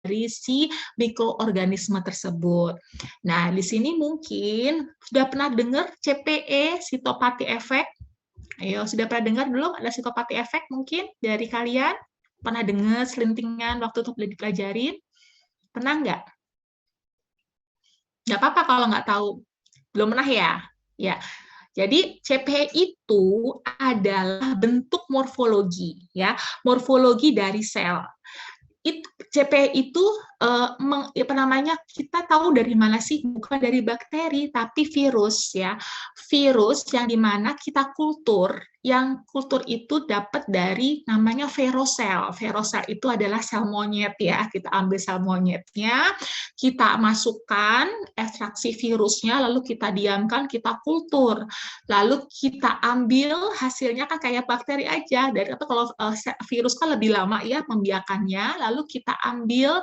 dari si mikroorganisme tersebut. Nah, di sini mungkin sudah pernah dengar CPE, cytopathy effect? Ayo, sudah pernah dengar belum ada cytopathy effect mungkin dari kalian? Pernah dengar selintingan waktu itu dipelajarin? Pernah nggak? Nggak apa-apa kalau nggak tahu. Belum pernah ya? Ya, jadi CPE itu adalah bentuk morfologi, ya, morfologi dari sel. CPE itu apa namanya, kita tahu dari mana sih? Bukan dari bakteri tapi virus, ya, virus yang dimana kita kultur, yang kultur itu dapat dari namanya verosel. Verosel itu adalah sel monyet, ya, kita ambil sel monyetnya, kita masukkan ekstraksi virusnya, lalu kita diamkan, kita kultur, lalu kita ambil hasilnya kan kayak bakteri aja. Dari itu kalau virus kan lebih lama ya membiakannya, lalu kita ambil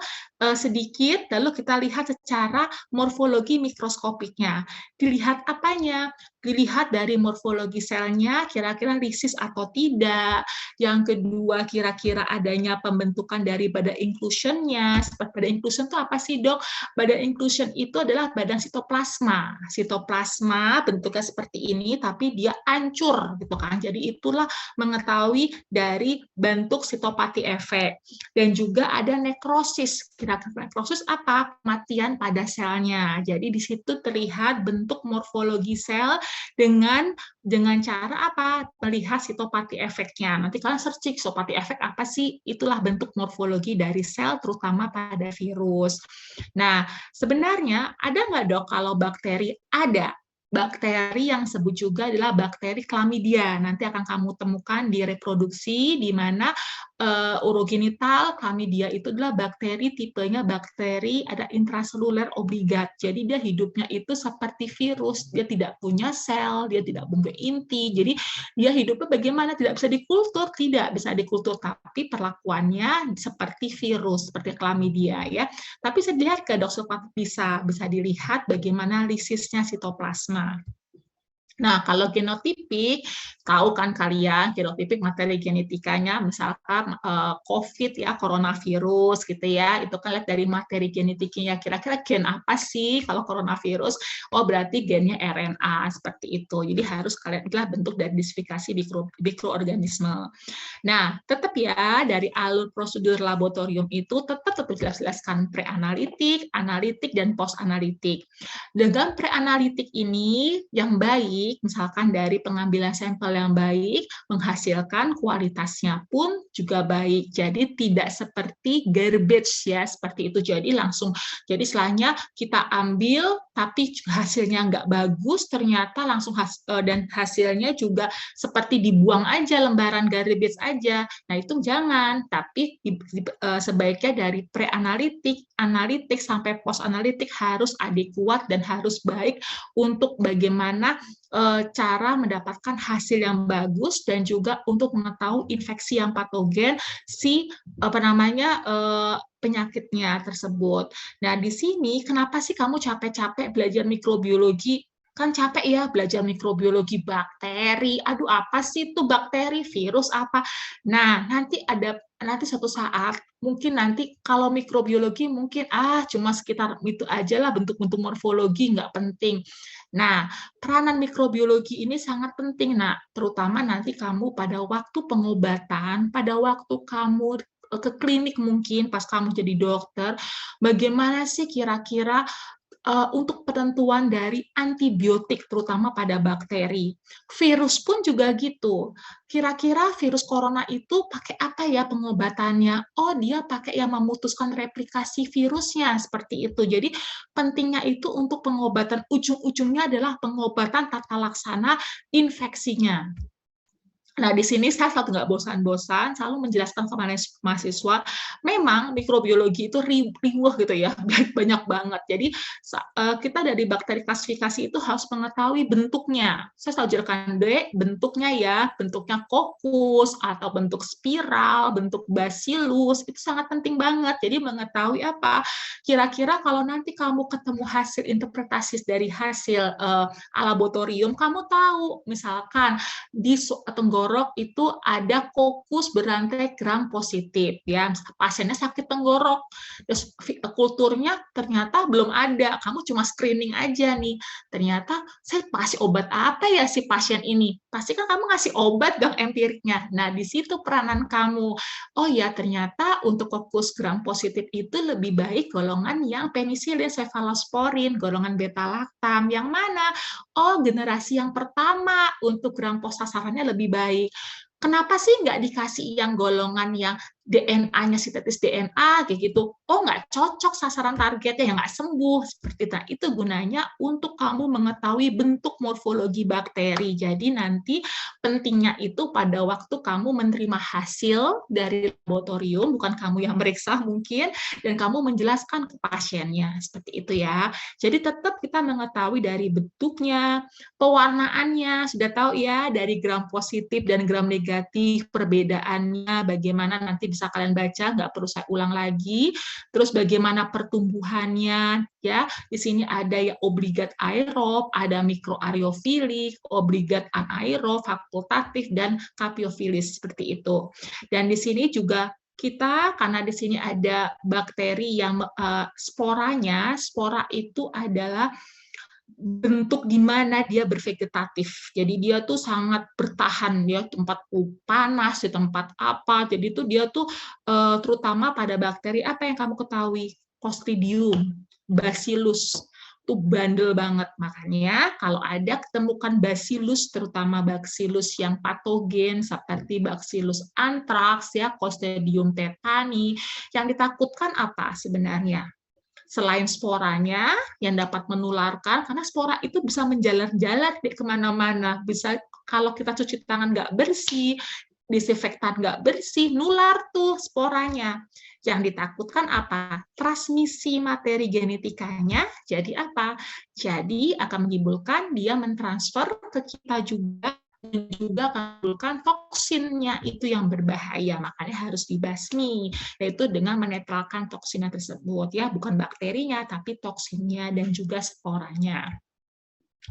sedikit, lalu kita lihat secara morfologi mikroskopiknya. Dilihat apanya? Dilihat dari morfologi selnya, kira-kira lisis atau tidak. Yang kedua, kira-kira adanya pembentukan dari badan inclusion-nya. Badan inclusion itu apa sih, Dok? Badan inclusion itu adalah badan sitoplasma. Sitoplasma bentuknya seperti ini, tapi dia hancur, gitu kan. Jadi itulah mengetahui dari bentuk cytopathy effect. Dan juga ada nekrosis. Kira-kira nekrosis apa? Kematian pada selnya. Jadi di situ terlihat bentuk morfologi sel dengan cara apa? Melihat cytopathy effect-nya. Nanti kalian searching cytopathy effect apa sih? Itulah bentuk morfologi dari sel, terutama pada virus. Nah, sebenarnya ada nggak, Dok, kalau bakteri? Ada. Bakteri yang sebut juga adalah bakteri Chlamydia. Nanti akan kamu temukan di reproduksi, di mana urogenital Chlamydia itu adalah bakteri tipenya bakteri ada intraseluler obligat. Jadi dia hidupnya itu seperti virus, dia tidak punya sel, dia tidak punya inti. Jadi dia hidupnya bagaimana? Tidak bisa dikultur, tidak bisa dikultur, tapi perlakuannya seperti virus, seperti Chlamydia, ya. Tapi saya lihat ke Dok, bisa dilihat bagaimana lisisnya sitoplasma. Nah, kalau genotipik, tahu kan kalian, genotipik materi genetikanya, misalkan COVID ya, coronavirus gitu ya, itu kan lihat dari materi genetiknya, kira-kira gen apa sih kalau coronavirus? Oh, berarti gennya RNA, seperti itu. Jadi harus kalian itulah bentuk dari disifikasi mikroorganisme. Nah, tetap ya, dari alur prosedur laboratorium itu tetap jelas-jelaskan pre-analitik, analitik, dan post-analitik. Dengan pre-analitik ini yang baik, misalkan dari pengambilan sampel yang baik, menghasilkan kualitasnya pun juga baik. Jadi tidak seperti garbage ya, seperti itu. Jadi langsung, jadi setelahnya kita ambil, tapi hasilnya nggak bagus, ternyata langsung dan hasilnya juga seperti dibuang aja, lembaran garbage aja. Nah itu jangan, tapi sebaiknya dari pre-analitik, analitik, sampai post-analitik harus adekuat dan harus baik untuk bagaimana cara mendapatkan hasil yang bagus dan juga untuk mengetahui infeksi yang patogen si penyakitnya tersebut. Nah, di sini kenapa sih kamu capek-capek belajar mikrobiologi? Kan capek ya belajar mikrobiologi bakteri. Aduh, apa sih itu bakteri, virus apa? Nah, nanti suatu saat mungkin nanti kalau mikrobiologi mungkin cuma sekitar itu aja lah, bentuk-bentuk morfologi nggak penting. Nah, peranan mikrobiologi ini sangat penting, nah, terutama nanti kamu pada waktu pengobatan, pada waktu kamu ke klinik mungkin pas kamu jadi dokter, bagaimana sih kira-kira untuk penentuan dari antibiotik, terutama pada bakteri. Virus pun juga gitu. Kira-kira virus corona itu pakai apa ya pengobatannya? Oh, dia pakai yang memutuskan replikasi virusnya, seperti itu. Jadi, pentingnya itu untuk pengobatan, ujung-ujungnya adalah pengobatan tata laksana infeksinya. Nah, di sini saya selalu nggak bosan-bosan, selalu menjelaskan ke mahasiswa, memang mikrobiologi itu riuh gitu ya, banyak banget. Jadi, kita dari bakteri klasifikasi itu harus mengetahui bentuknya. Saya selalu jelaskan bentuknya ya, bentuknya kokus, atau bentuk spiral, bentuk bacillus, itu sangat penting banget. Jadi, mengetahui apa? Kira-kira kalau nanti kamu ketemu hasil interpretasi dari hasil laboratorium, kamu tahu, misalkan di tenggorokan tenggorok itu ada kokus berantai gram positif ya. Pasiennya sakit tenggorok, terus kulturnya ternyata belum ada, kamu cuma screening aja nih. Ternyata saya kasih obat apa ya si pasien ini? Pasti kan kamu ngasih obat dong empiriknya. Nah, di situ peranan kamu. Oh ya, ternyata untuk kokus gram positif itu lebih baik golongan yang penisilin, cefalosporin, golongan beta-lactam. Yang mana? Oh, generasi yang pertama untuk gram pos sasarannya lebih baik. Kenapa sih nggak dikasih yang golongan yang DNA-nya sintetis DNA kayak gitu? Oh, nggak cocok sasaran targetnya, yang nggak sembuh seperti itu. Nah, itu gunanya untuk kamu mengetahui bentuk morfologi bakteri. Jadi nanti pentingnya itu pada waktu kamu menerima hasil dari laboratorium, bukan kamu yang meriksa mungkin, dan kamu menjelaskan ke pasiennya seperti itu ya. Jadi tetap kita mengetahui dari bentuknya, pewarnaannya, sudah tahu ya dari gram positif dan gram negatif perbedaannya, bagaimana nanti bisa kalian baca, nggak perlu saya ulang lagi. Terus bagaimana pertumbuhannya, ya. Di sini ada ya obligat aerob, ada mikroariofilik, obligat anaerob, fakultatif, dan kapiofilis seperti itu. Dan di sini juga kita, karena di sini ada bakteri yang sporanya, spora itu adalah bentuk di mana dia bervegetatif. Jadi dia tuh sangat bertahan, dia tempat panas, di tempat apa. Jadi tuh dia tuh terutama pada bakteri apa yang kamu ketahui? Clostridium, Bacillus, tuh bandel banget. Makanya kalau ada ketemukan Bacillus, terutama Bacillus yang patogen seperti Bacillus anthrax ya, Clostridium tetani, yang ditakutkan apa sebenarnya? Selain sporanya yang dapat menularkan, karena spora itu bisa menjalar-jalar di kemana-mana. Bisa kalau kita cuci tangan nggak bersih, disinfektan nggak bersih, nular tuh sporanya. Yang ditakutkan apa? Transmisi materi genetikanya. Jadi apa? Jadi akan menimbulkan dia mentransfer ke kita juga, dan juga menimbulkan toksinnya itu yang berbahaya, makanya harus dibasmi, yaitu dengan menetralkan toksinnya tersebut ya, bukan bakterinya tapi toksinnya dan juga sporanya.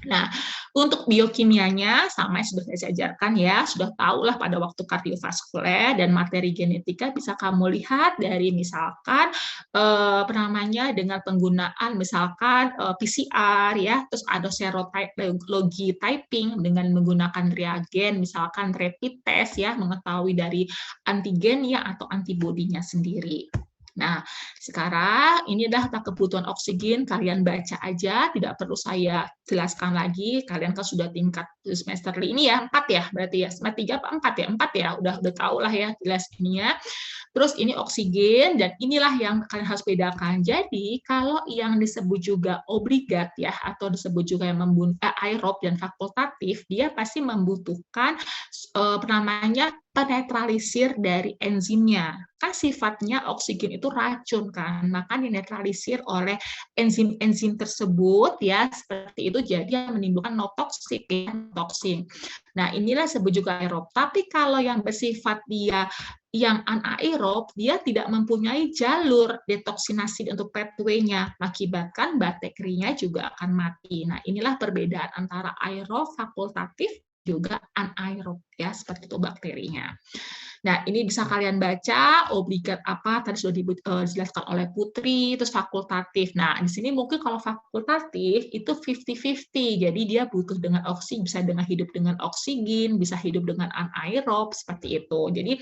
Nah, untuk biokimianya sama yang sudah saya ajarkan ya, sudah tahulah pada waktu kardiovaskuler dan materi genetika bisa kamu lihat dari misalkan namanya dengan misalkan PCR ya, terus ada serologi typing dengan menggunakan reagen, misalkan rapid test ya, mengetahui dari antigennya atau antibodinya sendiri. Nah, sekarang ini adalah kebutuhan oksigen, kalian baca aja, tidak perlu saya jelaskan lagi, kalian kan sudah tingkat semester ini ya, 4 ya, berarti ya, semester 3 apa 4 ya, 4 ya, udah tahu lah ya, jelas ini ya. Terus ini oksigen, dan inilah yang kalian harus bedakan. Jadi, kalau yang disebut juga obligat ya, atau disebut juga yang aerob dan fakultatif, dia pasti membutuhkan namanya penetralisir dari enzimnya. Kan sifatnya oksigen itu racun kan, maka dinetralisir oleh enzim-enzim tersebut ya, seperti itu, jadi menimbulkan notoksik ya, toksin. Nah, inilah disebut juga aerob. Tapi kalau yang bersifat dia yang anaerob, dia tidak mempunyai jalur detoksinasi untuk pathway-nya, mengakibatkan bakterinya juga akan mati. Nah, inilah perbedaan antara aerob, fakultatif, juga anaerob ya, seperti itu bakterinya. Nah, ini bisa kalian baca obligat apa tadi sudah dijelaskan oleh Putri, terus fakultatif. Nah, di sini mungkin kalau fakultatif itu 50-50. Jadi dia butuh dengan oksigen, bisa dengan hidup dengan oksigen, bisa hidup dengan anaerob seperti itu. Jadi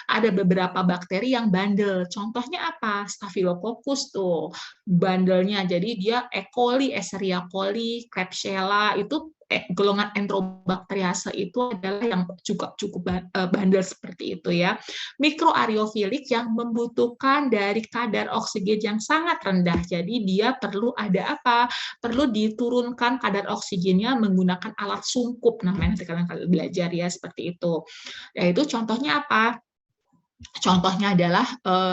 ada beberapa bakteri yang bandel. Contohnya apa? Staphylococcus tuh bandelnya. Jadi dia E. coli, Escherichia coli, Klebsiella itu golongan enterobakteriase itu adalah yang juga cukup bandel seperti itu ya. Mikroariofilik yang membutuhkan dari kadar oksigen yang sangat rendah. Jadi dia perlu ada apa? Perlu diturunkan kadar oksigennya menggunakan alat sungkup, namanya nanti kalian belajar ya, seperti itu. Yaitu contohnya apa? Contohnya adalah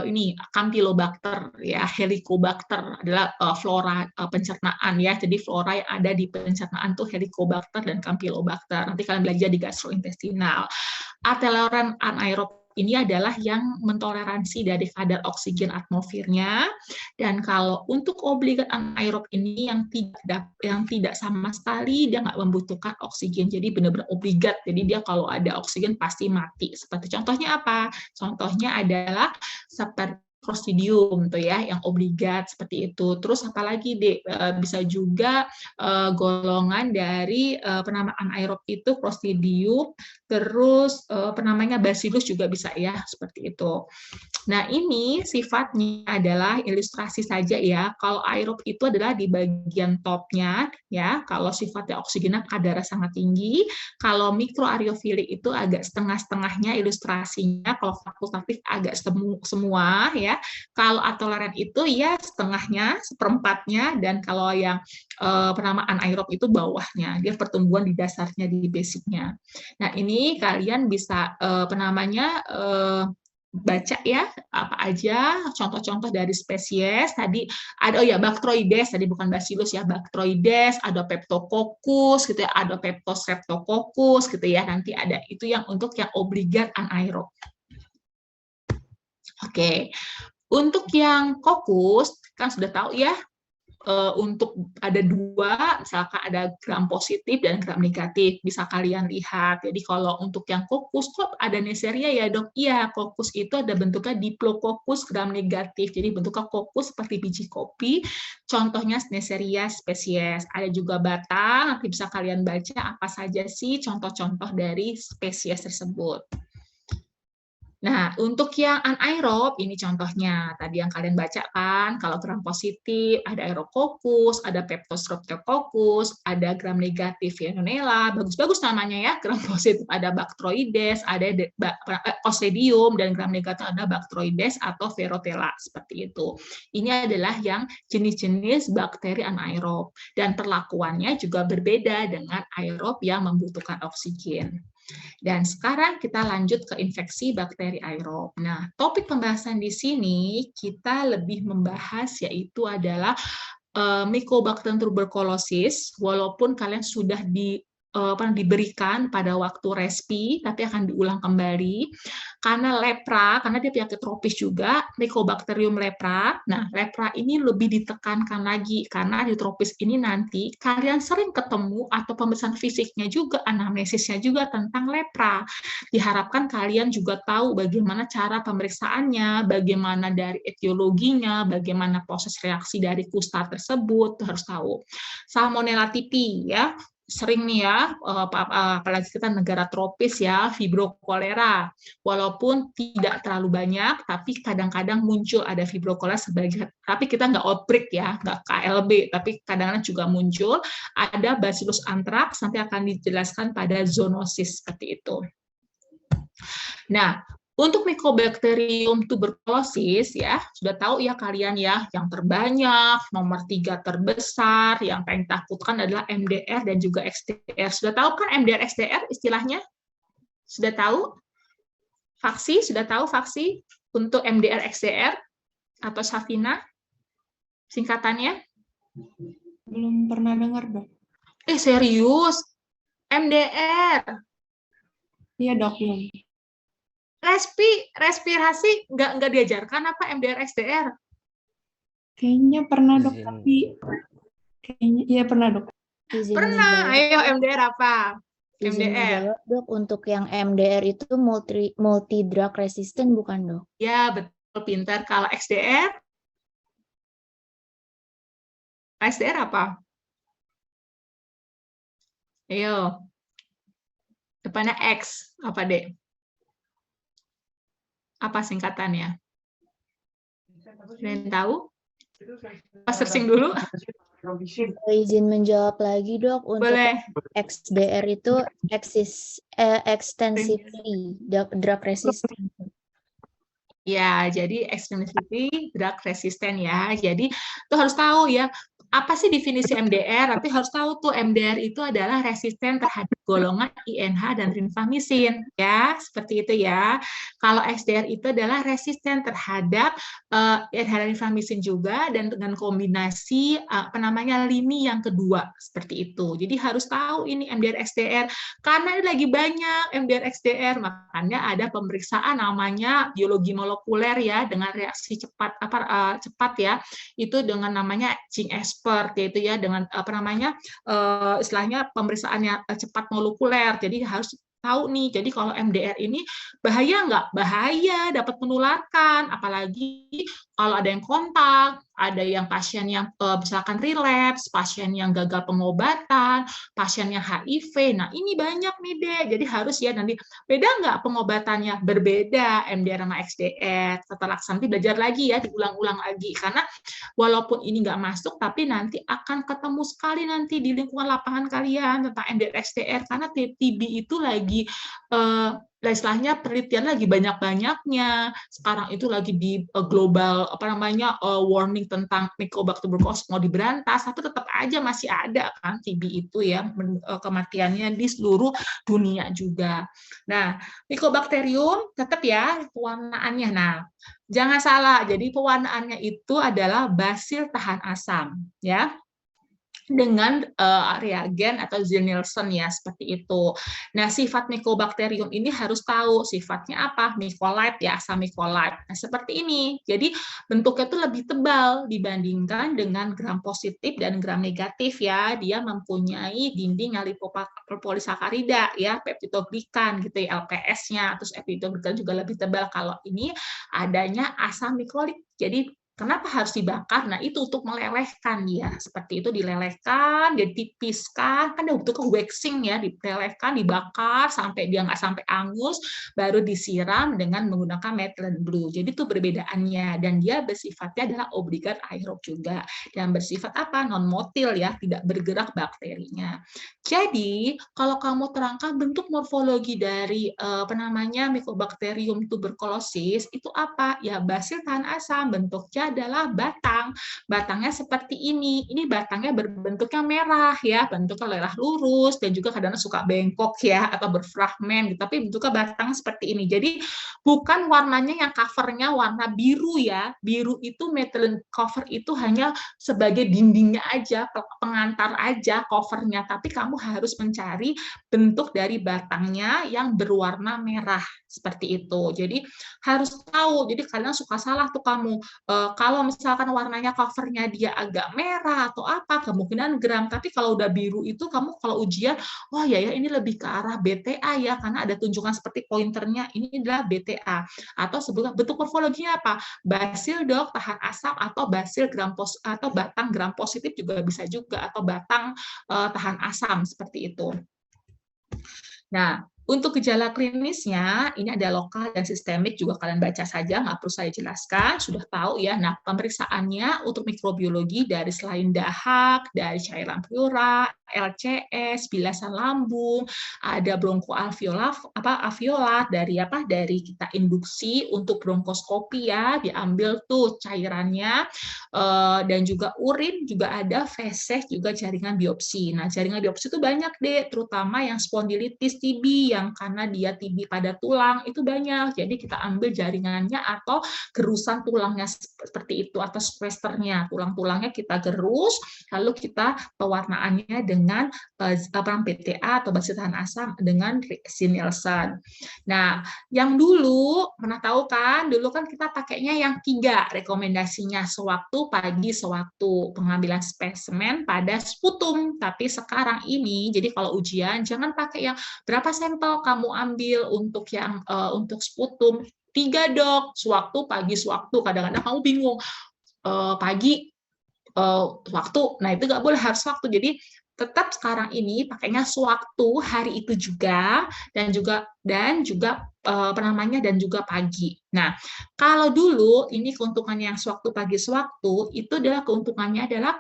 ini Campylobacter ya, Helicobacter adalah flora pencernaan ya. Jadi flora yang ada di pencernaan tuh Helicobacter dan Campylobacter. Nanti kalian belajar di gastrointestinal. Ateloran anaerob ini adalah yang mentoleransi dari kadar oksigen atmosfernya. Dan kalau untuk obligat anaerob ini yang tidak sama sekali dia nggak membutuhkan oksigen. Jadi benar-benar obligat. Jadi dia kalau ada oksigen pasti mati. Seperti contohnya apa? Contohnya adalah seperti Clostridium tuh ya, yang obligat seperti itu. Terus apalagi bisa juga golongan dari penamaan aerob itu Clostridium, terus penamanya Bacillus juga bisa ya, seperti itu. Nah, ini sifatnya adalah ilustrasi saja ya. Kalau aerob itu adalah di bagian topnya ya, kalau sifatnya oksigennya kadarnya sangat tinggi. Kalau mikroariofilik itu agak setengah-setengahnya ilustrasinya, kalau fakultatif agak semua ya. Kalau atoleran itu ya setengahnya, seperempatnya, dan kalau yang penamaan aerob itu bawahnya, dia pertumbuhan di dasarnya, di basicnya. Nah, ini kalian bisa baca ya apa aja contoh-contoh dari spesies tadi ada Bacteroides tadi, bukan Bacillus ya, Bacteroides, ada Peptococcus gitu ya, ada Streptococcus gitu ya, nanti ada itu yang untuk yang obligat anaerob. Oke. Untuk yang kokus kan sudah tahu ya, untuk ada dua, misalkan ada gram positif dan gram negatif, bisa kalian lihat. Jadi kalau untuk yang kokus, kok ada Neisseria ya dok? Iya, kokus itu ada bentuknya Diplococcus gram negatif, jadi bentuknya kokus seperti biji kopi, contohnya Neisseria spesies. Ada juga batang, nanti bisa kalian baca apa saja sih contoh-contoh dari spesies tersebut. Nah, untuk yang anaerob, ini contohnya. Tadi yang kalian baca kan, kalau gram positif, ada Aerococcus, ada Streptococcus, ada gram negatif Veillonella, bagus-bagus namanya ya, gram positif ada Bacteroides, ada Clostridium, dan gram negatif ada Bacteroides atau Verotella, seperti itu. Ini adalah yang jenis-jenis bakteri anaerob, dan perlakuannya juga berbeda dengan aerob yang membutuhkan oksigen. Dan sekarang kita lanjut ke infeksi bakteri aerob. Nah, topik pembahasan di sini kita lebih membahas yaitu adalah Mycobacterium tuberculosis, walaupun kalian sudah diberikan pada waktu respi, tapi akan diulang kembali karena lepra, karena dia penyakit tropis juga, Mycobacterium lepra. Nah, lepra ini lebih ditekankan lagi karena di tropis ini nanti kalian sering ketemu atau pemeriksaan fisiknya juga, anamnesisnya juga tentang lepra. Diharapkan kalian juga tahu bagaimana cara pemeriksaannya, bagaimana dari etiologinya, bagaimana proses reaksi dari kusta tersebut, harus tahu. Salmonella typhi ya, sering nih ya, apalagi kita negara tropis ya, fibrokolera. Walaupun tidak terlalu banyak, tapi kadang-kadang muncul ada fibrokolera sebagai, tapi kita nggak outbreak ya, nggak KLB, tapi kadang-kadang juga muncul. Ada Bacillus anthrax, nanti akan dijelaskan pada zoonosis seperti itu. Nah, untuk Mycobacterium tuberculosis ya, sudah tahu ya kalian ya, yang terbanyak, nomor 3 terbesar, yang paling takutkan adalah MDR dan juga XDR. Sudah tahu kan MDR XDR istilahnya? Sudah tahu? Faksi, sudah tahu faksi untuk MDR XDR atau Safina? Singkatannya? Belum pernah dengar, Dok. Serius? MDR? Iya, Dok, belum. Respirasi nggak diajarkan apa MDR XDR? Kayaknya pernah, Dok, tapi kayaknya iya pernah, Dok. Pernah. Ayo MDR apa? MDR. Menjawab, Dok, untuk yang MDR itu multi drug resistant bukan, Dok? Ya, betul, pintar. Kalau XDR? XDR apa? Ayo. Depannya X. Apa, Dek? Apa singkatannya? Kalian tahu? Pas searching dulu. Izin menjawab lagi, Dok. Untuk Boleh. XDR itu extensively drug resistant. Ya, jadi extensively drug resistant ya. Jadi itu harus tahu ya, apa sih definisi MDR? Tapi harus tahu tuh MDR itu adalah resisten terhadap golongan INH dan rifampicin, ya, seperti itu ya. Kalau SDR itu adalah resisten terhadap INH dan rifampicin juga, dan dengan kombinasi lini yang kedua, seperti itu. Jadi harus tahu ini MDR SDR, karena ini lagi banyak MDR SDR, makanya ada pemeriksaan namanya biologi molekuler ya, dengan reaksi cepat cepat ya, itu dengan namanya Ching expert, yaitu ya dengan istilahnya pemeriksaannya cepat molekuler. Jadi harus tahu nih, jadi kalau MDR ini bahaya nggak? Bahaya, dapat menularkan, apalagi kalau ada yang kontak, ada yang pasien yang misalkan relapse, pasien yang gagal pengobatan, pasien yang HIV. Nah, ini banyak nih, Dek. Jadi harus ya nanti, beda nggak pengobatannya? Berbeda MDR sama XDR. Setelah nanti belajar lagi ya, diulang-ulang lagi. Karena walaupun ini nggak masuk, tapi nanti akan ketemu sekali nanti di lingkungan lapangan kalian tentang MDR XDR, karena TB itu lagi istilahnya penelitian lagi banyak-banyaknya. Sekarang itu lagi di global warning tentang Mycobacter tuberculosis mau diberantas, tapi tetap aja masih ada kan TB itu ya, kematiannya di seluruh dunia juga. Nah, Mycobacterium tetap ya pewarnaannya. Nah, jangan salah, jadi pewarnaannya itu adalah basil tahan asam ya, dengan reagen atau Ziel-Nielsen ya, seperti itu. Nah, sifat Mycobacterium ini harus tahu sifatnya apa, mycolite ya, asam mycolite. Nah, seperti ini. Jadi bentuknya itu lebih tebal dibandingkan dengan gram positif dan gram negatif ya. Dia mempunyai dinding yang lipopolisakarida ya, peptidoglikan gitu ya, LPS-nya, terus eptidoglikan juga lebih tebal. Kalau ini adanya asam mycolit. Jadi kenapa harus dibakar? Nah, itu untuk melelehkan dia. Seperti itu, dilelehkan, dia tipiskan, kan dia butuh ke waxing ya, dilelehkan, dibakar, sampai dia nggak sampai angus, baru disiram dengan menggunakan methylene blue. Jadi itu perbedaannya. Dan dia bersifatnya adalah obligat aerob juga. Dan bersifat apa? Non-motil ya, tidak bergerak bakterinya. Jadi, kalau kamu terangkan bentuk morfologi dari Mycobacterium tuberculosis, itu apa? Ya, basil tahan asam, bentuknya adalah batang. Batangnya seperti ini. Ini batangnya berbentuknya merah ya, bentuknya lelah lurus dan juga kadang suka bengkok ya atau berfragmen, tapi bentuknya batang seperti ini. Jadi bukan warnanya yang covernya warna biru ya. Biru itu methylene cover itu hanya sebagai dindingnya aja, pengantar aja covernya, tapi kamu harus mencari bentuk dari batangnya yang berwarna merah seperti itu. Jadi harus tahu. Jadi kalian suka salah tuh kamu. Kalau misalkan warnanya covernya dia agak merah atau apa, kemungkinan gram. Tapi kalau udah biru itu kamu kalau ujian, oh ya ini lebih ke arah BTA ya, karena ada tunjukkan seperti pointernya ini adalah BTA. Atau sebutkan bentuk morfologinya apa? Basil dok tahan asam, atau basil atau batang gram positif juga bisa juga, atau batang tahan asam seperti itu. Nah, untuk gejala klinisnya, ini ada lokal dan sistemik, juga kalian baca saja, nggak perlu saya jelaskan, sudah tahu ya. Nah, pemeriksaannya untuk mikrobiologi dari selain dahak, dari cairan pleura, LCS, bilasan lambung, ada bronkoalveolat dari kita induksi untuk bronkoskopi ya, diambil tuh cairannya, dan juga urin juga ada, feses juga jaringan biopsi. Nah, jaringan biopsi itu banyak deh, terutama yang spondilitis TB, yang karena dia TB pada tulang itu banyak. Jadi kita ambil jaringannya atau gerusan tulangnya seperti itu, atau sequesternya, tulang-tulangnya kita gerus, lalu kita pewarnaannya dengan PTA atau basil tahan asam dengan Ziel-Nielsen. Nah, yang dulu pernah tahu kan, dulu kan kita pakainya yang 3 rekomendasinya, sewaktu pagi, sewaktu pengambilan spesimen pada sputum. Tapi sekarang ini, jadi kalau ujian jangan pakai yang berapa sampel kamu ambil untuk yang untuk sputum. 3 dok, sewaktu pagi, sewaktu. Kadang-kadang kamu bingung, pagi waktu, nah itu nggak boleh, harus waktu. Jadi tetap sekarang ini pakainya sewaktu hari itu juga, dan juga dan juga dan juga pagi. Nah, kalau dulu ini keuntungannya yang sewaktu pagi sewaktu itu adalah keuntungannya adalah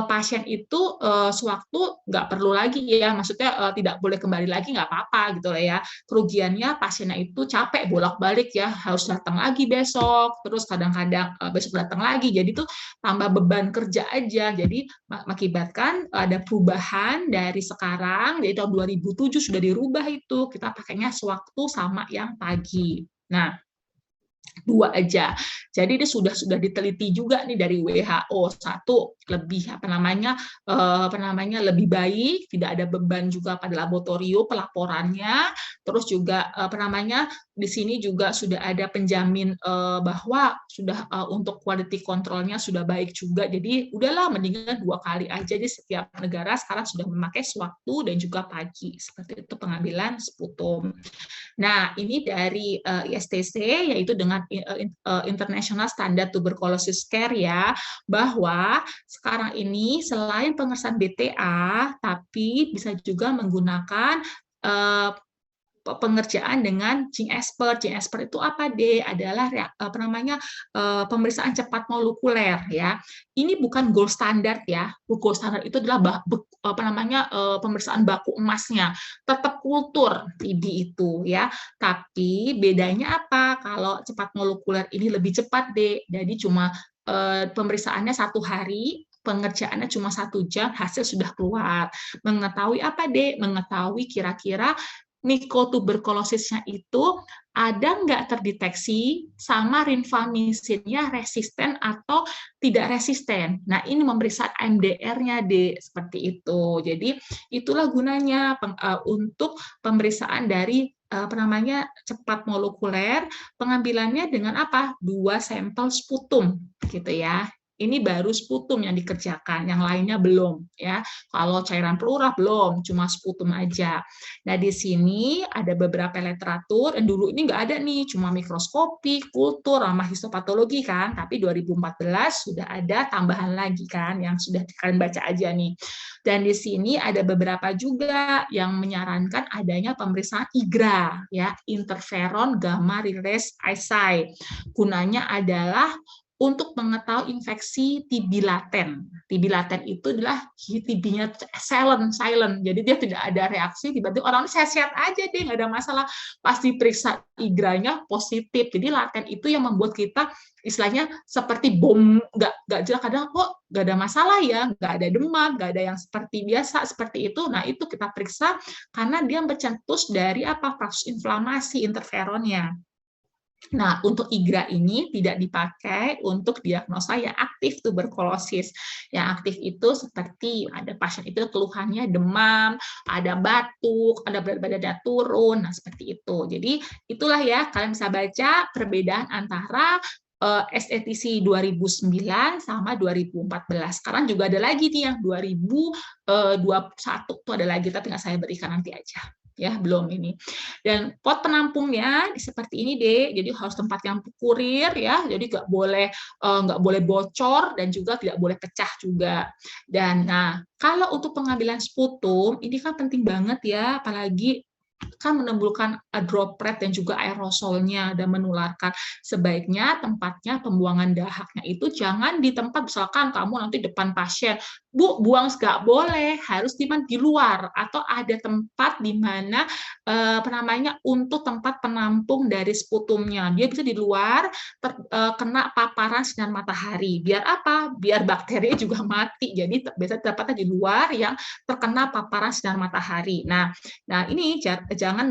pasien itu sewaktu nggak perlu lagi ya, maksudnya tidak boleh kembali lagi nggak apa-apa gitu lah ya. Kerugiannya pasiennya itu capek bolak-balik ya, harus datang lagi besok, terus kadang-kadang besok datang lagi, jadi tuh tambah beban kerja aja. Jadi mengakibatkan ada perubahan dari sekarang, dari tahun 2007 sudah dirubah itu, kita pakainya sewaktu sama yang pagi. Nah, 2 aja. Jadi ini sudah diteliti juga nih dari WHO. Satu, lebih lebih baik, tidak ada beban juga pada laboratorium pelaporannya. Terus juga di sini juga sudah ada penjamin bahwa sudah untuk quality control-nya sudah baik juga. Jadi udahlah mendingan 2 kali aja. Jadi setiap negara sekarang sudah memakai sewaktu dan juga pagi. Seperti itu pengambilan sputum. Nah, ini dari ISTC, yaitu dengan International Standard Tuberculosis Care ya, bahwa sekarang ini selain pemeriksaan BTA, tapi bisa juga menggunakan pengerjaan dengan Gene Expert. Gene Expert itu apa deh? Adalah pemeriksaan cepat molekuler ya. Ini bukan gold standard ya. Gold standard itu adalah pemeriksaan baku emasnya. Tetap kultur TB itu ya. Tapi bedanya apa? Kalau cepat molekuler ini lebih cepat deh. Jadi cuma pemeriksaannya 1 hari, pengerjaannya cuma 1 jam, hasil sudah keluar. Mengetahui apa deh? Mengetahui kira-kira mikotuberkulosisnya itu ada nggak terdeteksi sama rifampicin-nya resisten atau tidak resisten. Nah, ini memeriksa MDR-nya seperti itu. Jadi itulah gunanya untuk pemeriksaan dari cepat molekuler, pengambilannya dengan apa? 2 sampel sputum gitu ya. Ini baru sputum yang dikerjakan, yang lainnya belum ya. Kalau cairan pleural belum, cuma sputum aja. Nah, di sini ada beberapa literatur, dan dulu ini nggak ada nih, cuma mikroskopi, kultur, sama histopatologi kan, tapi 2014 sudah ada tambahan lagi kan, yang sudah kalian baca aja nih. Dan di sini ada beberapa juga yang menyarankan adanya pemeriksaan IGRA, ya, interferon gamma release assay. Gunanya adalah untuk mengetahui infeksi TB laten. TB laten itu adalah TB-nya silent. Jadi dia tidak ada reaksi, tiba-tiba orang sehat-sehat aja deh, nggak ada masalah. Pas diperiksa IGRA-nya positif. Jadi laten itu yang membuat kita istilahnya seperti bom, nggak jelas, kadang kok nggak ada masalah ya, nggak ada demam, nggak ada yang seperti biasa, seperti itu. Nah, itu kita periksa karena dia mencetus dari proses inflamasi interferonnya. Nah, untuk IGRA ini tidak dipakai untuk diagnosa yang aktif tuberkulosis. Yang aktif itu seperti ada pasien itu keluhannya demam, ada batuk, ada berat badannya turun, nah seperti itu. Jadi itulah ya, kalian bisa baca perbedaan antara SETC 2009 sama 2014. Sekarang juga ada lagi nih yang 2021 tuh ada lagi, tapi nggak saya berikan, nanti aja. Ya, belum ini. Dan pot penampungnya seperti ini deh, jadi harus tempat yang kurir ya, jadi nggak boleh bocor dan juga tidak boleh pecah juga. Dan nah, kalau untuk pengambilan sputum ini kan penting banget ya, apalagi kan menimbulkan droplet dan juga aerosolnya dan menularkan. Sebaiknya tempatnya pembuangan dahaknya itu jangan di tempat, misalkan kamu nanti depan pasien, Bu, buang nggak boleh, harus di luar, atau ada tempat di mana untuk tempat penampung dari sputumnya. Dia bisa di luar, kena paparan sinar matahari. Biar apa? Biar bakteri juga mati. Jadi biasa dapatnya di luar yang terkena paparan sinar matahari. Nah ini jangan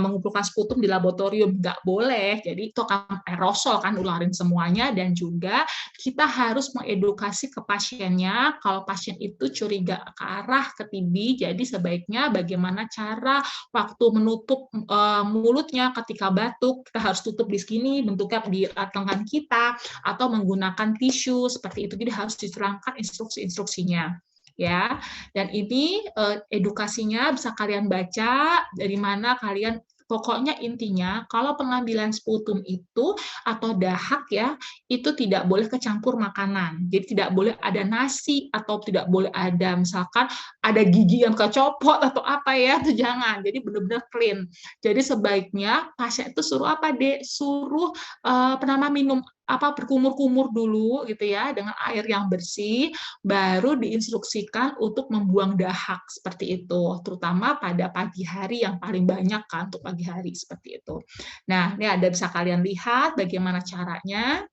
mengumpulkan sputum di laboratorium, nggak boleh. Jadi itu akan aerosol kan, ularin semuanya. Dan juga kita harus mengedukasi ke pasiennya kalau pasien itu curiga ke arah ke TB, jadi sebaiknya bagaimana cara waktu menutup mulutnya ketika batuk, kita harus tutup di sini, bentuknya di lengan kita, atau menggunakan tisu seperti itu. Jadi harus diterangkan instruksi-instruksinya. Ya, dan ini edukasinya bisa kalian baca dari mana kalian Pokoknya intinya kalau pengambilan sputum itu atau dahak ya, itu tidak boleh kecampur makanan. Jadi tidak boleh ada nasi atau tidak boleh ada misalkan ada gigi yang kecopot atau apa ya, itu jangan. Jadi benar-benar clean. Jadi sebaiknya pasien itu suruh apa, Dek? Suruh minum berkumur-kumur dulu gitu ya dengan air yang bersih, baru diinstruksikan untuk membuang dahak seperti itu, terutama pada pagi hari yang paling banyak kan untuk pagi hari seperti itu. Nah, ini ada bisa kalian lihat bagaimana caranya.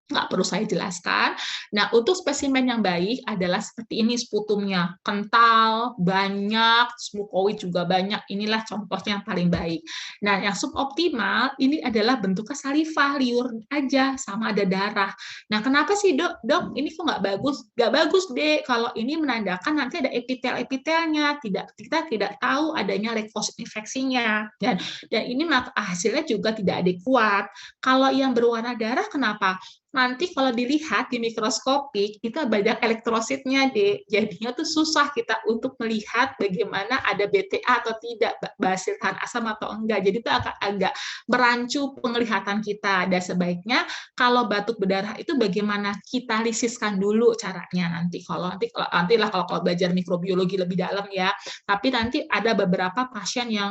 Nggak perlu saya jelaskan. Nah, untuk spesimen yang baik adalah seperti ini sputumnya, kental, banyak, mukoid juga banyak. Inilah contohnya yang paling baik. Nah, yang suboptimal ini adalah bentuknya saliva, liur aja, sama ada darah. Nah, kenapa sih dok? Dok, ini kok nggak bagus? Nggak bagus deh. Kalau ini menandakan nanti ada epitel-epitelnya. Kita tidak tahu adanya leukosit infeksinya. Dan ini hasilnya juga tidak adekuat. Kalau yang berwarna darah, kenapa? Nanti kalau dilihat di mikroskopik itu banyak elektrositnya deh, jadinya tuh susah kita untuk melihat bagaimana ada BTA atau tidak, basil tahan asam atau enggak. Jadi itu agak merancu penglihatan kita. Dan sebaiknya kalau batuk berdarah itu bagaimana kita lisiskan dulu caranya nanti kalau belajar mikrobiologi lebih dalam ya. Tapi nanti ada beberapa pasien yang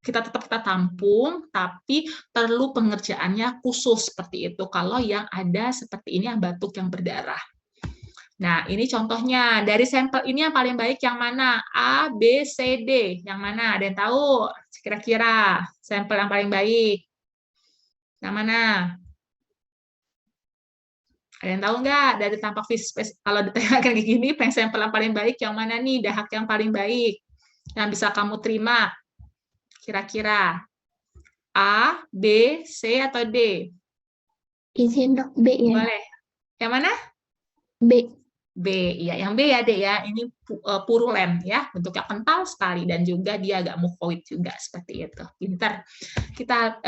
kita tampung, tapi perlu pengerjaannya khusus seperti itu. Kalau yang ada seperti ini yang batuk yang berdarah. Nah, ini contohnya. Dari sampel ini yang paling baik yang mana? A, B, C, D. Yang mana? Ada yang tahu? Kira-kira sampel yang paling baik. Yang mana? Ada yang tahu nggak? Dari tampak fisik, kalau ditanyakan kayak gini, sampel yang paling baik yang mana nih? Dahak yang paling baik. Yang bisa kamu terima. Kira-kira A, B, C, atau D? Izin dok, B ya. Boleh. Yang mana? B. B, ya, yang B ya, Dek ya. Ini purulen ya, bentuknya kental sekali dan juga dia agak mukoid juga seperti itu. Pinter. Kita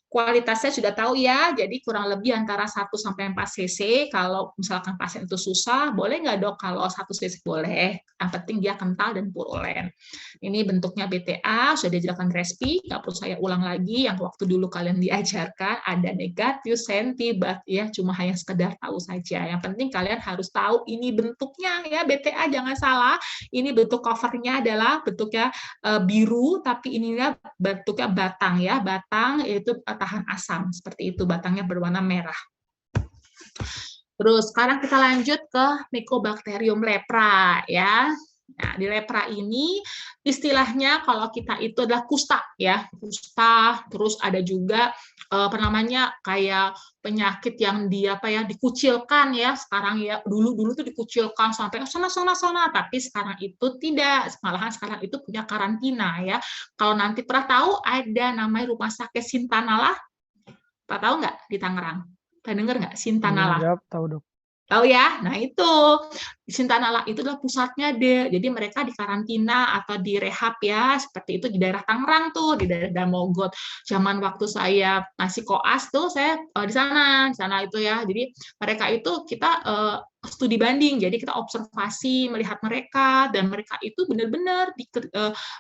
kualitasnya sudah tahu ya, jadi kurang lebih antara 1 sampai 4 cc. Kalau misalkan pasien itu susah, boleh nggak dok? Kalau 1 cc boleh. Yang penting dia kental dan purulen. Ini bentuknya BTA, sudah dijelaskan respi, nggak perlu saya ulang lagi. Yang waktu dulu kalian diajarkan ada negatif, sentibat ya, cuma hanya sekedar tahu saja. Yang penting kalian harus tahu ini bentuknya ya, BTA jangan salah. Ini bentuk covernya adalah bentuknya biru, tapi ininya bentuknya batang ya, batang yaitu tahan asam seperti itu, batangnya berwarna merah. Terus sekarang kita lanjut ke Mycobacterium lepra ya. Nah, di lepra ini istilahnya kalau kita itu adalah kusta ya, kusta. Terus ada juga kayak penyakit yang dikucilkan ya. Sekarang ya, dulu tuh dikucilkan sampai sana, tapi sekarang itu tidak. Malahan sekarang itu punya karantina ya. Kalau nanti pernah tahu ada namanya Rumah Sakit Sintanala, Pak tahu nggak di Tangerang? Pernah dengar nggak Sintanala? Tahu dok. Tahu ya? Nah itu Sintanala itu adalah pusatnya deh. Jadi mereka dikarantina atau direhab ya, seperti itu di daerah Tangerang tuh, di daerah Mogot. Zaman waktu saya masih koas tuh saya di sana itu ya. Jadi mereka itu kita studi banding, jadi kita observasi melihat mereka dan mereka itu benar-benar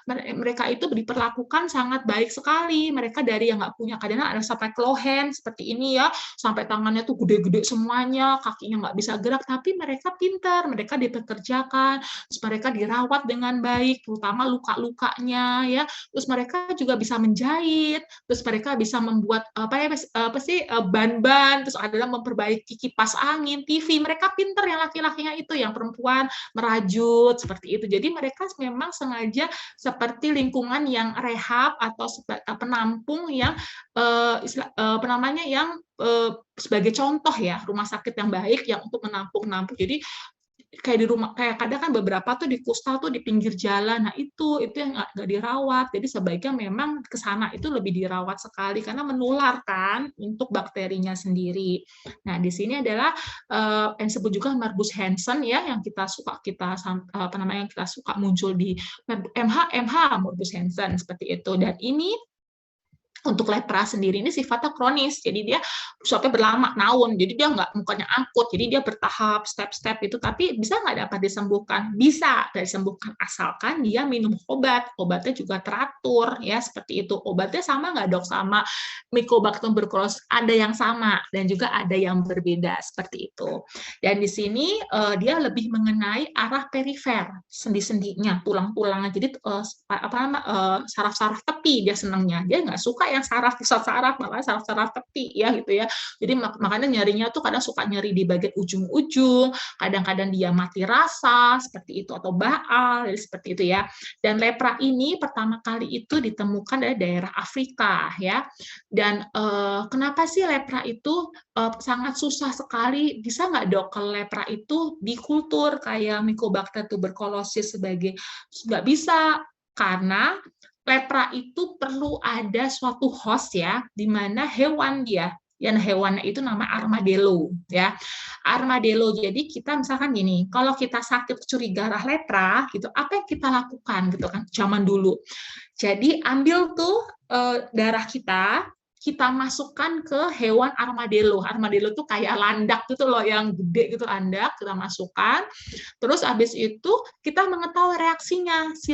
mereka itu diperlakukan sangat baik sekali. Mereka dari yang nggak punya kadang ada sampai klohen seperti ini ya, sampai tangannya tuh gede-gede semuanya, kakinya nggak bisa gerak, tapi mereka pintar, mereka dipekerjakan, terus mereka dirawat dengan baik, terutama luka-lukanya ya. Terus mereka juga bisa menjahit, terus mereka bisa membuat ban-ban, terus adalah memperbaiki kipas angin, TV. Mereka pintar yang laki-lakinya itu, yang perempuan merajut seperti itu. Jadi mereka memang sengaja seperti lingkungan yang rehab atau penampung yang sebagai contoh ya, rumah sakit yang baik yang untuk menampung. Jadi kayak di rumah, kayak kadang kan beberapa tuh di kusta tuh di pinggir jalan, nah itu yang nggak dirawat. Jadi sebaiknya memang ke sana itu lebih dirawat sekali karena menular kan untuk bakterinya sendiri. Nah di sini adalah yang disebut juga Morbus Hansen ya, yang kita suka muncul di MH Morbus Hansen seperti itu. Dan ini Untuk lepra sendiri ini sifatnya kronis, jadi dia sampai berlama naun, jadi dia nggak mukanya angkut, jadi dia bertahap, step-step itu, tapi bisa nggak dapat disembuhkan? Bisa disembuhkan asalkan dia minum obat, obatnya juga teratur ya seperti itu. Obatnya sama nggak dok sama Mycobacterium tuberculosis? Ada yang sama dan juga ada yang berbeda seperti itu. Dan di sini dia lebih mengenai arah perifer, sendi-sendinya, tulang-tulangnya, jadi saraf-saraf tepi dia senangnya, dia nggak suka yang saraf pusat saraf, malah saraf-saraf tepi ya gitu ya. Jadi makanya nyerinya tuh kadang suka nyeri di bagian ujung-ujung, kadang-kadang dia mati rasa seperti itu atau baal, jadi seperti itu ya. Dan lepra ini pertama kali itu ditemukan dari daerah Afrika ya. Dan kenapa sih lepra itu sangat susah sekali? Bisa nggak dok kalau lepra itu dikultur kayak Mycobacter tuberculosis sebagai nggak bisa, karena lepra itu perlu ada suatu host ya, di mana hewan dia, yang hewannya itu nama armadillo ya. Armadillo, jadi kita misalkan gini, kalau kita sakit curiga lepra gitu, apa yang kita lakukan gitu kan zaman dulu. Jadi ambil tuh darah kita masukkan ke hewan armadillo. Armadillo tuh kayak landak gitu loh, yang gede gitu landak, kita masukkan. Terus habis itu kita mengetahui reaksinya, si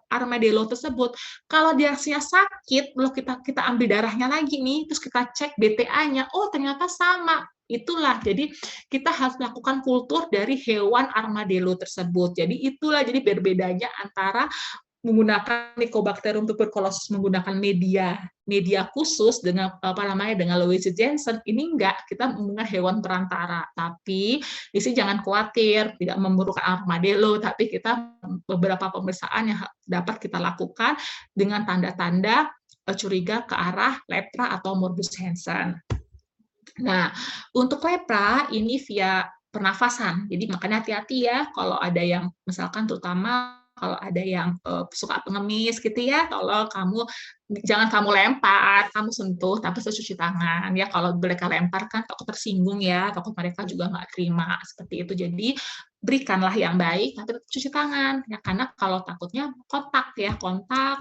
armadillo tersebut. Kalau dia reaksinya sakit, lalu kita ambil darahnya lagi nih, terus kita cek BTA-nya, oh ternyata sama. Itulah, jadi kita harus melakukan kultur dari hewan armadillo tersebut. Jadi itulah jadi berbedanya antara menggunakan Mycobacterium tuberculosis menggunakan media khusus dengan dengan Louise Jensen, ini enggak, kita menggunakan hewan perantara. Tapi di sini jangan khawatir, tidak memerlukan armadillo, tapi kita beberapa pemeriksaan yang dapat kita lakukan dengan tanda-tanda curiga ke arah lepra atau morbus Hansen. Nah, untuk lepra ini via pernafasan, jadi makanya hati-hati ya kalau ada yang misalkan terutama kalau ada yang suka pengemis gitu ya, tolong jangan kamu lempar, kamu sentuh, tapi cuci tangan ya. Kalau mereka lempar kan takut tersinggung ya, takut mereka juga nggak terima seperti itu. Jadi berikanlah yang baik, tapi cuci tangan ya, karena kalau takutnya kontak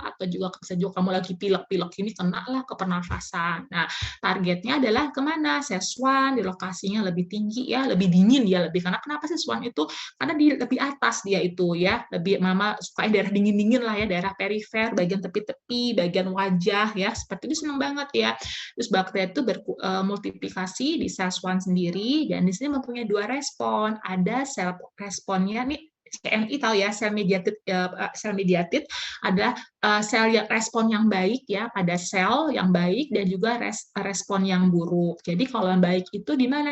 atau juga bisa juga kamu lagi pilek-pilek ini kena lah ke pernafasan. Nah, targetnya adalah kemana? Szechuan, di lokasinya lebih tinggi ya, lebih dingin ya, karena kenapa sih Szechuan itu? Karena di lebih atas dia itu ya, lebih mama suka daerah dingin-dingin lah ya, daerah perifer, bagian tepi-tepi, bagian wajah ya, seperti itu senang banget ya. Terus bakteri itu bermultiplikasi di Szechuan sendiri, dan di sini mempunyai dua respon, ada sel responnya nih, CMI tahu ya, sel mediated adalah sel respon yang baik ya, pada sel yang baik, dan juga respon yang buruk. Jadi kalau yang baik itu di mana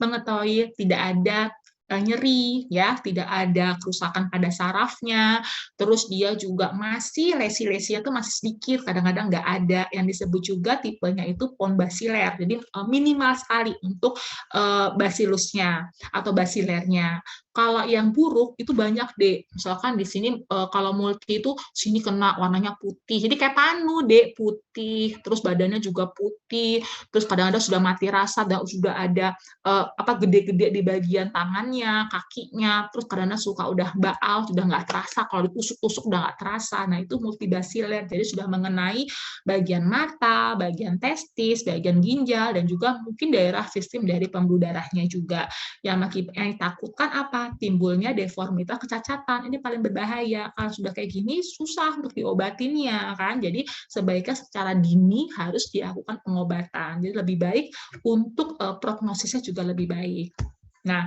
mengetahui tidak ada nyeri ya, tidak ada kerusakan pada sarafnya, terus dia juga masih lesi-lesinya tuh masih sedikit, kadang-kadang nggak ada. Yang disebut juga tipenya itu pon basiler, jadi minimal sekali untuk basilusnya atau basilernya. Kalau yang buruk itu banyak deh, misalkan di sini kalau multi itu sini kena warnanya putih, jadi kayak panu deh, putih, terus badannya juga putih, terus kadang-kadang sudah mati rasa dan sudah ada gede-gede di bagian tangannya, kakinya, terus kadang-kadang suka udah baal, sudah nggak terasa, kalau ditusuk-tusuk udah nggak terasa. Nah itu multibasiler, jadi sudah mengenai bagian mata, bagian testis, bagian ginjal, dan juga mungkin daerah sistem dari pembuluh darahnya juga. Yang ditakutkan apa? Timbulnya deformitas, kecacatan. Ini paling berbahaya. Kalau sudah kayak gini susah untuk diobatinnya kan. Jadi sebaiknya secara dini harus dilakukan pengobatan. Jadi lebih baik untuk prognosisnya juga lebih baik. Nah,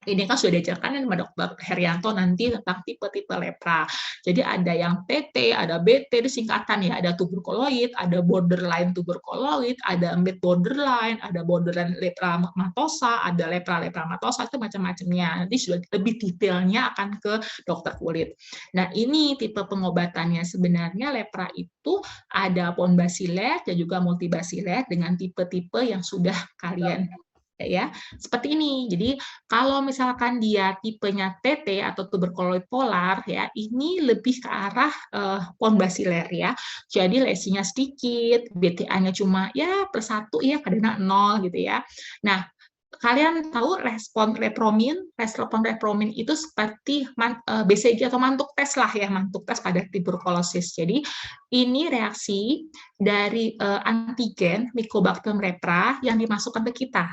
ini kan sudah diajarkan sama Dr. Herianto nanti tentang tipe-tipe lepra. Jadi ada yang TT, ada BT, itu singkatan ya. Ada tuberkuloid, ada borderline tuberkuloid, ada mid borderline, ada borderline lepra matosa, ada lepra matosa, itu macam-macamnya. Nanti sudah lebih detailnya akan ke dokter kulit. Nah, ini tipe pengobatannya. Sebenarnya lepra itu ada pon basiler dan juga multibasiler dengan tipe-tipe yang sudah kalian ya, seperti ini. Jadi kalau misalkan dia tipenya TT atau tuberkuloid polar ya, ini lebih ke arah pon basiler ya. Jadi lesinya sedikit, BTA-nya cuma ya +1 ya, kadang 0 gitu ya. Nah, kalian tahu respon repromin itu seperti BCG atau mantuk tes lah ya, mantuk tes pada tuberkulosis. Jadi ini reaksi dari antigen Mycobacterium lepra yang dimasukkan ke kita.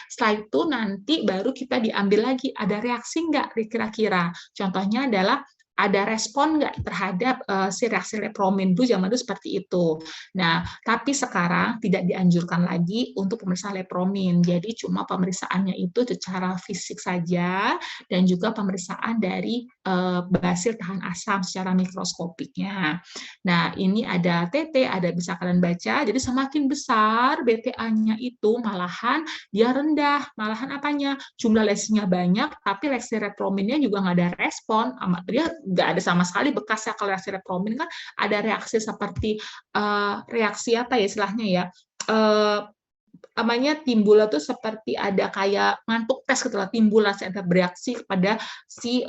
Setelah itu nanti baru kita diambil lagi, ada reaksi nggak kira-kira. Contohnya adalah ada respon nggak terhadap si reaksi repromin dulu zaman dulu seperti itu. Nah, tapi sekarang tidak dianjurkan lagi untuk pemeriksaan lepromin. Jadi cuma pemeriksaannya itu secara fisik saja dan juga pemeriksaan dari basil tahan asam secara mikroskopiknya. Nah, ini ada TT, ada bisa kalian baca. Jadi semakin besar BTA-nya itu malahan dia rendah, malahan apanya? Jumlah lesinya banyak, tapi lesi reprominnya juga nggak ada respon. Dia nggak ada sama sekali bekas ya. Kalau reaksi repromin kan ada reaksi seperti reaksi apa ya istilahnya ya, namanya timbul itu seperti ada kayak mantuk tes gitu lah, timbul lah bereaksi kepada si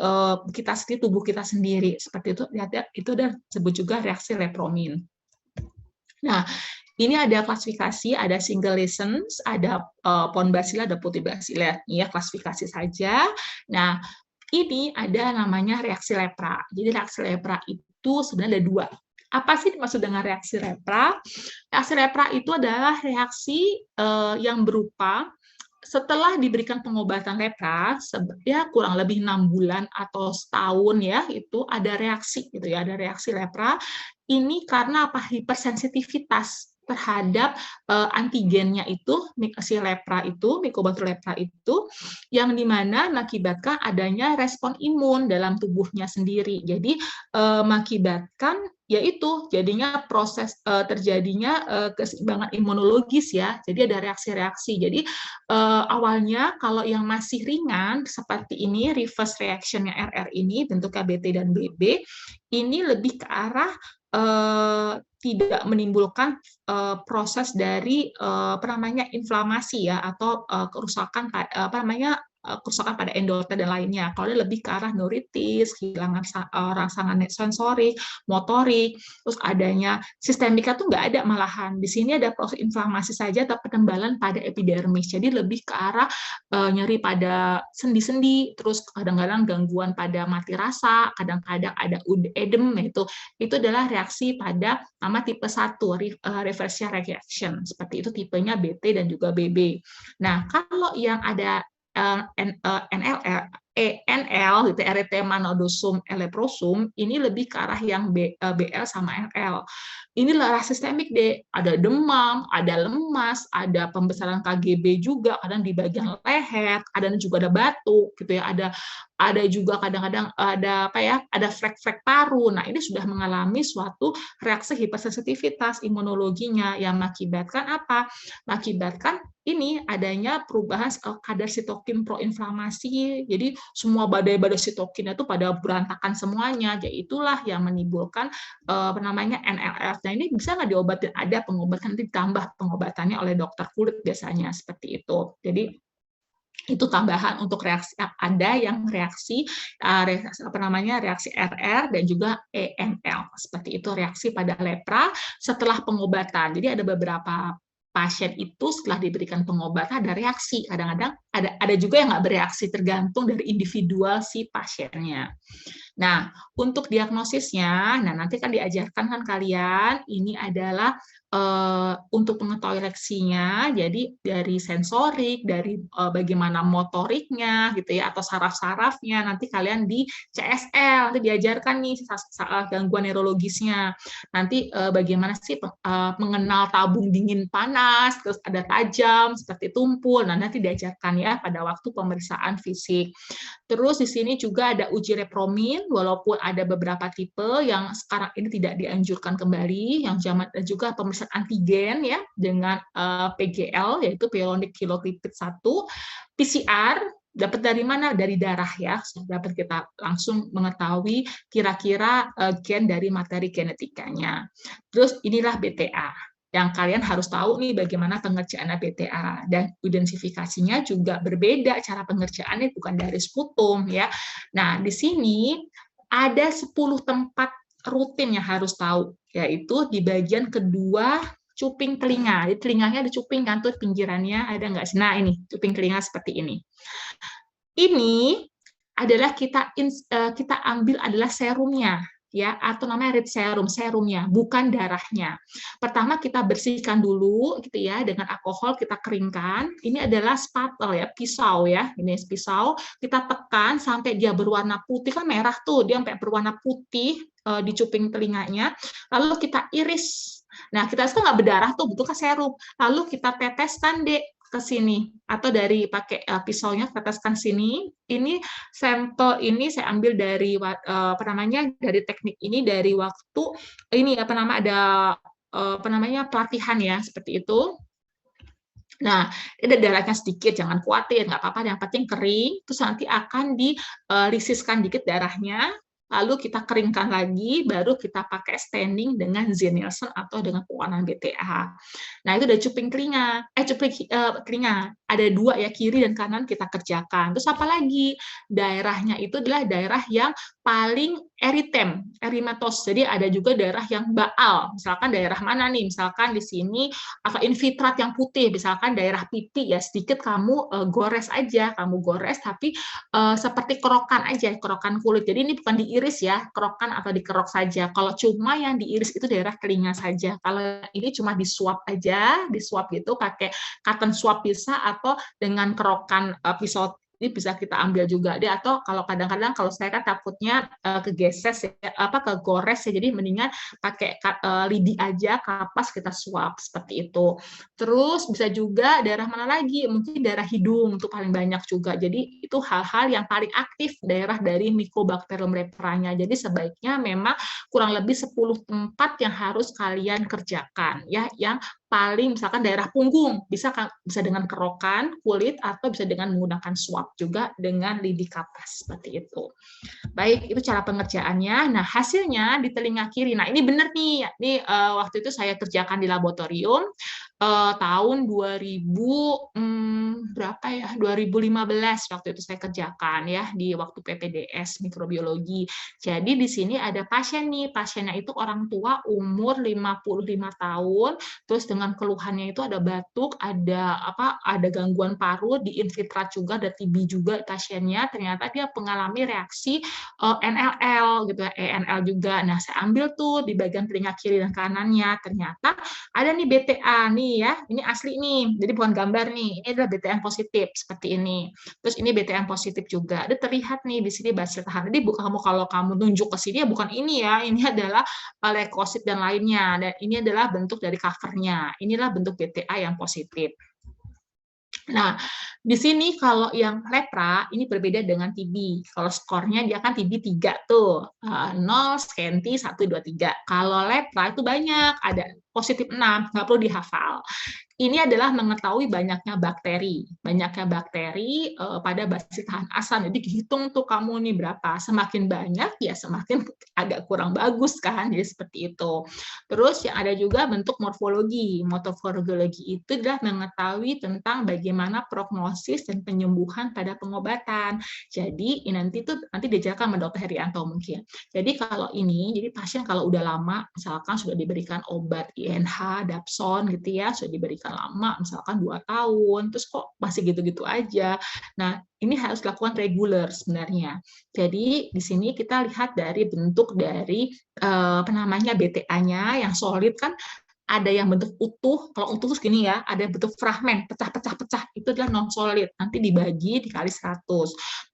kita sendiri, tubuh kita sendiri seperti itu. Itu udah disebut juga reaksi repromin. Nah, ini ada klasifikasi, ada single lesions, ada pon bacilla, ada putih bacilla, ya klasifikasi saja. Nah, ini ada namanya reaksi lepra. Jadi reaksi lepra itu sebenarnya ada dua. Apa sih dimaksud dengan reaksi lepra? Reaksi lepra itu adalah reaksi yang berupa setelah diberikan pengobatan lepra, ya kurang lebih 6 bulan atau setahun ya, itu ada reaksi gitu ya, ada reaksi lepra. Ini karena apa? Hipersensitivitas terhadap antigennya itu, si lepra itu, Mycobacterium lepra itu, yang dimana mengakibatkan adanya respon imun dalam tubuhnya sendiri. Jadi mengakibatkan yaitu jadinya proses terjadinya keseimbangan imunologis ya. Jadi ada reaksi-reaksi. Jadi awalnya kalau yang masih ringan seperti ini, reverse reaction-nya RR ini, bentuknya BT dan BB, ini lebih ke arah tidak menimbulkan proses dari inflamasi ya, atau kerusakan kerusakan pada endotel dan lainnya. Kalau dia lebih ke arah neuritis, kehilangan rangsangan sensorik, motorik, terus adanya sistemika tuh nggak ada malahan. Di sini ada proses inflamasi saja atau penembalan pada epidermis. Jadi lebih ke arah nyeri pada sendi-sendi, terus kadang-kadang gangguan pada mati rasa, kadang-kadang ada edem, itu adalah reaksi pada nama tipe 1, reversal reaction. Seperti itu tipenya BT dan juga BB. Nah, kalau yang ada NL gitu, erythema nodosum leprosum, ini lebih ke arah yang BL sama NL. Ini adalah sistemik deh, ada demam, ada lemas, ada pembesaran KGB juga, kadang di bagian leher, kadang juga ada batuk gitu ya, ada juga kadang-kadang ada flek-flek paru. Nah, ini sudah mengalami suatu reaksi hipersensitivitas imunologinya yang mengakibatkan apa? Mengakibatkan ini adanya perubahan kadar sitokin proinflamasi. Jadi semua badai-badai sitokinnya itu pada berantakan semuanya. Jadi itulah yang menimbulkan NLF. Nah, ini bisa nggak diobatin? Ada pengobatan, ditambah pengobatannya oleh dokter kulit biasanya seperti itu. Jadi itu tambahan untuk reaksi, ada yang reaksi reaksi RR dan juga ENL, seperti itu reaksi pada lepra setelah pengobatan. Jadi ada beberapa pasien itu setelah diberikan pengobatan ada reaksi, kadang-kadang ada juga yang nggak bereaksi, tergantung dari individual si pasiennya. Nah, untuk diagnosisnya, nanti kan diajarkan kan kalian, ini adalah untuk mengetahui leksinya, jadi dari sensorik, dari bagaimana motoriknya gitu ya, atau saraf-sarafnya, nanti kalian di CSL, nanti diajarkan nih gangguan neurologisnya, nanti bagaimana sih mengenal tabung dingin panas, terus ada tajam, seperti tumpul, nanti diajarkan ya pada waktu pemeriksaan fisik. Terus di sini juga ada uji repromin, walaupun ada beberapa tipe yang sekarang ini tidak dianjurkan kembali, yang zaman dan juga pemeriksaan antigen ya dengan PGL yaitu pyrolytic kilolipid 1, PCR dapat dari mana? Dari darah ya, dapat kita langsung mengetahui kira-kira gen dari materi genetikanya. Terus inilah BTA. Yang kalian harus tahu nih bagaimana pengerjaan BTA, dan identifikasinya juga berbeda, cara pengerjaannya bukan dari sputum ya. Nah, di sini ada 10 tempat rutin yang harus tahu, yaitu di bagian kedua cuping telinga. Jadi telinganya ada cuping kan tuh pinggirannya, ada nggak sih? Nah ini cuping telinga seperti ini. Ini adalah kita ambil adalah serumnya, ya, atau namanya red serum, serumnya, bukan darahnya. Pertama kita bersihkan dulu, gitu ya, dengan alkohol kita keringkan. Ini adalah spatula ya, pisau ya, ini pisau. Kita tekan sampai dia berwarna putih, kan merah tuh, dia sampai berwarna putih di cuping telinganya. Lalu kita iris. Nah, kita itu nggak berdarah tuh, butuhkan serum. Lalu kita teteskan deh ke sini, atau dari pakai pisaunya teteskan sini. Ini sampel ini saya ambil dari apa namanya, dari teknik ini dari waktu ini apa nama ada apa namanya pelatihan ya seperti itu. Nah, ada darahnya sedikit, jangan khawatir, nggak apa-apa, yang penting kering. Terus nanti akan dilisiskan dikit darahnya, lalu kita keringkan lagi, baru kita pakai staining dengan Zenilson atau dengan pewarnaan BTA. Nah, itu udah cuping telinga, telinga. Ada dua ya, kiri dan kanan kita kerjakan. Terus apa lagi? Daerahnya itu adalah daerah yang paling eritemus. Jadi ada juga daerah yang baal. Misalkan daerah mana nih? Misalkan di sini atau infiltrat yang putih, misalkan daerah pipi ya, sedikit kamu gores aja, tapi seperti kerokan aja, kerokan kulit. Jadi ini bukan diiris ya, kerokan atau dikerok saja. Kalau cuma yang diiris itu daerah telinga saja. Kalau ini cuma disuap aja, disuap gitu pakai cotton swab bisa, atau dengan kerokan pisau ini bisa kita ambil juga deh, atau kalau kadang-kadang kalau saya kan takutnya kegeses ya, kegores ya, jadi mendingan pakai lidi aja, kapas kita suap seperti itu. Terus bisa juga daerah mana lagi, mungkin daerah hidung itu paling banyak juga. Jadi itu hal-hal yang paling aktif daerah dari Mycobacterium lepranya. Jadi sebaiknya memang kurang lebih 10 tempat yang harus kalian kerjakan ya, yang paling misalkan daerah punggung bisa dengan kerokan kulit, atau bisa dengan menggunakan swab juga dengan lidi kapas seperti itu. Baik, itu cara pengerjaannya. Nah, hasilnya di telinga kiri. Nah, ini benar nih. Ini waktu itu saya kerjakan di laboratorium tahun 2015 waktu itu saya kerjakan ya di waktu PPDS mikrobiologi. Jadi di sini ada pasien nih. Pasiennya itu orang tua umur 55 tahun, terus dengan keluhannya itu ada batuk, ada gangguan paru, di infiltrat juga, ada TB juga pasiennya. Ternyata dia mengalami reaksi NLL gitu ya, ENL juga. Nah, saya ambil tuh di bagian telinga kiri dan kanannya. Ternyata ada nih BTA nih ya. Ini asli nih. Jadi bukan gambar nih. Ini adalah BTA yang positif seperti ini. Terus ini BTA yang positif juga. Ada terlihat nih di sini basil tahan. Jadi bukan kalau kamu nunjuk ke sini ya, bukan ini ya. Ini adalah leukosit dan lainnya. Dan ini adalah bentuk dari covernya. Inilah bentuk BTA yang positif. Nah, di sini kalau yang lepra ini berbeda dengan TB. Kalau skornya dia kan TB 3 tuh. 0, skenti, 1, 2, 3. Kalau lepra itu banyak, ada positif 6, nggak perlu dihafal. Ini adalah mengetahui banyaknya bakteri pada basis tahan asam. Jadi dihitung tuh kamu nih berapa. Semakin banyak ya semakin agak kurang bagus kan. Jadi seperti itu. Terus yang ada juga bentuk morfologi. Morfologi itu adalah mengetahui tentang bagaimana prognosis dan penyembuhan pada pengobatan. Jadi nanti diajarkan sama Dr. Herianto mungkin. Jadi kalau ini, jadi pasien kalau udah lama, misalkan sudah diberikan obat INH, Dapson gitu ya, sudah diberikan lama, misalkan 2 tahun, terus kok masih gitu-gitu aja. Nah, ini harus dilakukan reguler sebenarnya. Jadi di sini kita lihat dari bentuk dari BTA-nya yang solid kan, ada yang bentuk utuh. Kalau utuh terus gini ya, ada bentuk fragmen, pecah-pecah, itu adalah non solid. Nanti dibagi dikali 100.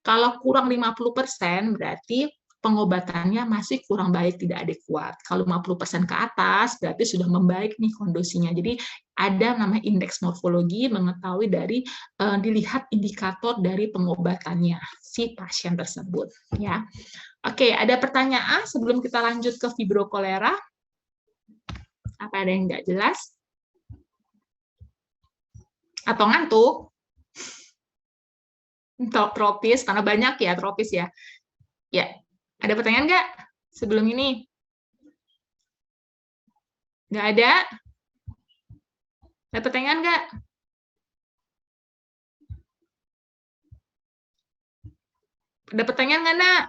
Kalau kurang 50% berarti pengobatannya masih kurang baik, tidak adekuat. Kalau 50% ke atas berarti sudah membaik nih kondisinya. Jadi ada namanya indeks morfologi, mengetahui dari dilihat indikator dari pengobatannya si pasien tersebut ya. Oke, ada pertanyaan sebelum kita lanjut ke fibrokolera? Apa ada yang nggak jelas? Atau ngantuk? Tropis, karena banyak ya tropis ya. Ya, ada pertanyaan nggak sebelum ini? Nggak ada? Ada pertanyaan nggak? Ada pertanyaan nggak, Nak?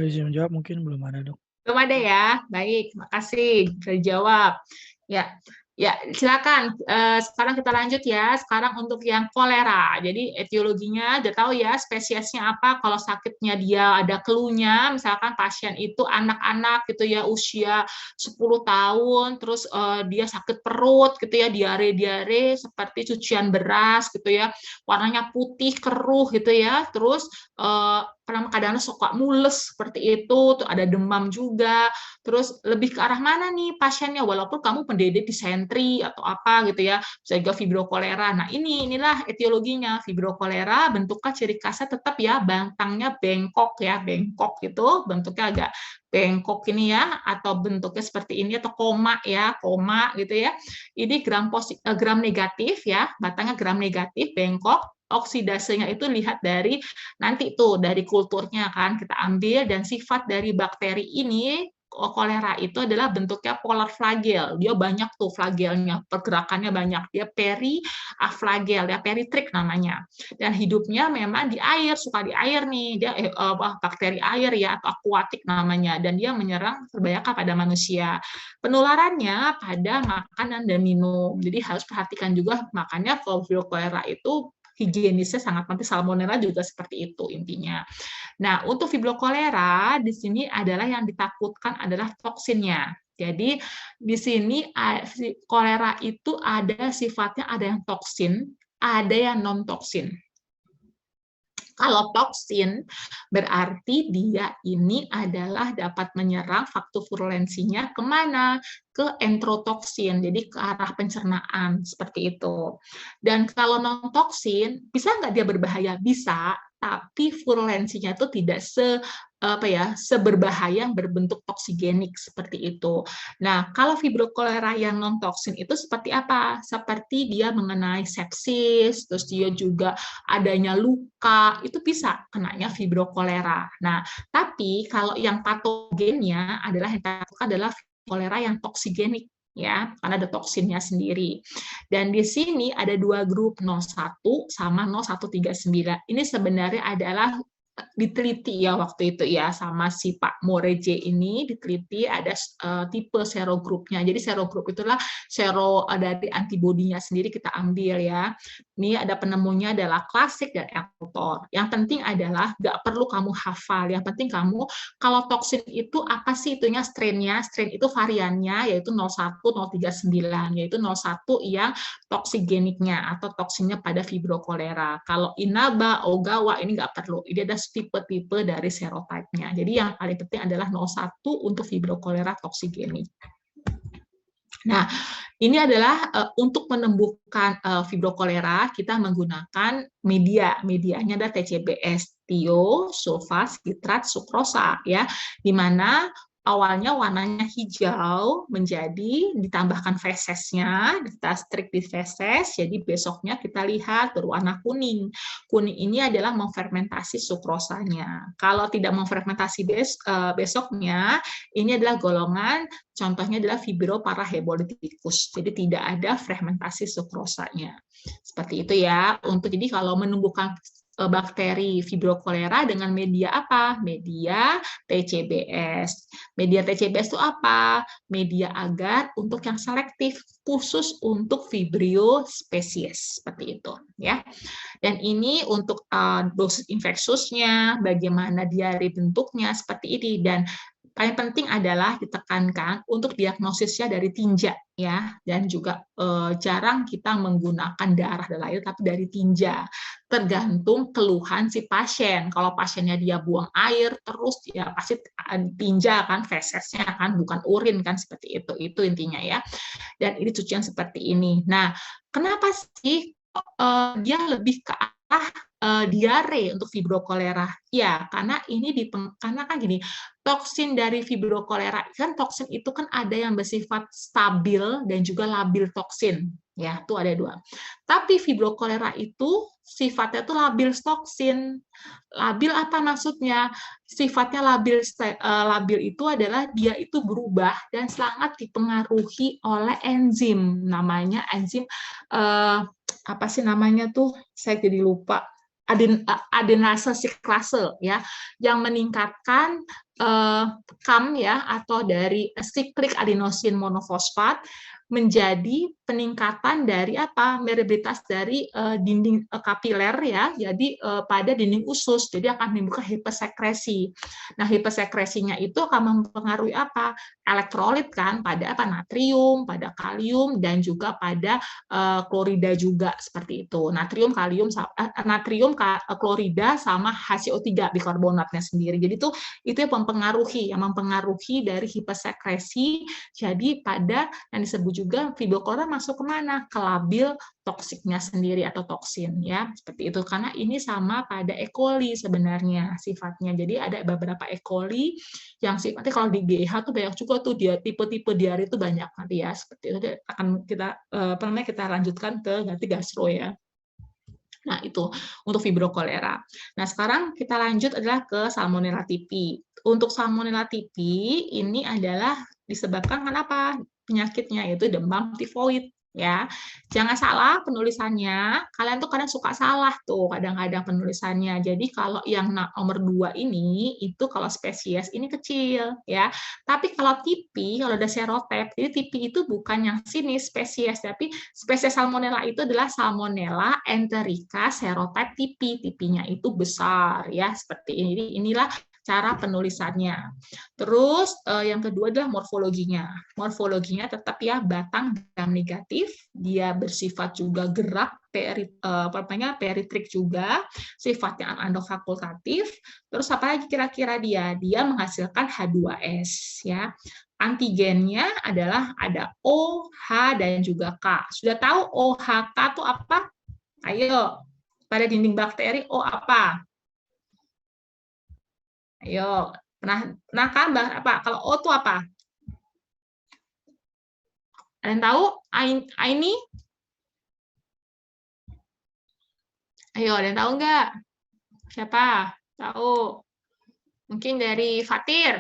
Izin menjawab mungkin belum ada, Dok. Belum ada ya? Baik, makasih sudah dijawab. Ya, ya silakan. Sekarang kita lanjut ya. Sekarang untuk yang kolera. Jadi etiologinya udah tahu ya, spesiesnya apa. Kalau sakitnya dia ada clue-nya, misalkan pasien itu anak-anak gitu ya, usia 10 tahun, terus dia sakit perut gitu ya, diare-diare seperti cucian beras gitu ya, warnanya putih keruh gitu ya, terus kadang-kadang suka mules seperti itu, tuh ada demam juga. Terus lebih ke arah mana nih pasiennya, walaupun kamu pendidik di sentri atau apa gitu ya, bisa juga fibrokolera. Nah inilah etiologinya, fibrokolera bentuknya ciri khasnya tetap ya batangnya bengkok ya, bengkok gitu, bentuknya agak bengkok ini ya, atau bentuknya seperti ini atau koma ya, koma gitu ya. Ini gram negatif ya, batangnya gram negatif, bengkok. Oksidasenya itu lihat dari nanti tuh dari kulturnya kan kita ambil, dan sifat dari bakteri ini kolera itu adalah bentuknya polar flagel. Dia banyak tuh flagelnya, pergerakannya banyak. Dia periaflagel, ya peritrik namanya. Dan hidupnya memang di air, suka di air nih. Dia bakteri air ya atau akuatik namanya, dan dia menyerang kebanyakan pada manusia. Penularannya pada makanan dan minum. Jadi harus perhatikan juga, makanya kalau kolera itu higienisnya sangat penting, salmonella juga seperti itu intinya. Nah, untuk fibrokolera di sini adalah yang ditakutkan adalah toksinnya. Jadi di sini kolera itu ada sifatnya, ada yang toksin, ada yang non toksin. Kalau toksin berarti dia ini adalah dapat menyerang faktor virulensinya kemana? Ke enterotoksin, jadi ke arah pencernaan seperti itu. Dan kalau non toksin, bisa nggak dia berbahaya? Bisa, tapi virulensinya itu tidak seberbahaya yang berbentuk toksigenik seperti itu. Nah, kalau fibrokolera yang non toksin itu seperti apa? Seperti dia mengenai sepsis, terus dia juga adanya luka, itu bisa kenanya fibrokolera. Nah, tapi kalau yang patogennya adalah kolera yang toksigenik ya, karena ada toksinnya sendiri. Dan di sini ada dua grup, 01 sama 0139. Ini sebenarnya adalah diteliti ya waktu itu ya sama si Pak Moreje ini, diteliti ada tipe serogrupnya. Jadi serogrup itulah dari antibodinya sendiri kita ambil ya. Ini ada penemunya adalah klasik dan autor. Yang penting adalah nggak perlu kamu hafal. Yang penting kamu kalau toksin itu apa sih itunya, strainnya? Strain itu variannya yaitu 01, 039, yaitu 01 yang toksigeniknya atau toksinnya pada fibrokolera. Kalau Inaba, Ogawa ini nggak perlu. Ini ada tipe-tipe dari serotype-nya. Jadi yang paling penting adalah 01 untuk fibrokolera toksigenik. Nah, ini adalah untuk menyembuhkan fibrokolera kita menggunakan media. Medianya ada TCBS, tio, sulfa, sitrat, sukrosa ya. Di mana awalnya warnanya hijau menjadi ditambahkan fesesnya, kita strik di feses, jadi besoknya kita lihat berwarna kuning. Kuning ini adalah memfermentasi sukrosanya. Kalau tidak memfermentasi besoknya, ini adalah golongan, contohnya adalah fibroparahemolitikus, jadi tidak ada fermentasi sukrosanya. Seperti itu ya. Jadi kalau menumbuhkan bakteri fibrokolera dengan media apa? Media TCBS. Media TCBS itu apa? Media agar untuk yang selektif, khusus untuk Vibrio spesies seperti itu ya. Dan ini untuk dosis infeksiusnya, bagaimana diare bentuknya seperti ini, dan paling penting adalah ditekankan untuk diagnosisnya dari tinja ya, dan juga jarang kita menggunakan darah dan air tapi dari tinja, tergantung keluhan si pasien. Kalau pasiennya dia buang air terus ya pasti tinja kan, fesesnya kan, bukan urin kan, seperti itu intinya ya. Dan ini cucian seperti ini. Nah, kenapa sih dia lebih ke arah diare untuk fibrokolera? Ya, karena kan gini, toksin dari fibrokolera kan, toksin itu kan ada yang bersifat stabil dan juga labil toksin ya, itu ada dua. Tapi fibrokolera itu sifatnya itu labil toksin. Labil apa maksudnya? Sifatnya labil itu adalah dia itu berubah dan sangat dipengaruhi oleh enzim, namanya enzim apa sih namanya tuh, saya jadi lupa, adenase siklase ya, yang meningkatkan CAM ya, atau dari cyclic adenosine monofosfat menjadi peningkatan dari apa? Permeabilitas dari dinding kapiler ya. Jadi pada dinding usus. Jadi akan menimbulkan hipersekresi. Nah, hipersekresinya itu akan mempengaruhi apa? Elektrolit kan pada apa? Natrium, pada kalium dan juga pada klorida juga seperti itu. Natrium, kalium, klorida sama HCO3 bikarbonatnya sendiri. Jadi itu yang mempengaruhi dari hipersekresi. Jadi pada yang disebut juga fibroklora masuk kemana? Ke labil toksiknya sendiri atau toksin ya, seperti itu. Karena ini sama pada E. coli sebenarnya sifatnya. Jadi ada beberapa E. coli yang sifatnya kalau di GH tuh banyak juga tuh dia tipe-tipe diare itu banyak nanti ya, seperti itu. Jadi akan kita lanjutkan ke nanti gastro ya. Nah, itu untuk fibrokolera. Nah, sekarang kita lanjut adalah ke Salmonella typhi. Untuk Salmonella typhi ini adalah disebabkan kenapa? Penyakitnya yaitu demam tifoid ya. Jangan salah penulisannya, kalian tuh kadang suka salah tuh kadang-kadang penulisannya. Jadi kalau yang nomor 2 ini itu kalau spesies ini kecil ya. Tapi kalau TP, kalau ada serotip, jadi TP itu bukan yang sini spesies, tapi spesies Salmonella itu adalah Salmonella enterica serotype TP. TP-nya itu besar ya, seperti ini. Jadi inilah cara penulisannya. Terus yang kedua adalah morfologinya. Morfologinya tetap ya batang gram negatif, dia bersifat juga gerak peritrik juga, sifatnya endofakultatif. Terus apa lagi kira-kira dia? Dia menghasilkan H2S ya. Antigennya adalah ada O, H dan juga K. Sudah tahu O, H, K itu apa? Ayo, pada dinding bakteri O apa? Ayo, pernah kan apa? Kalau O itu apa? Ada yang tahu? Aini? Ayo, ada yang tahu nggak? Siapa? Tahu? Mungkin dari Fatir.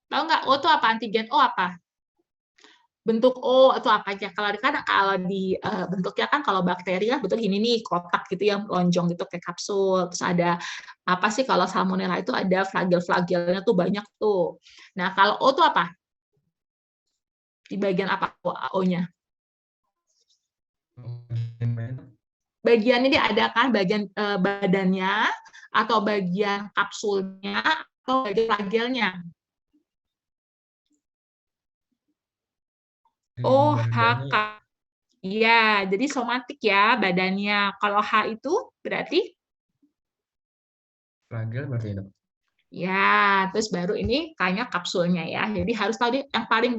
Tahu nggak O itu apa? Antigen O apa? Bentuk O atau apa aja? Kalau di bentuknya kan kalau bakteri kan bentuk ini nih, kotak gitu yang lonjong gitu kayak kapsul. Terus ada apa sih kalau Salmonella itu ada flagel-flagelnya tuh banyak tuh. Nah, kalau O itu apa? Di bagian apa O-nya? Bagian ini ada kan bagian badannya atau bagian kapsulnya atau bagian flagelnya? O, H, K. Iya, jadi somatik ya badannya. Kalau H itu berarti? Flagel berarti itu. Ya, terus baru ini kayaknya kapsulnya ya. Jadi harus tahu yang paling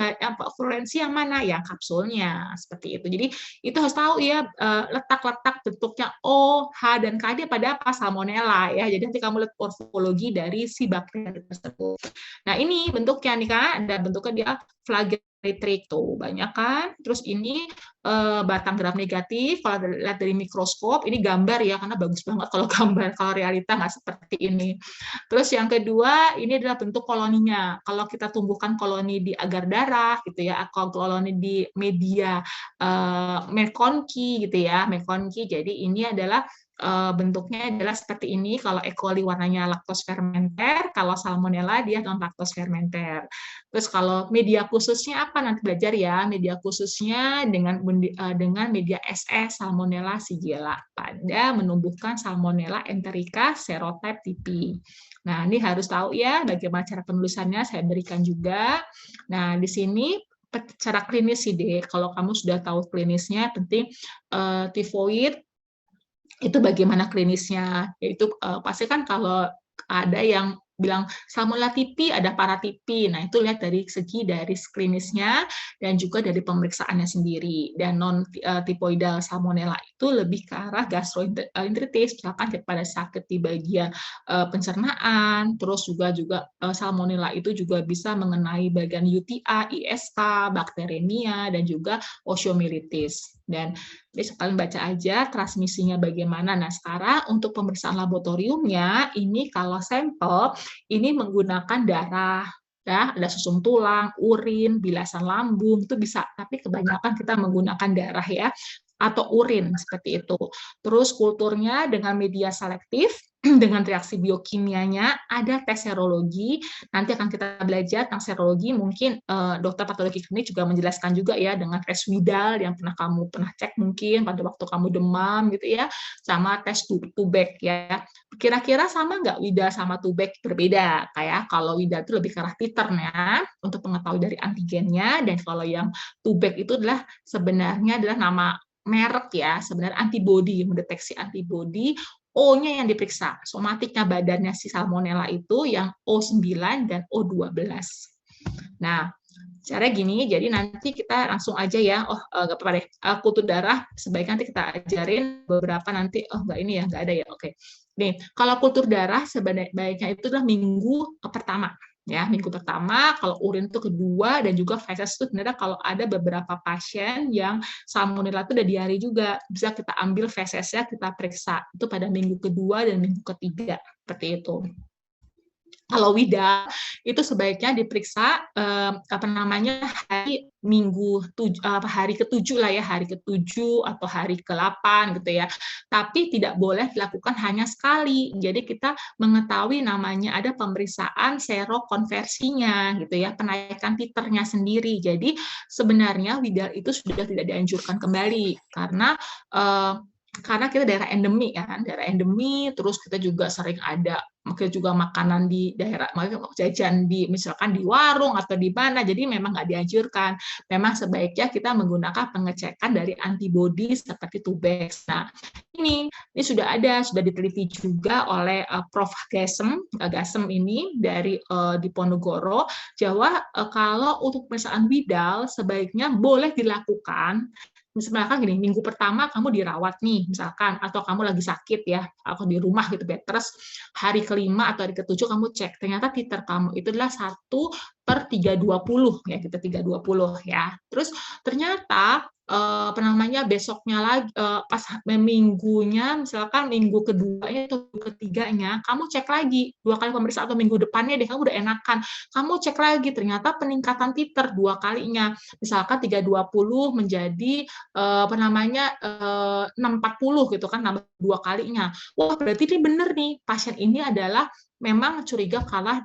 fluorensi yang mana ya kapsulnya seperti itu. Jadi itu harus tahu ya letak-letak bentuknya O, H dan K dia pada apa Salmonella ya. Jadi nanti kamu lihat morfologi dari si bakteri tersebut. Nah ini bentuknya nih kan ada bentuknya dia flagellitrik tuh banyak kan. Terus ini batang gram negatif. Kalau lihat dari mikroskop ini gambar ya karena bagus banget kalau gambar. Kalau realita nggak seperti ini. Terus yang kedua, ini adalah bentuk koloninya. Kalau kita tumbuhkan koloni di agar darah, gitu ya, atau koloni di media Merkonki, gitu ya, Merkonki. Jadi ini adalah bentuknya adalah seperti ini. Kalau E. coli warnanya laktos fermenter, kalau Salmonella dia non laktos fermenter. Terus kalau media khususnya apa nanti belajar ya? Media khususnya dengan media SS Salmonella Shigella pada menumbuhkan Salmonella enterica serotype TP. Nah, ini harus tahu ya bagaimana cara penulisannya saya berikan juga. Nah, di sini cara klinis sih deh. Kalau kamu sudah tahu klinisnya, penting tifoid itu bagaimana klinisnya. Yaitu pasti kan kalau ada yang bilang Salmonella typhi ada paratipi. Nah, itu lihat dari segi dari klinisnya dan juga dari pemeriksaannya sendiri. Dan non tipoidal Salmonella itu lebih ke arah gastroenteritis, misalkan pada sakit di bagian pencernaan, terus juga Salmonella itu juga bisa mengenai bagian UTI, ISK, bakteremia dan juga osteomyelitis. Dan kalian baca aja transmisinya bagaimana. Nah, sekarang untuk pemeriksaan laboratoriumnya, ini kalau sampel, ini menggunakan darah, ya, ada susum tulang, urin, bilasan lambung, itu bisa. Tapi kebanyakan kita menggunakan darah ya. atau urin seperti itu. Terus kulturnya dengan media selektif, dengan reaksi biokimianya, ada tes serologi. Nanti akan kita belajar tentang serologi, mungkin dokter patologi klinik juga menjelaskan juga ya dengan tes Widal yang kamu pernah cek mungkin pada waktu kamu demam gitu ya, sama tes Tubek ya. Kira-kira sama nggak Widal sama Tubek? Berbeda, kayak kalau Widal itu lebih ke arah titernya untuk mengetahui dari antigennya, dan kalau yang Tubek itu adalah sebenarnya adalah nama merek ya, sebenarnya antibodi, mendeteksi antibodi. O-nya yang diperiksa, somatiknya badannya si salmonella itu yang O9 dan O12. Nah, cara gini, jadi nanti kita langsung aja ya, nggak apa-apa deh, kultur darah sebaiknya nanti kita ajarin beberapa nanti, nggak ini ya, nggak ada ya, oke. Nih, kalau kultur darah sebaiknya itu adalah minggu pertama. Ya, minggu pertama, kalau urin itu kedua, dan juga feses itu sebenarnya kalau ada beberapa pasien yang salmonella itu udah diare juga, bisa kita ambil fesesnya, kita periksa itu pada minggu kedua dan minggu ketiga, seperti itu. Kalau Widal itu sebaiknya diperiksa hari hari ke-7 lah ya, hari ke-7 atau hari ke-8 gitu ya. Tapi tidak boleh dilakukan hanya sekali. Jadi kita mengetahui namanya ada pemeriksaan serokonversinya gitu ya, penaikan titernya sendiri. Jadi sebenarnya Widal itu sudah tidak dianjurkan kembali karena kita daerah endemi kan, daerah endemi, terus kita juga sering ada mungkin juga makanan di daerah, jajan di misalkan di warung atau di mana, jadi memang nggak dianjurkan. Memang sebaiknya kita menggunakan pengecekan dari antibodi seperti Tubex. Nah, ini sudah diteliti juga oleh Prof. Gasem ini dari di Ponorogo, bahwa kalau untuk pemeriksaan Widal sebaiknya boleh dilakukan. Misalkan gini, minggu pertama kamu dirawat nih, misalkan, atau kamu lagi sakit ya, atau di rumah gitu, terus hari kelima atau hari ke-7 kamu cek, ternyata titer kamu itu adalah 1/320 ya, kita 320 ya. Terus ternyata besoknya lagi pas minggunya, misalkan minggu keduanya atau ketiganya, kamu cek lagi 2 kali pemeriksaan, atau minggu depannya deh kamu udah enakan, kamu cek lagi ternyata peningkatan titer 2 kalinya, misalkan 320 menjadi 640 gitu kan, nambah 2 kalinya. Wah, berarti ini bener nih, pasien ini adalah memang curiga kena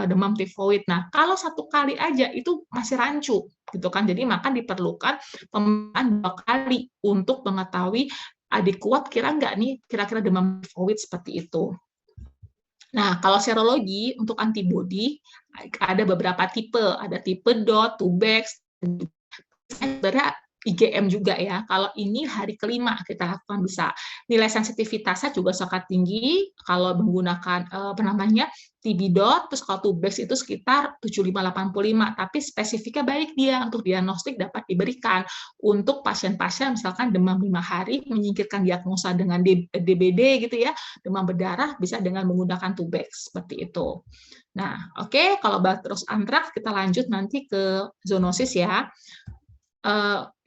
demam tifoid. Nah, kalau 1 kali aja itu masih rancu gitu kan. Jadi maka diperlukan pemeriksaan 2 kali untuk mengetahui adik kuat kira-kira demam tifoid seperti itu. Nah, kalau serologi untuk antibodi ada beberapa tipe, ada tipe DOT, Tubex, sebenarnya IgM juga ya. Kalau ini hari kelima kita lakukan bisa. Nilai sensitivitasnya juga sangat tinggi kalau menggunakan TB-DOT, terus kalau Tubex itu sekitar 75-85, tapi spesifiknya baik dia untuk diagnostik dapat diberikan untuk pasien-pasien misalkan demam 5 hari, menyingkirkan diagnosa dengan DBD gitu ya, demam berdarah bisa dengan menggunakan Tubex seperti itu. Nah, oke, kalau terus antraks kita lanjut nanti ke zoonosis ya.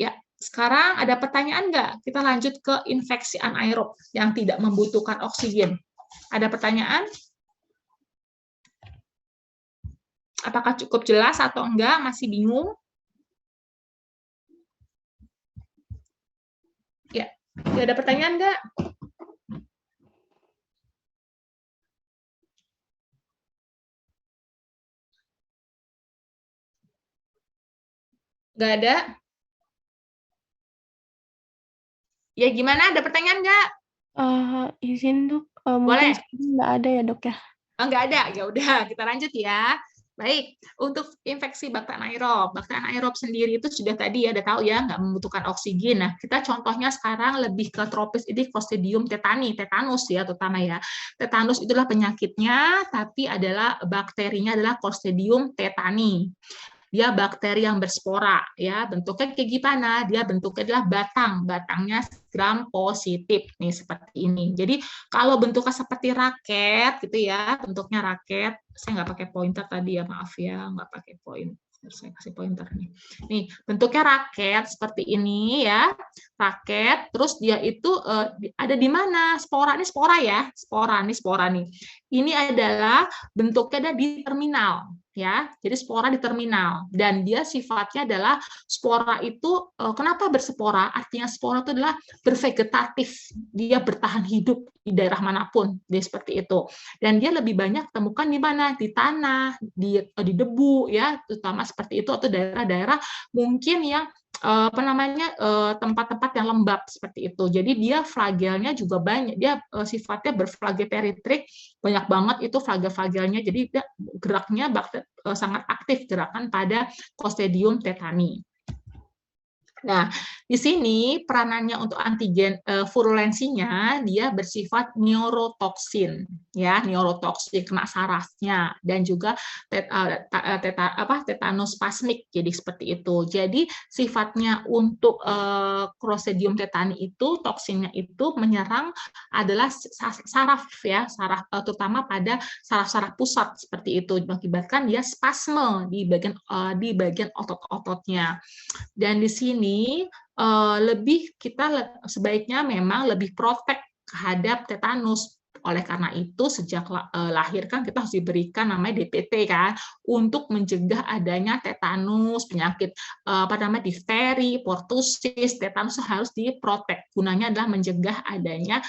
Ya, sekarang ada pertanyaan nggak? Kita lanjut ke infeksi anaerob yang tidak membutuhkan oksigen. Ada pertanyaan? Apakah cukup jelas atau enggak? Masih bingung? Ya, ada pertanyaan nggak? Nggak ada? Ya gimana? Ada pertanyaan nggak? Izin Dok, Boleh. Mungkin nggak ada ya Dok ya? Nggak ada, ya udah kita lanjut ya. Baik, untuk infeksi bakteri anaerob sendiri itu sudah tadi ya, udah tahu ya, nggak membutuhkan oksigen. Nah, kita contohnya sekarang lebih ke tropis, ini Clostridium tetani, tetanus ya, terutama ya. Tetanus itulah penyakitnya, tapi adalah bakterinya adalah Clostridium tetani. Dia bakteri yang berspora ya, bentuknya kayak gimana? Dia bentuknya adalah batangnya gram positif nih seperti ini. Jadi kalau bentuknya seperti raket gitu ya, bentuknya raket, saya nggak pakai pointer tadi ya, maaf ya, nggak pakai pointer. Saya kasih pointer nih. Nih, bentuknya raket seperti ini ya. Raket, terus dia itu ada di mana? Spora ya. Spora nih. Ini adalah bentuknya ada di terminal. ya. Jadi spora di terminal, dan dia sifatnya adalah spora itu kenapa berspora? Artinya spora itu adalah bervegetatif, dia bertahan hidup di daerah manapun, dia seperti itu. Dan dia lebih banyak temukan di mana? Di tanah, di debu, ya, terutama seperti itu, atau daerah-daerah mungkin yang tempat-tempat yang lembab seperti itu. Jadi dia flagelnya juga banyak, dia sifatnya berflagel peritrik, banyak banget itu flagel-flagelnya. Jadi dia geraknya sangat aktif, gerakan pada Clostridium tetani. Nah, di sini peranannya untuk antigen virulensinya dia bersifat neurotoksin, ya, neurotoksin, kena sarafnya, dan juga tetanus spasmik, jadi seperti itu. Jadi sifatnya untuk Clostridium tetani itu, toksinnya itu menyerang adalah saraf, ya, saraf, terutama pada saraf-saraf pusat seperti itu, mengakibatkan dia spasme di bagian otot-ototnya. Dan di sini lebih kita sebaiknya memang lebih protek terhadap tetanus. Oleh karena itu sejak lahir kan kita harus diberikan namanya DPT kan, untuk mencegah adanya tetanus, penyakit difteri, pertusis, tetanus harus diprotek. Gunanya adalah mencegah adanya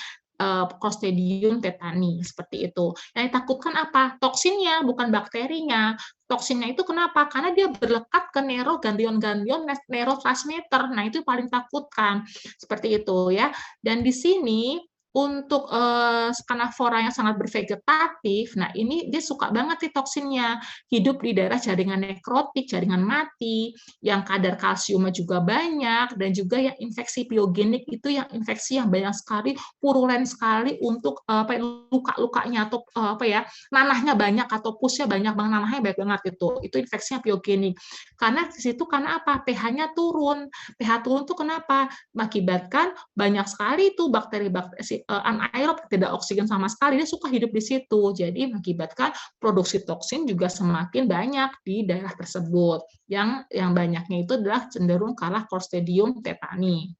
Clostridium tetani, seperti itu. Yang ditakutkan apa? Toksinnya, bukan bakterinya. Toksinnya itu kenapa? Karena dia berlekat ke ganglion neurotransmitter. Nah, itu paling takutkan. Seperti itu, ya. Dan di sini untuk scanavora yang sangat bervegetatif, nah ini dia suka banget nih toksinnya, hidup di daerah jaringan nekrotik, jaringan mati, yang kadar kalsiumnya juga banyak, dan juga yang infeksi piogenik itu yang infeksi yang banyak sekali, purulen sekali untuk luka-lukanya atau nanahnya banyak atau pusnya banyak banget, nanahnya banyak banget itu infeksinya piogenik. Karena di situ karena apa? pH-nya turun. pH turun itu kenapa? Mengakibatkan banyak sekali itu bakteri-bakteri anaerob, tidak oksigen sama sekali, dia suka hidup di situ. Jadi mengakibatkan produksi toksin juga semakin banyak di daerah tersebut. Yang banyaknya itu adalah cenderung kalah Clostridium tetani.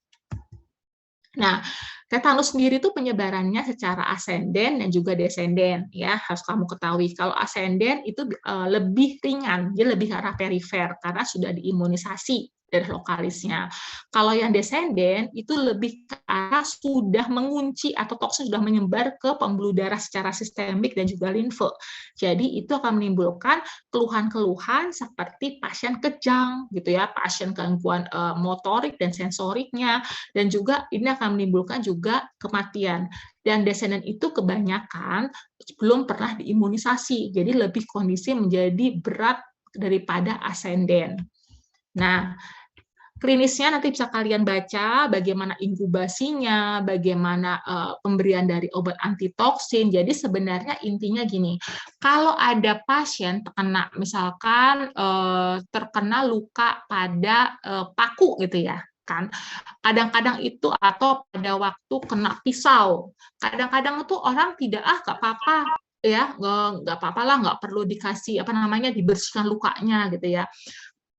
Nah, tetanus sendiri itu penyebarannya secara asenden dan juga desenden, ya, harus kamu ketahui. Kalau asenden itu lebih ringan, dia lebih ke arah perifer karena sudah diimunisasi dari lokalisnya. Kalau yang desenden itu lebih ke arah sudah mengunci atau toksin sudah menyebar ke pembuluh darah secara sistemik dan juga limfe. Jadi itu akan menimbulkan keluhan-keluhan seperti pasien kejang, gitu ya, pasien gangguan motorik dan sensoriknya, dan juga ini akan menimbulkan juga kematian. Dan desenden itu kebanyakan belum pernah diimunisasi, jadi lebih kondisi menjadi berat daripada asenden. Nah, klinisnya nanti bisa kalian baca bagaimana inkubasinya, bagaimana pemberian dari obat antitoksin. Jadi sebenarnya intinya gini, kalau ada pasien terkena misalkan terkena luka pada paku gitu ya, kan kadang-kadang itu atau pada waktu kena pisau, kadang-kadang itu orang tidak nggak apa-apa ya, nggak apa-apa lah, nggak perlu dikasih dibersihkan lukanya gitu ya,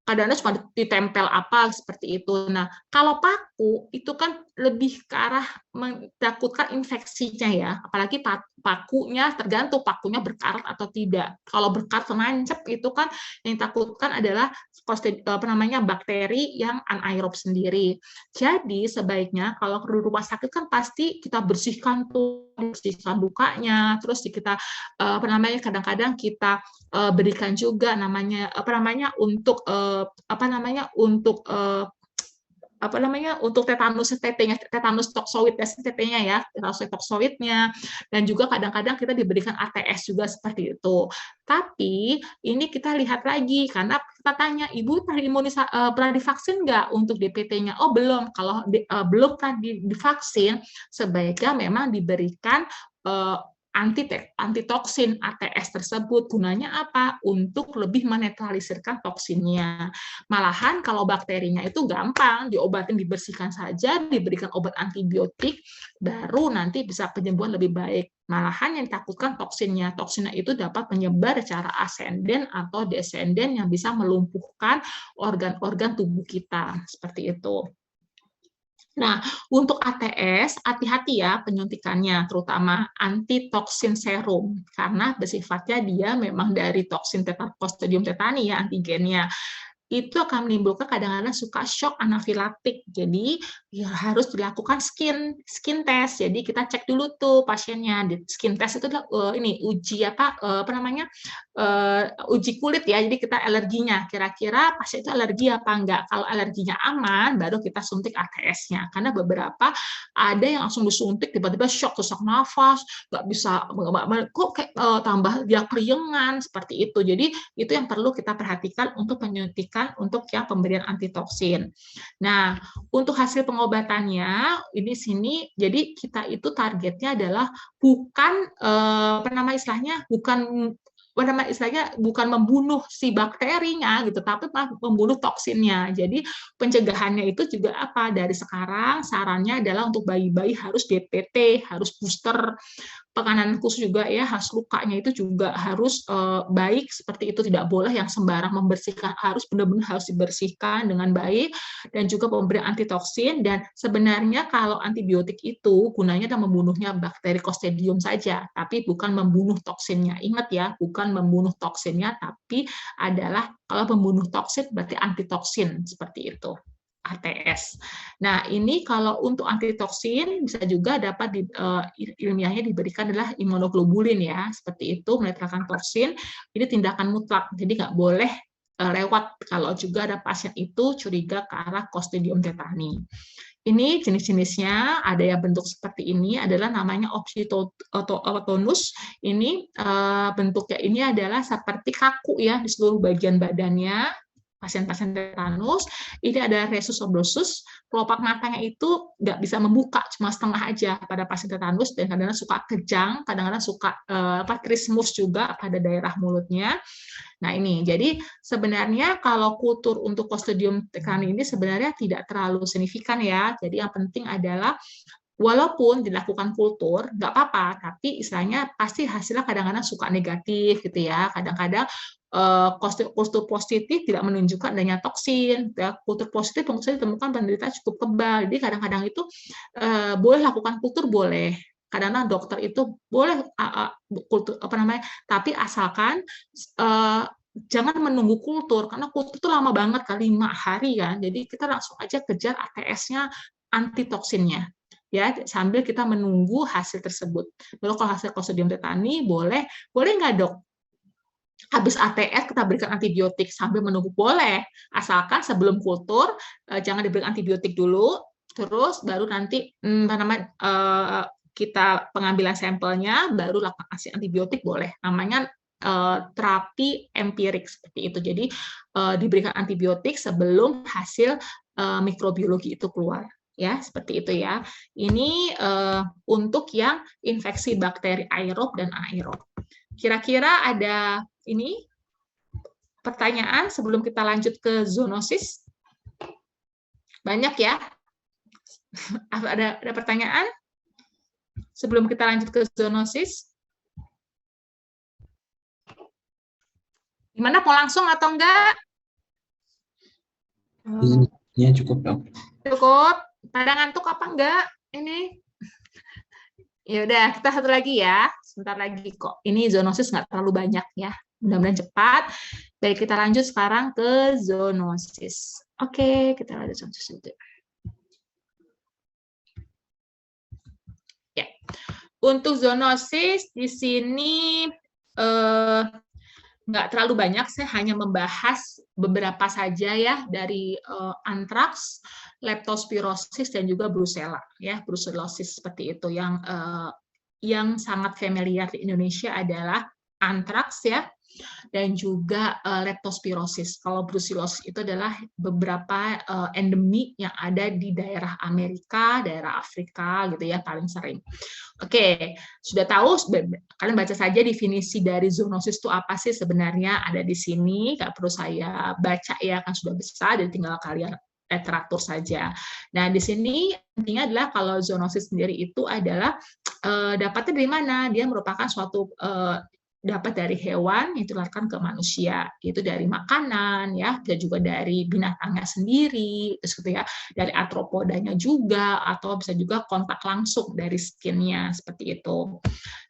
kadang-kadang cuma ditempel apa seperti itu. Nah, kalau paku itu kan lebih ke arah menakutkan infeksinya ya, apalagi pakunya tergantung pakunya berkarat atau tidak. Kalau berkarat menancap itu kan yang ditakutkan adalah bakteri yang anaerob sendiri. Jadi sebaiknya kalau ke rumah sakit kan pasti kita bersihkan lukanya, terus kita kadang-kadang kita berikan juga untuk tetanus TT-nya, tetanus toksoid TT-nya ya, tetanus toksoidnya, dan juga kadang-kadang kita diberikan ATS juga seperti itu. Tapi ini kita lihat lagi karena kita tanya, Ibu pernah divaksin nggak untuk DPT-nya? Oh belum. Kalau belum pernah divaksin, sebaiknya memang diberikan antitoksin ATS tersebut. Gunanya apa? Untuk lebih menetralisirkan toksinnya. Malahan kalau bakterinya itu gampang, diobatin, dibersihkan saja, diberikan obat antibiotik, baru nanti bisa penyembuhan lebih baik. Malahan yang ditakutkan toksinnya. Toksinnya itu dapat menyebar secara asenden atau desenden yang bisa melumpuhkan organ-organ tubuh kita. Seperti itu. Nah, untuk ATS, hati-hati ya penyuntikannya, terutama antitoksin serum, karena bersifatnya dia memang dari toksin Clostridium tetani ya, antigennya. Itu akan menimbulkan kadang-kadang suka shock anafilaktik. Jadi ya harus dilakukan skin test. Jadi kita cek dulu tuh pasiennya. Di skin test itu adalah ini uji apa namanya? Uji kulit ya. Jadi kita alerginya. Kira-kira pasien itu alergi apa enggak? Kalau alerginya aman, baru kita suntik ATS-nya. Karena beberapa ada yang langsung disuntik tiba-tiba shock, sesak nafas, nggak bisa kok kayak tambah dia keringan seperti itu. Jadi itu yang perlu kita perhatikan untuk penyuntikan untuk yang pemberian antitoksin. Nah, untuk hasil pengobatannya ini sini, jadi kita itu targetnya adalah bukan apa nama istilahnya, bukan membunuh si bakterinya gitu, tapi membunuh toksinnya. Jadi pencegahannya itu juga apa? Dari sekarang sarannya adalah untuk bayi-bayi harus DPT, harus booster. Penanganan khusus juga ya, lukanya itu juga harus baik seperti itu, tidak boleh yang sembarang membersihkan, harus benar-benar harus dibersihkan dengan baik, dan juga pemberian antitoksin. Dan sebenarnya kalau antibiotik itu gunanya adalah membunuhnya bakteri Clostridium saja, tapi bukan membunuh toksinnya. Ingat ya, bukan membunuh toksinnya, tapi adalah kalau membunuh toksin berarti antitoksin seperti itu. ATS. Nah, ini kalau untuk antitoksin bisa juga dapat ilmiahnya diberikan adalah imunoglobulin ya, seperti itu, menetralkan toksin. Ini tindakan mutlak, jadi nggak boleh lewat kalau juga ada pasien itu curiga ke arah Clostridium tetani. Ini jenis-jenisnya, ada yang bentuk seperti ini, adalah namanya opsitotonus. Ini bentuknya ini adalah seperti kaku ya di seluruh bagian badannya. Pasien-pasien tetanus, ini ada resus obdosus, kelopak matanya itu nggak bisa membuka, cuma setengah aja pada pasien tetanus, dan kadang-kadang suka kejang, kadang-kadang suka trismus juga pada daerah mulutnya. Nah ini, jadi sebenarnya kalau kultur untuk Clostridium tetani ini sebenarnya tidak terlalu signifikan ya, jadi yang penting adalah walaupun dilakukan kultur, nggak apa-apa, tapi istilahnya pasti hasilnya kadang-kadang suka negatif gitu ya, kadang-kadang kultur positif tidak menunjukkan adanya toksin, ya. Kultur positif maksudnya ditemukan penderita cukup kebal, jadi kadang-kadang itu boleh lakukan kultur, boleh. Kadang-kadang dokter itu boleh kultur apa namanya, tapi asalkan jangan menunggu kultur, karena kultur itu lama banget, 5 hari kan, jadi kita langsung aja kejar ATS-nya, antitoksinnya. Ya, sambil kita menunggu hasil tersebut. Lalu kalau hasil Clostridium tetani boleh nggak dok? Habis ATS kita berikan antibiotik sambil menunggu, boleh, asalkan sebelum kultur jangan diberikan antibiotik dulu, terus baru nanti kita pengambilan sampelnya baru lakukan kasih antibiotik, boleh, namanya terapi empirik seperti itu. Jadi diberikan antibiotik sebelum hasil mikrobiologi itu keluar. Ya, seperti itu ya. Ini untuk yang infeksi bakteri aerob dan anaerob. Kira-kira ada ini pertanyaan sebelum kita lanjut ke zoonosis? Banyak ya? Ada pertanyaan sebelum kita lanjut ke zoonosis? Gimana, mau langsung atau enggak? Ya cukup dok. Cukup. Pada ngantuk apa enggak? Ini. Ya udah, kita satu lagi ya. Sebentar lagi kok. Ini zoonosis nggak terlalu banyak ya. Mudah-mudahan cepat. Baik, kita lanjut sekarang ke zoonosis. Oke, kita lanjut zoonosis itu. Ya. Untuk zoonosis di sini nggak terlalu banyak, saya hanya membahas beberapa saja ya, dari antraks, leptospirosis, dan juga brucella ya, brucellosis seperti itu. Yang sangat familiar di Indonesia adalah antraks ya, dan juga leptospirosis. Kalau brucellosis itu adalah beberapa endemi yang ada di daerah Amerika, daerah Afrika gitu ya, paling sering. Oke, sudah tahu, kalian baca saja definisi dari zoonosis itu apa sih sebenarnya, ada di sini, nggak perlu saya baca ya, kan sudah besar, jadi tinggal kalian literatur saja. Nah, di sini intinya adalah kalau zoonosis sendiri itu adalah dapatnya dari mana? Dia merupakan suatu dapat dari hewan yang ditularkan ke manusia, yaitu dari makanan ya, dan juga dari binatangnya sendiri, terus gitu ya, dari arthropodanya juga, atau bisa juga kontak langsung dari skinnya seperti itu.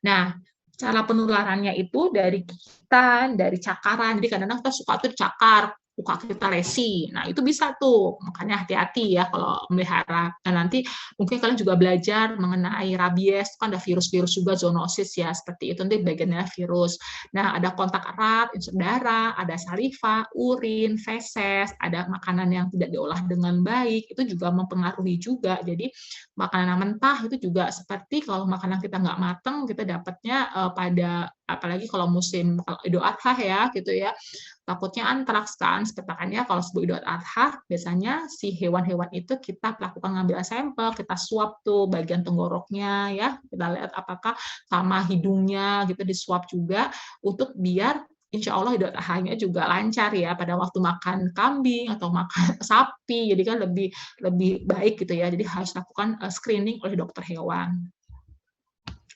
Nah, cara penularannya itu dari gigitan, dari cakaran. Jadi kadang-kadang kita suka tuh dicakar, muka kita lesi. Nah, itu bisa tuh. Makanya hati-hati ya kalau melihara. Nah, nanti mungkin kalian juga belajar mengenai rabies, kan ada virus-virus juga, zoonosis ya, seperti itu. Nanti bagiannya virus. Nah, ada kontak erat, insur darah, ada saliva, urin, feses, ada makanan yang tidak diolah dengan baik, itu juga mempengaruhi juga. Jadi, makanan mentah itu juga seperti kalau makanan kita nggak matang, kita dapatnya pada, apalagi kalau musim Idul Adha ya, gitu ya, takutnya antraks kan, makanya kalau sebelum Idul Adha biasanya si hewan-hewan itu kita lakukan ngambil sampel, kita swab tuh bagian tenggoroknya ya, kita lihat apakah sama hidungnya gitu, disuap juga untuk biar insya Allah Idul Adha-nya juga lancar ya pada waktu makan kambing atau makan sapi, jadi kan lebih baik gitu ya, jadi harus lakukan screening oleh dokter hewan.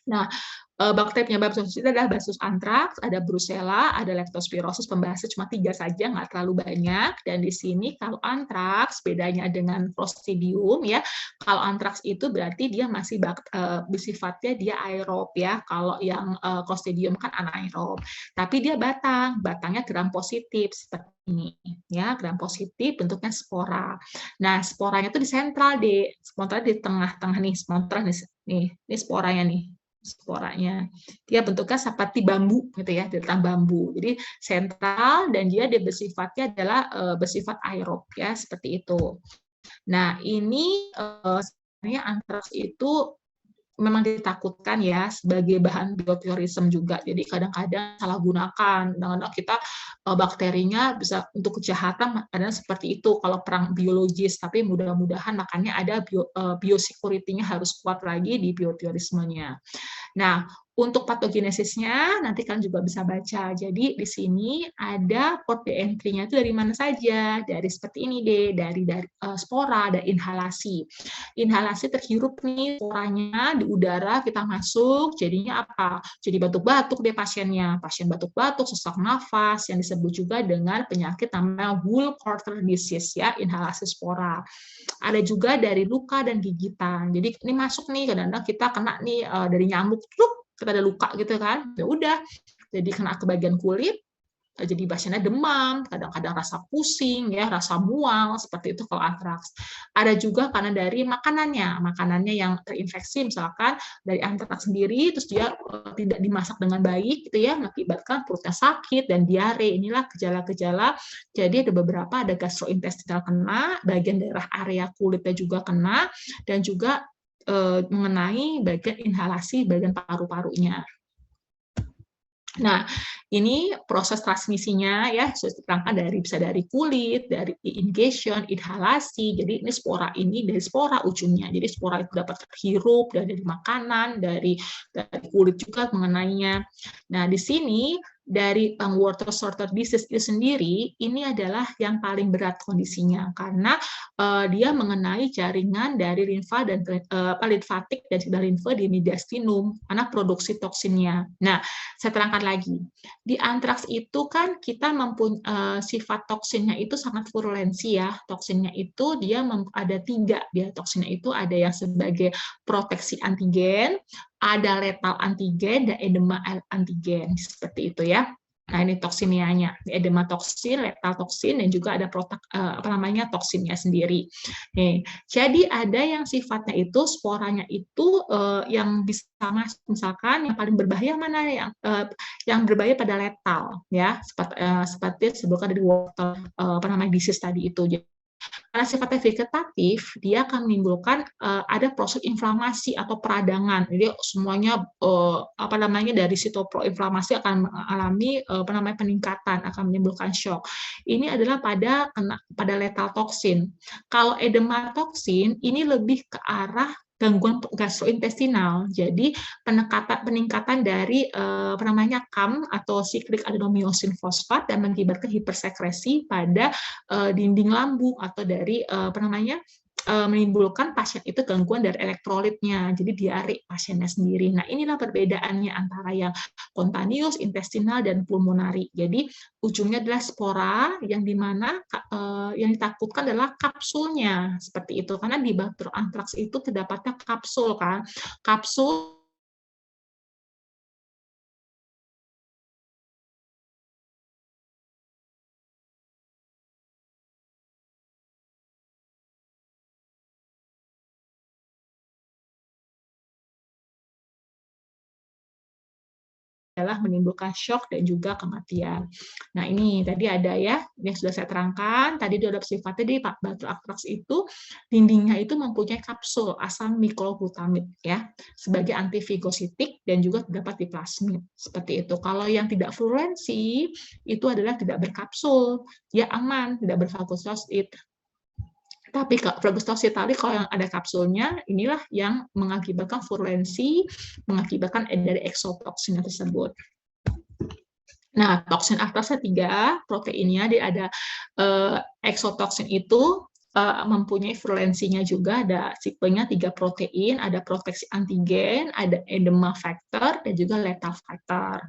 Nah, bakteri penyebab zoonosis itu adalah Bacillus anthrax, ada Brucella, ada Leptospirosis, pembahasnya cuma 3 saja, nggak terlalu banyak. Dan di sini kalau anthrax, bedanya dengan Clostridium ya, kalau anthrax itu berarti dia masih bersifatnya dia aerob ya, kalau yang Clostridium kan anaerob. Tapi dia batangnya gram positif, seperti ini ya, gram positif bentuknya spora. Nah, sporanya itu di sentral deh, spora di tengah-tengah nih, ini sporanya nih. Sporanya dia bentuknya seperti bambu gitu ya, di dalam bambu, jadi sentral dan dia bersifatnya adalah bersifat aerob ya, seperti itu. Nah, ini sebenarnya antraks itu memang ditakutkan ya sebagai bahan bioterorisme juga. Jadi kadang-kadang salah gunakan, kadang-kadang kita bakterinya bisa untuk kejahatan, kadang seperti itu kalau perang biologis. Tapi mudah-mudahan makanya ada biosecurity-nya harus kuat lagi di bioterorismenya. Nah, untuk patogenesisnya nanti kalian juga bisa baca. Jadi di sini ada port de entry-nya itu dari mana saja? Dari seperti ini deh, dari spora, ada inhalasi. Inhalasi terhirup nih sporanya di udara, kita masuk, jadinya apa? Jadi batuk-batuk deh pasiennya. Pasien batuk-batuk, sesak nafas yang disebut juga dengan penyakit namanya wool quarter disease ya, inhalasi spora. Ada juga dari luka dan gigitan. Jadi ini masuk nih, kadang-kadang kita kena nih dari nyamuk, kita ada luka gitu kan, ya udah, jadi kena ke bagian kulit, jadi pasiennya demam, kadang-kadang rasa pusing, ya, rasa mual, seperti itu kalau antraks. Ada juga karena dari makanannya yang terinfeksi, misalkan dari antraks sendiri, terus dia tidak dimasak dengan baik, gitu ya, mengakibatkan perutnya sakit dan diare. Inilah gejala-gejala. Jadi ada beberapa, ada gastrointestinal kena, bagian daerah area kulitnya juga kena, dan juga mengenai bagian inhalasi bagian paru-parunya. Nah, ini proses transmisinya ya sudah diterangkan bisa dari kulit, dari ingestion, inhalasi. Jadi ini dari spora ujungnya. Jadi spora itu dapat terhirup dari makanan, dari kulit juga mengenainya. Nah, di sini dari water sorter disease itu sendiri, ini adalah yang paling berat kondisinya karena dia mengenai jaringan dari limfa dan limfatik dan juga limfa di mediastinum, karena produksi toksinnya. Nah, saya terangkan lagi. Di antraks itu kan kita mempunyai sifat toksinnya itu sangat virulensi ya. Toksinnya itu dia ada 3. Dia toksinnya itu ada yang sebagai proteksi antigen, ada letal antigen dan edema antigen, seperti itu ya. Nah, ini toksinianya, edema toksin, letal toksin, dan juga ada toksinnya sendiri. Nih, jadi ada yang sifatnya itu sporanya itu yang bisa masuk, misalkan yang paling berbahaya mana yang berbahaya pada letal ya, seperti sebutkan dari water disease tadi itu. Karena sifatnya vegetatif, dia akan menimbulkan ada proses inflamasi atau peradangan. Jadi semuanya dari sitoproinflamasi akan mengalami peningkatan, akan menimbulkan shock. Ini adalah pada letal toksin. Kalau edema toksin ini lebih ke arah gangguan gastrointestinal. Jadi peningkatan dari CAM atau cyclic adenomyosin fosfat dan mengakibatkan hipersekresi pada dinding lambung atau dari menimbulkan pasien itu gangguan dari elektrolitnya, jadi diare pasiennya sendiri. Nah, inilah perbedaannya antara yang spontaneous, intestinal, dan pulmonari. Jadi ujungnya adalah spora yang dimana yang ditakutkan adalah kapsulnya seperti itu, karena di bakteri antraks itu terdapatnya kapsul kan, kapsul adalah menimbulkan shock dan juga kematian. Nah, ini tadi ada ya, yang sudah saya terangkan, tadi sudah sifatnya di bakteri antraks itu, dindingnya itu mempunyai kapsul asam mikloglutamid ya, sebagai antifagositik dan juga terdapat di plasmid, seperti itu. Kalau yang tidak virulensi, itu adalah tidak berkapsul, ya aman, tidak berfagosit. Tapi fagosit tadi kalau yang ada kapsulnya, inilah yang mengakibatkan virulensi, mengakibatkan dari exotoksin tersebut. Nah, toksin antraksnya 3, proteinnya dia ada exotoksin itu mempunyai virulensinya juga, ada tipenya 3 protein, ada proteksi antigen, ada edema factor, dan juga lethal factor.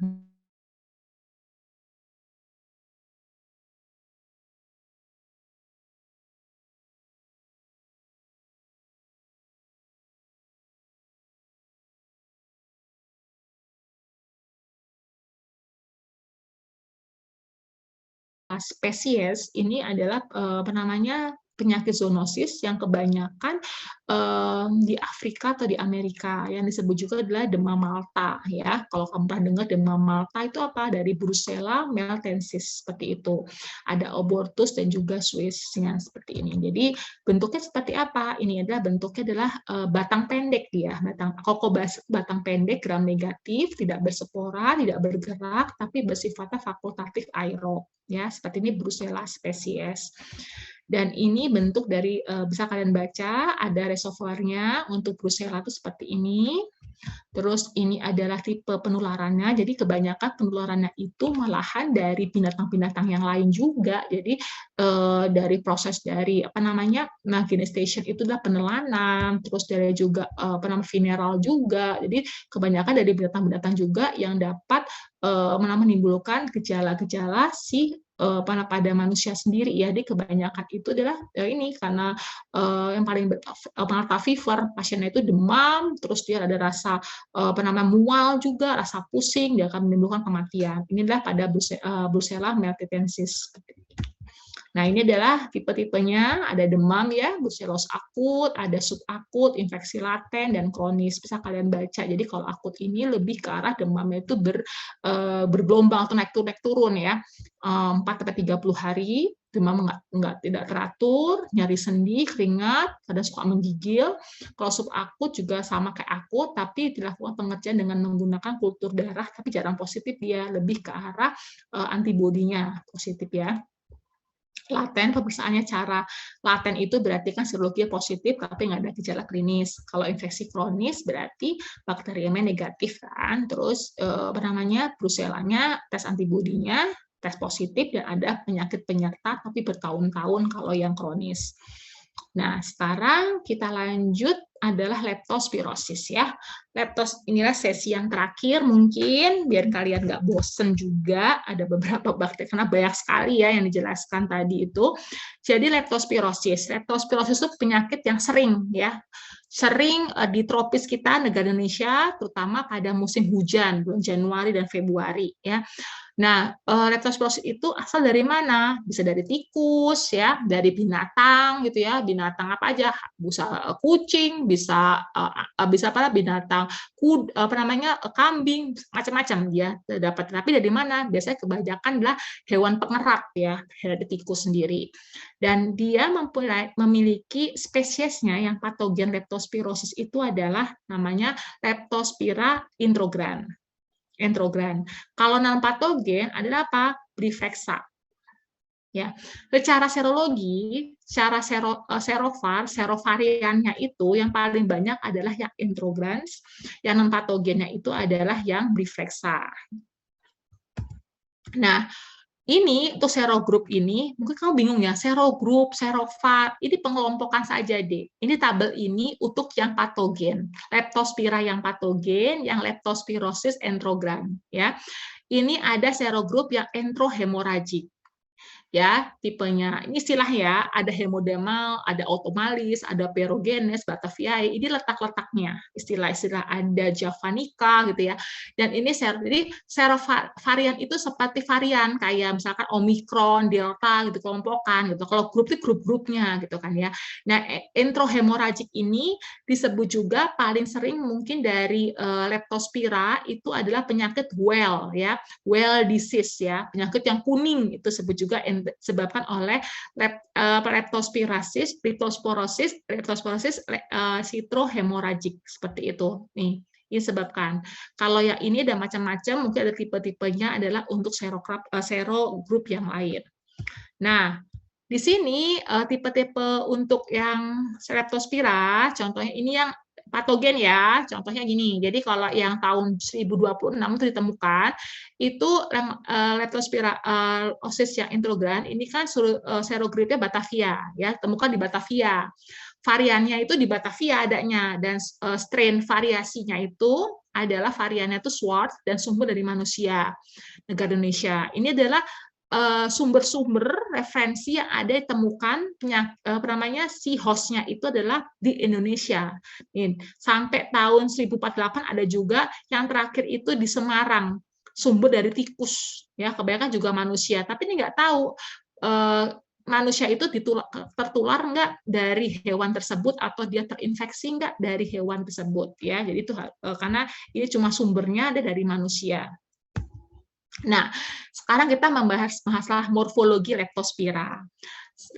Spesies ini adalah penyakit zoonosis yang kebanyakan di Afrika atau di Amerika, yang disebut juga adalah demam Malta ya. Kalau kamu pernah dengar demam Malta itu apa? Dari Brucella meltensis seperti itu. Ada abortus dan juga Swiss-nya seperti ini. Jadi bentuknya seperti apa? Ini adalah bentuknya adalah batang pendek dia, batang pendek gram negatif, tidak berspora, tidak bergerak, tapi bersifatnya fakultatif aerob ya, seperti ini Brucella spesies. Dan ini bentuk dari bisa kalian baca, ada reservoirnya untuk Brucella itu seperti ini. Terus ini adalah tipe penularannya, jadi kebanyakan penularannya itu malahan dari binatang-binatang yang lain juga. Jadi dari proses dari magnetization itu adalah penelanan, terus dari juga mineral juga. Jadi kebanyakan dari binatang-binatang juga yang dapat menimbulkan gejala-gejala pada manusia sendiri ya. Jadi kebanyakan itu adalah ini karena yang paling Malta fever, pasiennya itu demam, terus dia ada rasa mual juga, rasa pusing, dia akan menimbulkan kematian. Ini adalah pada Brucella meltensis. Nah, ini adalah tipe-tipenya, ada demam ya, brucellosis akut, ada subakut, infeksi laten, dan kronis. Bisa kalian baca. Jadi kalau akut ini lebih ke arah demamnya itu bergelombang atau naik turun ya. 4-30 hari, demam tidak teratur, nyari sendi, keringat, kadang suka menggigil. Kalau subakut juga sama kayak akut, tapi dilakukan pengerjaan dengan menggunakan kultur darah, tapi jarang positif dia, lebih ke arah antibodinya positif ya. Laten, pemeriksaannya cara laten itu berarti kan serologi positif tapi nggak ada gejala klinis. Kalau infeksi kronis berarti bakteriumnya negatif kan, terus Brucellanya tes antibodinya tes positif dan ada penyakit penyerta tapi bertahun-tahun kalau yang kronis. Nah, sekarang kita lanjut adalah leptospirosis ya. Inilah sesi yang terakhir mungkin, biar kalian nggak bosen juga, ada beberapa bakteri, karena banyak sekali ya yang dijelaskan tadi itu. Jadi leptospirosis itu penyakit yang sering ya, sering di tropis kita, negara Indonesia, terutama pada musim hujan, bulan Januari dan Februari ya. Nah, leptospirosis itu asal dari mana? Bisa dari tikus, ya, dari binatang, gitu ya, binatang apa aja, bisa kucing, bisa binatang kambing, macam-macam ya dapat. Tapi dari mana? Biasanya kebanyakan adalah hewan pengerat ya, dari tikus sendiri. Dan dia memiliki spesiesnya yang patogen leptospirosis itu adalah namanya Leptospira introgran. Kalau non patogen adalah apa? Brifexa. Ya, secara serologi, secara serovariannya itu yang paling banyak adalah yang intrograns, yang non patogennya itu adalah yang Brifexa. Nah, Ini untuk serogroup ini, mungkin kamu bingung ya, serogroup, serovar, ini pengelompokan saja deh. Ini tabel ini untuk yang patogen, leptospira yang patogen, yang leptospirosis enterogram ya. Ini ada serogroup yang enterohemoragik. Ya, tipenya ini istilah ya, ada hemodemal, ada automalis, ada perogenes, bataviae, ini letak-letaknya, istilah-istilah, ada javanica gitu ya. Dan ini jadi varian itu seperti varian kayak misalkan omikron, delta gitu, kelompokan gitu. Kalau grup itu grup-grupnya gitu kan ya. Nah, enterohemoragik ini disebut juga paling sering mungkin dari leptospira itu adalah penyakit well ya, well disease ya, penyakit yang kuning itu disebut juga disebabkan oleh leptosporosis, sitrohemoragik seperti itu. Nih, ini sebabkan. Kalau yang ini ada macam-macam, mungkin ada tipe-tipenya adalah untuk serogroup yang lain. Nah, di sini tipe-tipe untuk yang leptospira, contohnya ini yang patogen ya, contohnya gini. Jadi kalau yang tahun 1026 itu ditemukan, itu leptospirosis yang enterogram ini kan serogrupnya Batavia ya, temukan di Batavia. Variannya itu di Batavia adanya, dan strain variasinya itu adalah variannya itu Swartz dan sumber dari manusia, negara Indonesia. Ini adalah sumber-sumber referensi yang ada ditemukan namanya si hostnya itu adalah di Indonesia. Sampai tahun 1048 ada juga yang terakhir itu di Semarang, sumber dari tikus ya, kebanyakan juga manusia, tapi ini nggak tahu manusia itu tertular nggak dari hewan tersebut atau dia terinfeksi nggak dari hewan tersebut ya. Jadi itu karena ini cuma sumbernya ada dari manusia. Nah, sekarang kita membahas masalah morfologi leptospira.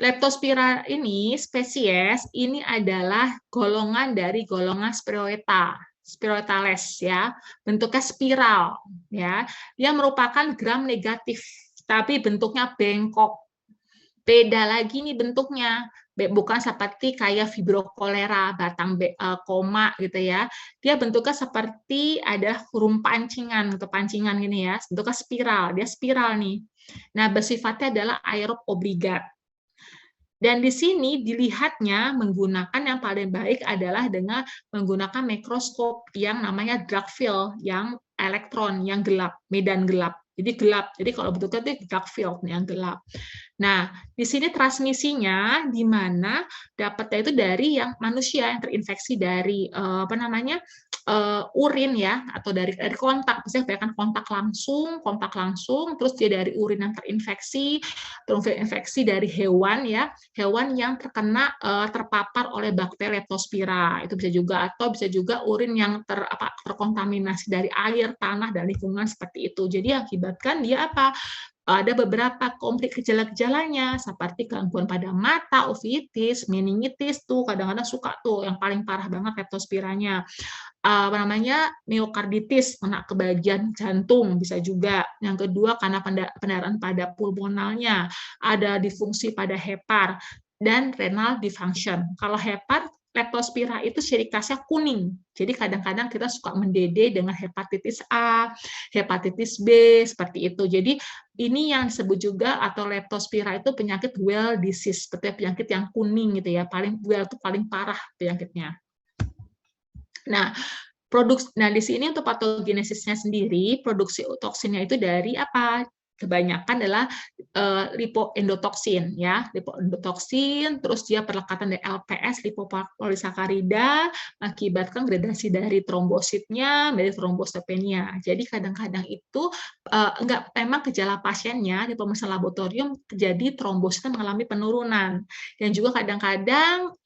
Leptospira ini spesies ini adalah golongan dari golongan Spiroetales ya, bentuknya spiral ya. Dia merupakan gram negatif, tapi bentuknya bengkok. Beda lagi nih bentuknya, bukan seperti kayak fibrokolera, batang koma gitu ya. Dia bentuknya seperti ada huruf pancingan atau pancingan gini ya, bentuknya spiral, dia spiral nih. Nah, bersifatnya adalah aerob obligat. Dan di sini dilihatnya menggunakan yang paling baik adalah dengan menggunakan mikroskop yang namanya dark field, yang elektron, yang gelap, medan gelap. Jadi gelap. Jadi kalau bentuknya itu dark field yang gelap. Nah, di sini transmisinya di mana dapatnya itu dari yang manusia yang terinfeksi dari urin ya, atau dari kontak, misalnya kontak langsung, terus dia dari urin yang terinfeksi dari hewan ya, hewan yang terpapar oleh bakteri leptospira, itu bisa juga, atau bisa juga urin yang terkontaminasi dari air, tanah, dan lingkungan seperti itu. Jadi akibatkan dia apa? Ada beberapa komplik gejala-gejalanya seperti gangguan pada mata, uveitis, meningitis tuh kadang-kadang suka tuh yang paling parah banget leptospiranya. Miokarditis, kena ke bagian jantung bisa juga. Yang kedua karena pendarahan pada pulmonalnya, ada disfungsi pada hepar dan renal dysfunction. Kalau hepar, leptospira itu ciri khasnya kuning. Jadi kadang-kadang kita suka mendede dengan hepatitis A, hepatitis B, seperti itu. Jadi ini yang disebut juga, atau leptospira itu penyakit well disease, seperti penyakit yang kuning gitu ya. Paling well itu paling parah penyakitnya. Nah, di sini untuk patogenesisnya sendiri, produksi toksinnya itu dari apa? Kebanyakan adalah lipoendotoksin ya, lipoendotoksin, terus dia perlekatan dari LPS, lipopolisakarida, mengakibatkan gradasi dari trombositnya, dari trombositopenia. Jadi kadang-kadang itu memang gejala pasiennya di pemeriksaan laboratorium terjadi trombositnya mengalami penurunan, dan juga kadang-kadang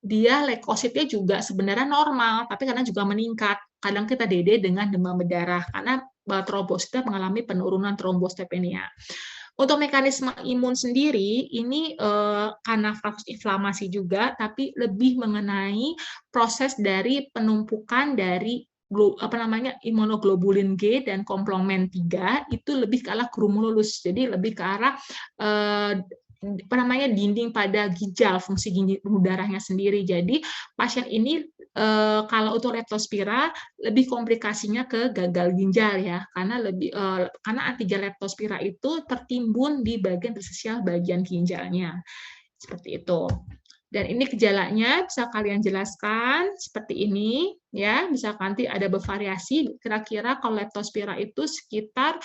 dia leukositnya juga sebenarnya normal, tapi kadang juga meningkat. Kadang kita DD dengan demam berdarah karena trombositnya mengalami penurunan trombositopenia. Untuk mekanisme imun sendiri ini karena faktor inflamasi juga, tapi lebih mengenai proses dari penumpukan dari imunoglobulin G dan komplement 3 itu lebih ke arah glomerulus, jadi lebih ke arah dinding pada ginjal, fungsi ginjal darahnya sendiri. Jadi pasien ini kalau untuk leptospira lebih komplikasinya ke gagal ginjal ya, karena antigen leptospira itu tertimbun di bagian tersisial bagian ginjalnya. Seperti itu. Dan ini gejalanya bisa kalian jelaskan seperti ini ya, bisa nanti ada bervariasi. Kira-kira kalau leptospira itu sekitar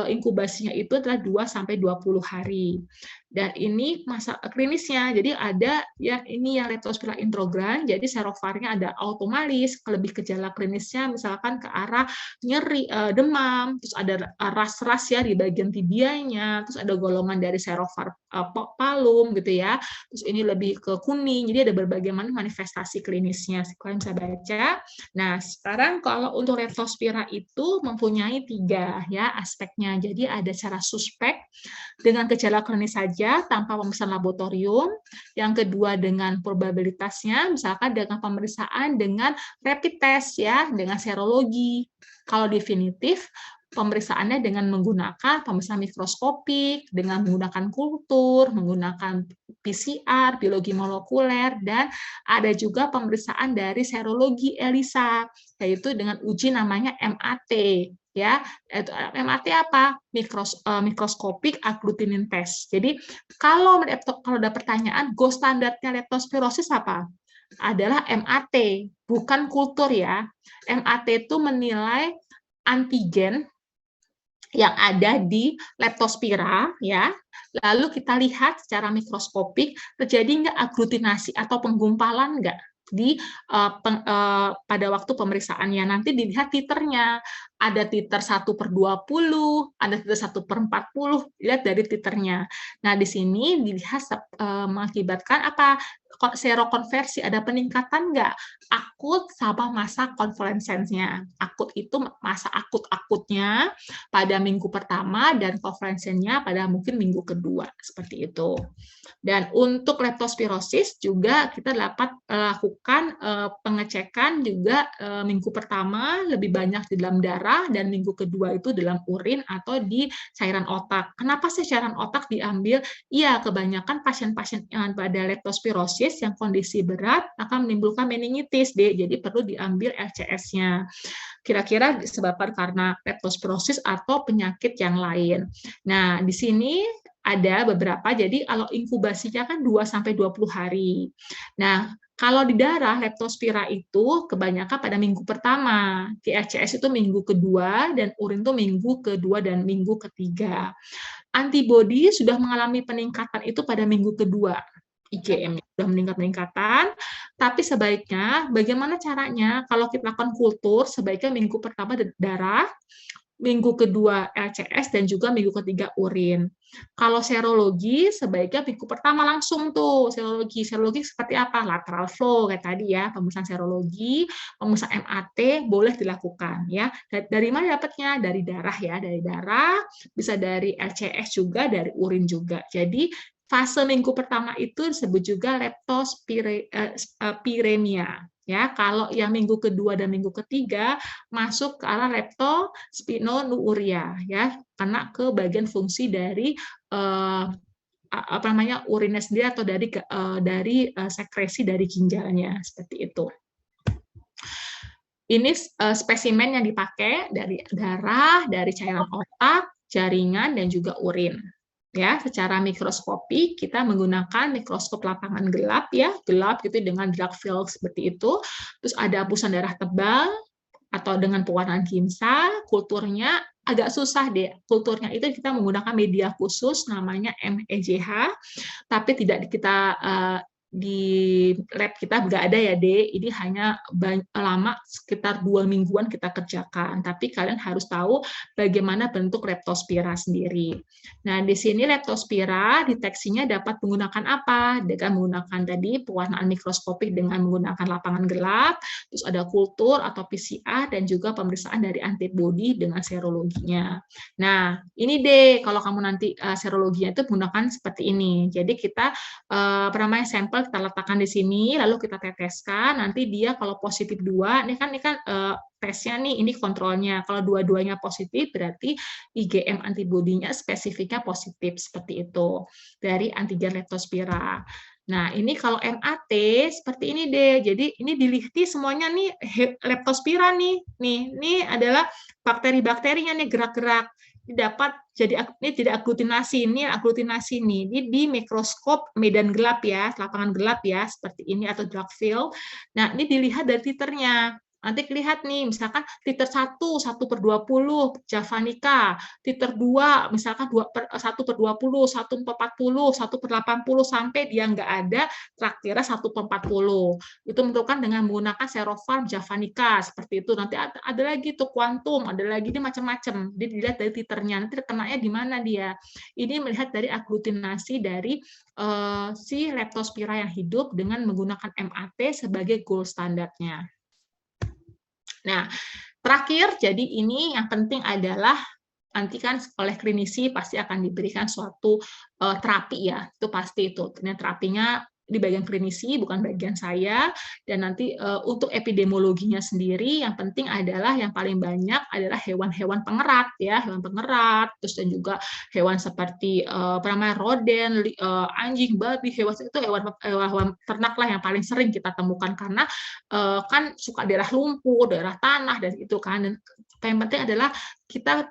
inkubasinya itu adalah 2 sampai 20 hari. Dan ini masa klinisnya. Jadi ada yang ini yang leptospira introgran, jadi serovarnya ada automalis, lebih gejala klinisnya misalkan ke arah nyeri, demam, terus ada ras-ras ya di bagian tibianya, terus ada golongan dari serovar palum gitu ya. Terus ini lebih ke kuning, jadi ada berbagai manifestasi klinisnya. Kalian bisa baca. Nah, sekarang kalau untuk leptospira itu mempunyai 3 ya aspeknya. Jadi ada cara suspek dengan gejala klinis saja tanpa pemeriksaan laboratorium. Yang kedua dengan probabilitasnya, misalkan dengan pemeriksaan dengan rapid test ya, dengan serologi. Kalau definitif, pemeriksaannya dengan menggunakan pemeriksaan mikroskopik, dengan menggunakan kultur, menggunakan PCR, biologi molekuler, dan ada juga pemeriksaan dari serologi ELISA, yaitu dengan uji namanya MAT. Ya, MAT apa? Mikroskopik agglutinin test. Jadi kalau ada pertanyaan, gold standarnya leptospirosis apa? Adalah MAT, bukan kultur ya. MAT itu menilai antigen yang ada di leptospira ya, lalu kita lihat secara mikroskopik terjadi nggak aglutinasi atau penggumpalan nggak di pada waktu pemeriksaannya. Nanti dilihat titernya, ada titer 1/20, ada titer 1/40, lihat dari titernya. Nah, di sini dilihat mengakibatkan apa? Serokonversi, ada peningkatan nggak? Akut sama masa konvalesensnya. Akut itu masa akut-akutnya pada minggu pertama dan konvalensennya pada mungkin minggu kedua, seperti itu. Dan untuk leptospirosis juga kita dapat lakukan pengecekan juga minggu pertama lebih banyak di dalam darah dan minggu kedua itu dalam urin atau di cairan otak. Kenapa sih cairan otak diambil? Iya, kebanyakan pasien-pasien yang pada leptospirosis yang kondisi berat akan menimbulkan meningitis, jadi perlu diambil LCS-nya. Kira-kira disebabkan karena leptospirosis atau penyakit yang lain. Nah, di sini ada beberapa, jadi kalau inkubasinya kan 2 sampai 20 hari. Nah, kalau di darah leptospira itu kebanyakan pada minggu pertama, di LCS itu minggu kedua dan urin itu minggu kedua dan minggu ketiga. Antibodi sudah mengalami peningkatan itu pada minggu kedua. IgM sudah meningkatan, tapi sebaiknya bagaimana caranya kalau kita lakukan kultur, sebaiknya minggu pertama darah, minggu kedua LCS, dan juga minggu ketiga urin. Kalau serologi, sebaiknya minggu pertama langsung tuh serologi. Serologi seperti apa? Lateral flow kayak tadi ya, pemeriksaan serologi, pemeriksaan MAT boleh dilakukan ya. Dari mana dapatnya? Dari darah ya, dari darah, bisa dari LCS juga, dari urin juga. Jadi fase minggu pertama itu disebut juga leptospiremia. Ya, kalau yang minggu kedua dan minggu ketiga masuk ke arah leptospinonuria ya, karena ke bagian fungsi dari urinnya sendiri atau dari sekresi dari ginjalnya, seperti itu. Ini spesimen yang dipakai dari darah, dari cairan otak, jaringan, dan juga urin. Ya, secara mikroskopi kita menggunakan mikroskop lapangan gelap ya, gelap gitu dengan dark field seperti itu. Terus ada hapusan darah tebal atau dengan pewarnaan kimsa. Kulturnya agak susah deh. Kulturnya itu kita menggunakan media khusus namanya MEJH, tapi tidak kita di lab kita nggak ada ya, D. Ini hanya lama, sekitar 2 mingguan kita kerjakan. Tapi kalian harus tahu bagaimana bentuk leptospira sendiri. Nah, di sini leptospira deteksinya dapat menggunakan apa? Dengan menggunakan tadi pewarnaan mikroskopik dengan menggunakan lapangan gelap, terus ada kultur atau PCR, dan juga pemeriksaan dari antibodi dengan serologinya. Nah, ini deh kalau kamu nanti serologinya itu menggunakan seperti ini. Jadi kita sampel kita letakkan di sini, lalu kita teteskan. Nanti dia kalau positif 2, ini kan tesnya nih, ini kontrolnya. Kalau dua-duanya positif, berarti IgM antibodinya spesifiknya positif seperti itu dari antigen leptospira. Nah, ini kalau MAT seperti ini deh. Jadi ini dilihti semuanya nih Leptospira nih. Ini adalah bakteri-bakterinya nih gerak-gerak. Ini dapat ini tidak aglutinasi, ini aglutinasi nih. Ini di mikroskop medan gelap ya, lapangan gelap ya, seperti ini atau drug field. Nah, ini dilihat dari titernya. Nanti lihat nih, misalkan titer 1, 1/20, javanica, titer 2, misalkan 1/20, 1/40, 1/80, sampai dia nggak ada, terakhirnya 1/40. Itu menentukan dengan menggunakan serofarm javanica, seperti itu. Nanti ada lagi tuh kuantum, ada lagi ini macam-macam. Jadi dilihat dari titernya, nanti kenanya di mana dia. Ini melihat dari aglutinasi dari si Leptospira yang hidup dengan menggunakan MAT sebagai gold standarnya. Nah, terakhir, jadi ini yang penting adalah nanti kan oleh klinisi pasti akan diberikan suatu terapi ya, itu pasti itu. Nah, terapinya di bagian klinisi, bukan bagian saya. Dan nanti untuk epidemiologinya sendiri, yang penting adalah yang paling banyak adalah hewan-hewan pengerat ya, hewan pengerat, terus dan juga hewan seperti roden, anjing, babi, hewan itu hewan ternak lah yang paling sering kita temukan karena kan suka daerah lumpur, daerah tanah dan itu kan. Dan yang penting adalah kita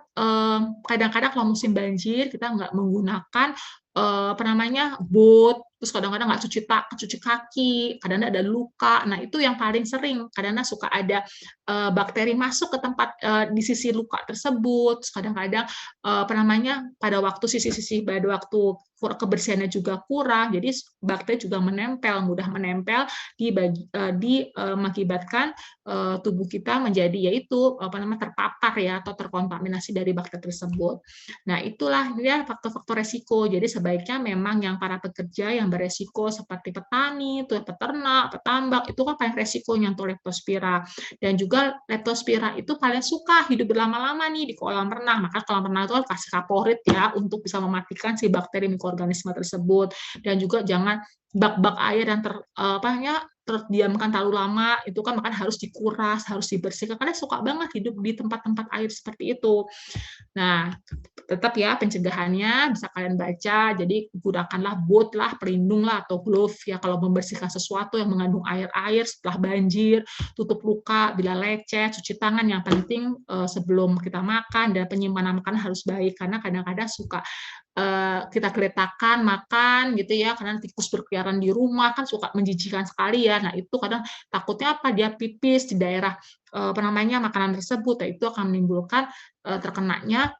kadang-kadang kalau musim banjir kita nggak menggunakan boot, terus kadang-kadang nggak cuci kaki, kadang-kadang ada luka. Nah, itu yang paling sering. Kadang-kadang suka ada bakteri masuk ke tempat di sisi luka tersebut. Kadang-kadang pada waktu sisi-sisi pada waktu kebersihannya juga kurang, jadi bakteri juga mudah menempel mengakibatkan tubuh kita menjadi terpapar ya atau terkontaminasi dari bakteri tersebut. Nah, itulah dia faktor-faktor resiko. Jadi sebaiknya memang yang para pekerja yang beresiko seperti petani, peternak, petambak, itu kan paling resikonya untuk Leptospira. Dan juga Leptospira itu paling suka hidup berlama-lama nih di kolam renang. Maka kolam renang itu kasih kaporit ya untuk bisa mematikan si bakteri mikroorganisme tersebut. Dan juga jangan bak-bak air yang terdiamkan terlalu lama, itu kan maka harus dikuras, harus dibersihkan, karena suka banget hidup di tempat-tempat air seperti itu. Nah, tetap ya pencegahannya bisa kalian baca, jadi gunakanlah boot lah, pelindung lah, atau glove ya kalau membersihkan sesuatu yang mengandung air-air setelah banjir, tutup luka bila lecet, cuci tangan yang penting sebelum kita makan, dan penyimpanan makanan harus baik, karena kadang-kadang suka kita geletakan makan gitu ya, karena tikus berkeliaran di rumah kan suka menjijikan sekali ya. Nah, itu kadang takutnya dia pipis di daerah makanan tersebut, nah, itu akan menimbulkan terkenanya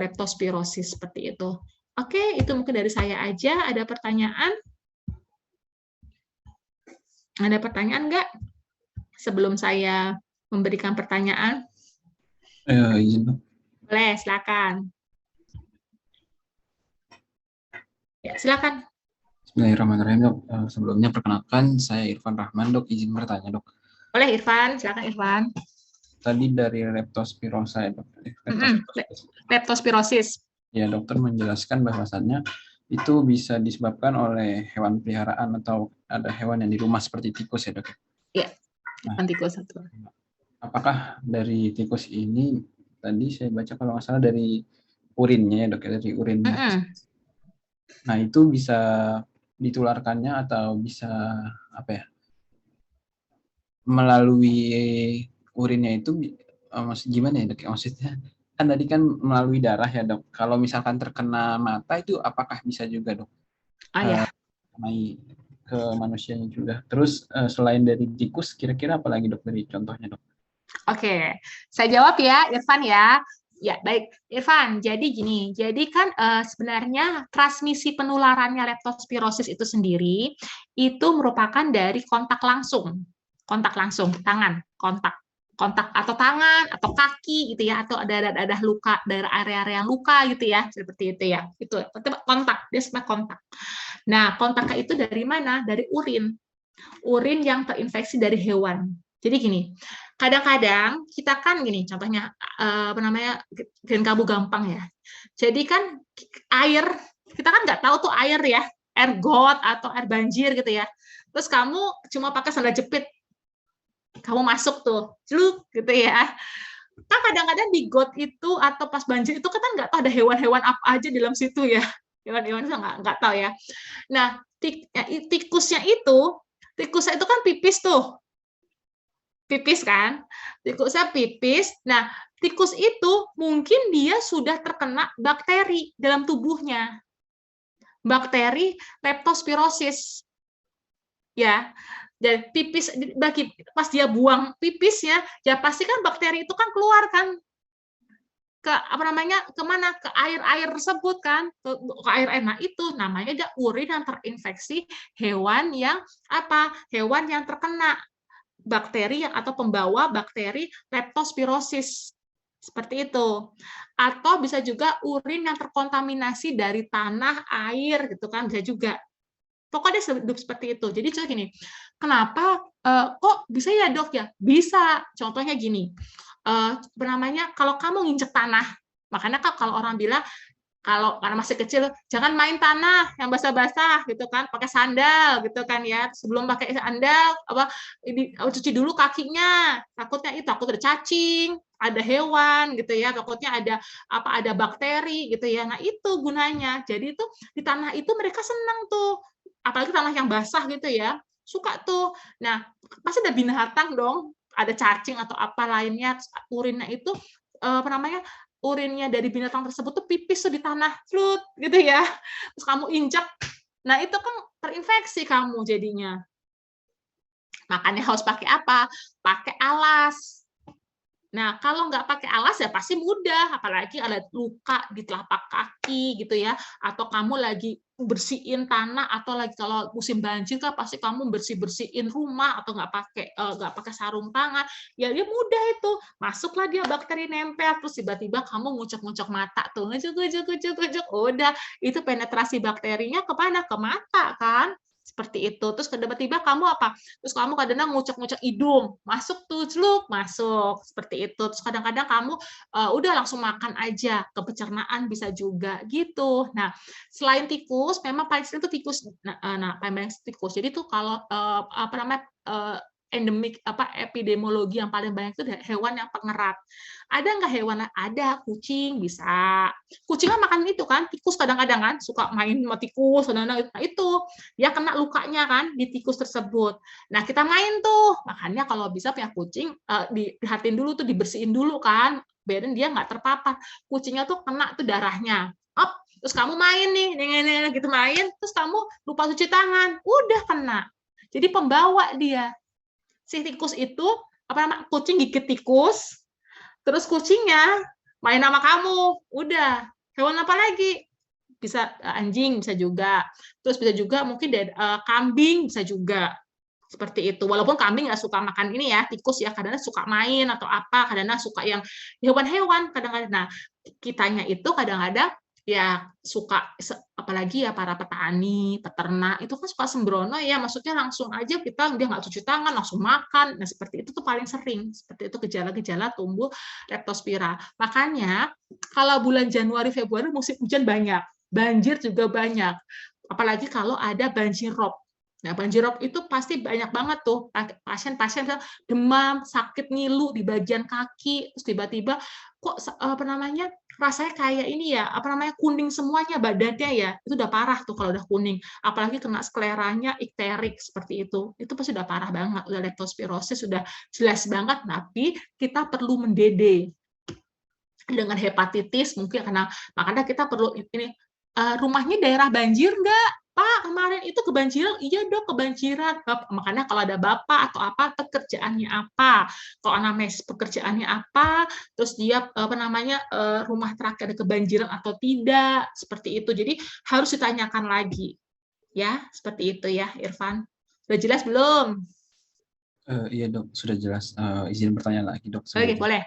leptospirosis seperti itu. Oke, itu mungkin dari saya aja. Ada pertanyaan? Ada pertanyaan nggak sebelum saya memberikan pertanyaan? Izin, Dok. Boleh, silakan. Ya, silakan. Bismillahirrahmanirrahim, Dok. Sebelumnya perkenalkan, saya Irfan Rahman, Dok. Izin bertanya, Dok. Boleh, Irfan. Silakan, Irfan. Tadi dari leptospirosa, Dok. Leptospirosis. Ya, dokter menjelaskan bahwasannya itu bisa disebabkan oleh hewan peliharaan atau ada hewan yang di rumah seperti tikus ya, Dok? Iya, tikus satu. Apakah dari tikus ini, tadi saya baca kalau nggak salah dari urinnya ya, Dok, dari urin. Nah, itu bisa ditularkannya atau bisa melalui urinnya itu gimana ya, Dok? Maksudnya kan tadi kan melalui darah ya, Dok. Kalau misalkan terkena mata itu apakah bisa juga, Dok? Ya. Ke manusianya juga. Terus selain dari tikus, kira-kira apa lagi, Dok, dari contohnya, Dok? Oke, saya jawab ya, Irfan ya. Ya, baik. Irfan, jadi gini. Jadi kan sebenarnya transmisi penularannya leptospirosis itu sendiri itu merupakan dari kontak langsung, tangan, kontak atau tangan atau kaki gitu ya, atau ada luka, daerah area-area yang luka gitu ya, seperti itu ya. Itu kontak, dia sebenarnya kontak. Nah, kontaknya itu dari mana? Dari urin yang terinfeksi dari hewan. Jadi gini, kadang-kadang kita kan gini, contohnya gen kabu gampang ya. Jadi kan air, kita kan nggak tahu tuh air ya, air got atau air banjir gitu ya. Terus kamu cuma pakai sandal jepit, kamu masuk tuh, celuk gitu ya. Kan kadang-kadang di got itu atau pas banjir itu kan nggak tahu ada hewan-hewan apa aja di dalam situ ya. Hewan-hewan itu nggak tahu ya. Nah, tikusnya itu kan pipis tuh. Pipis kan? Tikusnya pipis. Nah, tikus itu mungkin dia sudah terkena bakteri dalam tubuhnya. Bakteri leptospirosis. Ya. Dan pipis pas dia buang pipisnya, ya pasti kan bakteri itu kan keluar kan ke kemana, ke air tersebut kan, ke air. Nah itu namanya dia urin yang terinfeksi hewan yang terkena bakteri atau pembawa bakteri leptospirosis, seperti itu. Atau bisa juga urin yang terkontaminasi dari tanah, air gitu kan, bisa juga. Pokoknya seperti itu. Jadi contoh gini, kenapa kok bisa ya dok ya? Bisa. Contohnya gini, kalau kamu nginjek tanah, makanya kalau orang bilang kalau karena masih kecil jangan main tanah yang basah-basah gitu kan, pakai sandal gitu kan ya, sebelum pakai sandal cuci dulu kakinya, takutnya ada cacing, ada hewan gitu ya, takutnya ada bakteri gitu ya. Nah itu gunanya. Jadi itu di tanah itu mereka senang tuh, apalagi tanah yang basah gitu ya, suka tuh. Nah pasti ada binatang dong, ada cacing atau apa lainnya, urinnya itu urinnya dari binatang tersebut tuh pipis tuh di tanah, flut gitu ya. Terus kamu injak, nah itu kan terinfeksi kamu jadinya. Makanya harus pakai apa? Pakai alas. Nah, kalau nggak pakai alas ya pasti mudah, apalagi ada luka di telapak kaki gitu ya, atau kamu lagi bersihin tanah, atau lagi kalau musim banjir kan pasti kamu bersihin rumah atau nggak pakai sarung tangan, ya dia mudah itu masuklah dia bakteri nempel, terus tiba-tiba kamu ngucek-ngucek mata tuh, ngucek, udah itu penetrasi bakterinya ke mana? Ke mata kan. Seperti itu. Terus tiba-tiba kamu terus kamu kadang-kadang ngucek-ngucek hidung, masuk tuh, celuk, masuk. Seperti itu. Terus kadang-kadang kamu udah langsung makan aja, ke pencernaan bisa juga gitu. Nah, selain tikus, memang paling sering itu tikus. Paling tikus. Jadi tuh kalau endemik epidemiologi yang paling banyak itu hewan yang pengerat. Ada nggak hewan? Ada, kucing bisa. Kucing kan makan itu kan, tikus kadang-kadang kan suka main sama tikus, nah itu dia kena lukanya kan di tikus tersebut. Nah kita main tuh, makanya kalau bisa punya kucing dihatiin dulu tuh, dibersihin dulu kan, biar dia nggak terpapar. Kucingnya tuh kena tuh darahnya. Terus kamu main nih, gitu main, terus kamu lupa cuci tangan, udah kena. Jadi pembawa dia. Si tikus itu kucing gigit tikus, terus kucingnya main sama kamu, udah. Hewan apa lagi? Bisa anjing, bisa juga. Terus bisa juga mungkin kambing, bisa juga. Seperti itu. Walaupun kambing nggak suka makan ini ya, tikus ya, kadang-kadang suka main atau apa, kadang-kadang suka yang hewan-hewan, kadang-kadang. Nah, kitanya itu kadang-kadang ya suka, apalagi ya para petani, peternak itu kan suka sembrono ya, maksudnya langsung aja dia nggak cuci tangan langsung makan. Nah seperti itu tuh paling sering, seperti itu gejala-gejala tumbuh leptospira. Makanya kalau bulan Januari Februari musim hujan banyak, banjir juga banyak, apalagi kalau ada banjir rob. Nah, banjir rob itu pasti banyak banget tuh pasien-pasien demam, sakit ngilu di bagian kaki, terus tiba-tiba kok rasanya kayak ini ya, kuning semuanya badannya ya, itu udah parah tuh kalau udah kuning, apalagi kena skleranya ikterik seperti itu pasti udah parah banget, udah leptospirosis, sudah jelas banget, tapi kita perlu mendede dengan hepatitis mungkin, karena makanya kita perlu ini, rumahnya daerah banjir nggak? Pak, kemarin itu kebanjiran? Iya dok, kebanjiran. Makanya kalau ada bapak atau apa, pekerjaannya apa? Kalau anamnesis pekerjaannya apa? Terus dia rumah terakhir ada kebanjiran atau tidak? Seperti itu. Jadi harus ditanyakan lagi, ya seperti itu ya, Irfan. Sudah jelas belum? Iya dok, sudah jelas. Izin bertanya lagi dok. Oke, boleh.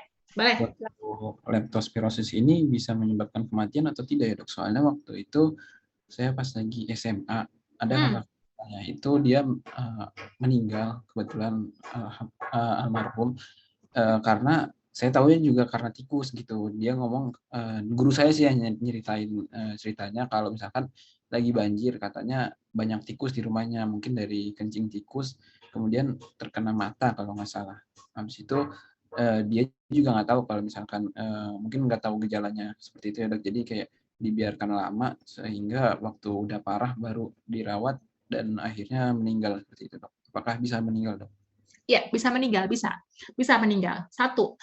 Leptospirosis ini bisa menyebabkan kematian atau tidak ya dok? Soalnya waktu itu saya pas lagi SMA ada kakaknya itu dia meninggal kebetulan, almarhum, karena saya tahunya juga karena tikus gitu. Dia ngomong, guru saya sih hanya nyeritain ceritanya kalau misalkan lagi banjir katanya banyak tikus di rumahnya, mungkin dari kencing tikus kemudian terkena mata kalau nggak salah. Habis itu dia juga nggak tahu kalau misalkan mungkin nggak tahu gejalanya seperti itu ya dok. Jadi kayak dibiarkan lama sehingga waktu udah parah baru dirawat dan akhirnya meninggal seperti itu, Dok. Apakah bisa meninggal, Dok? Ya, bisa meninggal, bisa meninggal. Satu,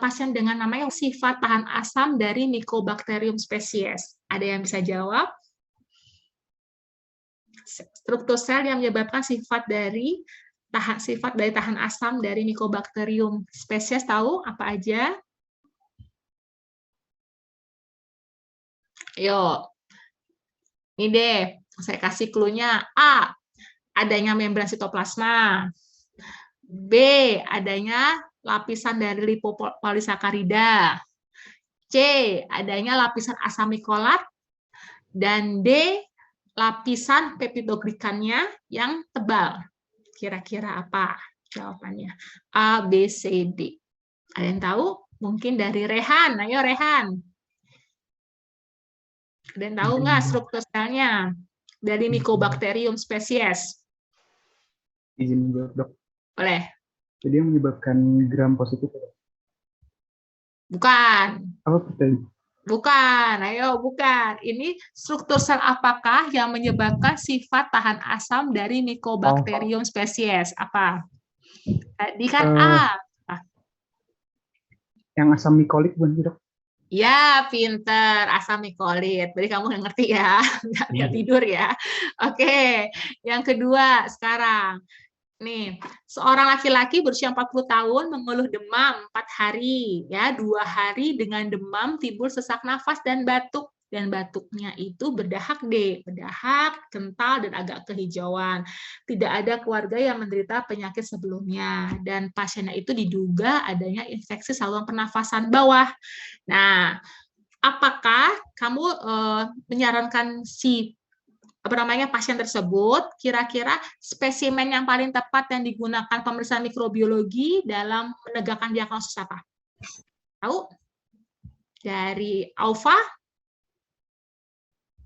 pasien dengan namanya sifat tahan asam dari Mycobacterium species. Ada yang bisa jawab? Struktur sel yang menyebabkan sifat dari tahan asam dari Mycobacterium species, tahu apa aja? Yuk, ini deh, saya kasih clue-nya. A, adanya membran sitoplasma. B, adanya lapisan dari lipopolisakarida. C, adanya lapisan asam mikolat. Dan D, lapisan peptidoglikannya yang tebal. Kira-kira apa jawabannya? A, B, C, D. Ada yang tahu? Mungkin dari Rehan. Ayo Rehan. Ada yang tahu nggak struktur selnya dari Mycobacterium species? Izin menjawab, Dok. Boleh. Jadi yang menyebabkan gram positif ya, Dok? Bukan. Apa tadi? Bukan. Ayo, bukan. Ini struktur sel apakah yang menyebabkan sifat tahan asam dari Mycobacterium species? Apa? Tadi kan A. Yang asam mikolit bukan sih, Dok? Ya, pinter. Asam mikolit. Berarti kamu nggak ngerti ya. Nggak tidur ya. Oke. Yang kedua sekarang. Nih, seorang laki-laki berusia 40 tahun mengeluh demam 4 hari, ya, 2 hari dengan demam, timbul sesak nafas dan batuk. Dan batuknya itu berdahak D, berdahak, kental, dan agak kehijauan. Tidak ada keluarga yang menderita penyakit sebelumnya. Dan pasiennya itu diduga adanya infeksi saluran pernafasan bawah. Nah, apakah kamu menyarankan si pasien tersebut, kira-kira spesimen yang paling tepat yang digunakan pemeriksaan mikrobiologi dalam menegakkan diagnosis apa? Tahu? Dari Aufa?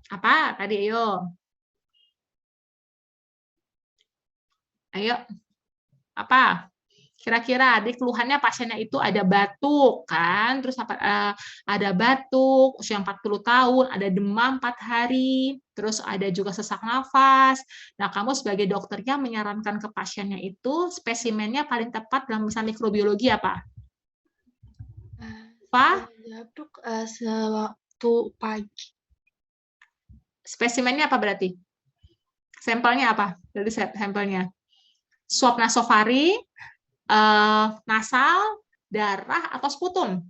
Apa tadi? Ayo. Ayo. Apa? Kira-kira di keluhannya pasiennya itu ada batuk kan, terus ada batuk usia 40 tahun, ada demam 4 hari, terus ada juga sesak nafas. Nah, kamu sebagai dokternya menyarankan ke pasiennya itu spesimennya paling tepat dalam misalnya mikrobiologi apa? Pak? Dok, sewaktu pagi. Spesimennya apa berarti? Sampelnya apa? Dari sampelnya? Swab nasofaring, nasal, darah, atau sputum?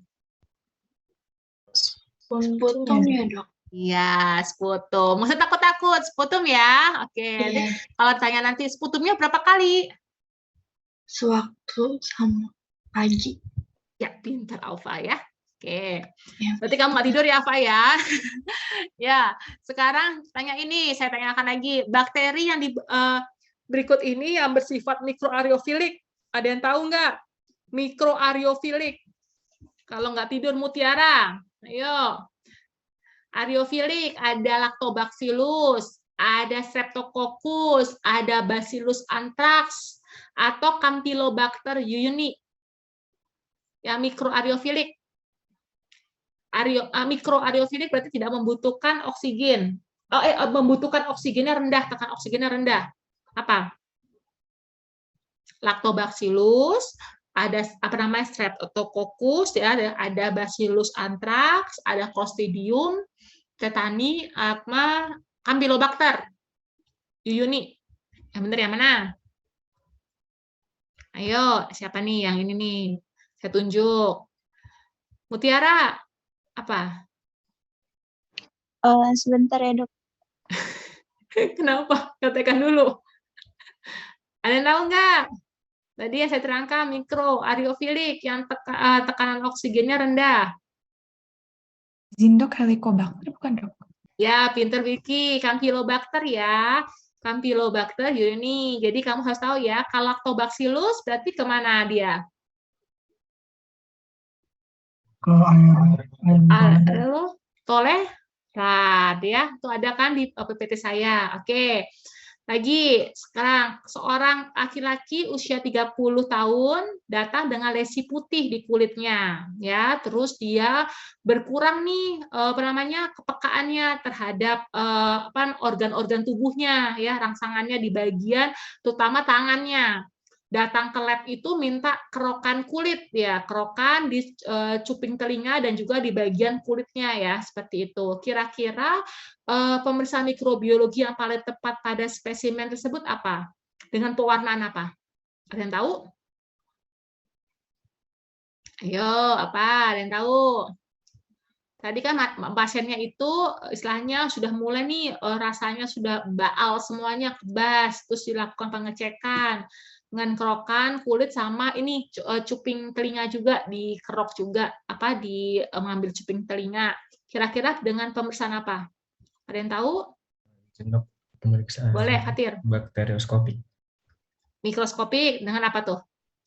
Sputum ya, Dok. Iya, sputum. Maksudnya takut-takut, sputum ya. Oke, Iya. kalau tanya nanti sputumnya berapa kali? Sewaktu sama pagi. Ya, pintar Aufa ya. Oke, Ya. berarti kamu nggak tidur ya, Aufa ya. Ya, sekarang tanya ini, saya tanyakan lagi. Bakteri yang berikut ini yang bersifat mikroariofilik, ada yang tahu nggak? Mikroariofilik. Kalau nggak tidur Mutiara, ayo. Ariofilik ada Lactobacillus, ada Streptococcus, ada Bacillus anthrax, atau Campylobacter jejuni. Yang mikroariofilik. Mikroariofilik berarti tidak membutuhkan oksigen. Membutuhkan oksigennya rendah, tekan oksigennya rendah. Apa? Lactobacillus, ada Streptococcus, ya, ada Bacillus anthrax, ada Clostridium, tetani, asma, Campylobacter jejuni. Yang benar yang mana? Ayo, siapa nih yang ini nih? Saya tunjuk. Mutiara, apa? Sebentar ya, Dok. Kenapa? Katakan dulu. Ada yang tahu nggak? Tadi yang saya terangkan mikroariofilik yang tekanan oksigennya rendah. Zindok Helicobacter bukan, Dok? Ya, pinter Vicky. Campylobacter ya. Campylobacter jejuni. Jadi kamu harus tahu ya, kalau Lactobacillus berarti kemana dia? Ke air. Tolerat ya. Itu ada kan di PPT saya. Oke. Lagi, sekarang seorang laki-laki usia 30 tahun datang dengan lesi putih di kulitnya, ya. Terus dia berkurang nih kepekaannya terhadap organ-organ tubuhnya, ya, rangsangannya di bagian terutama tangannya. Datang ke lab itu minta kerokan kulit, ya, kerokan di cuping telinga dan juga di bagian kulitnya, ya, seperti itu. Kira-kira pemeriksaan mikrobiologi yang paling tepat pada spesimen tersebut apa? Dengan pewarnaan apa? Ada yang tahu? Ayo, apa? Ada yang tahu? Tadi kan pasiennya itu istilahnya sudah mulai nih rasanya sudah baal semuanya, kebas, terus dilakukan pengecekan dengan kerokan kulit sama ini cuping telinga juga dikerok juga, mengambil cuping telinga. Kira-kira dengan pemeriksaan apa? Ada yang tahu? Untuk pemeriksaan Boleh, Fatir. bakterioskopik. Mikroskopik dengan apa tuh?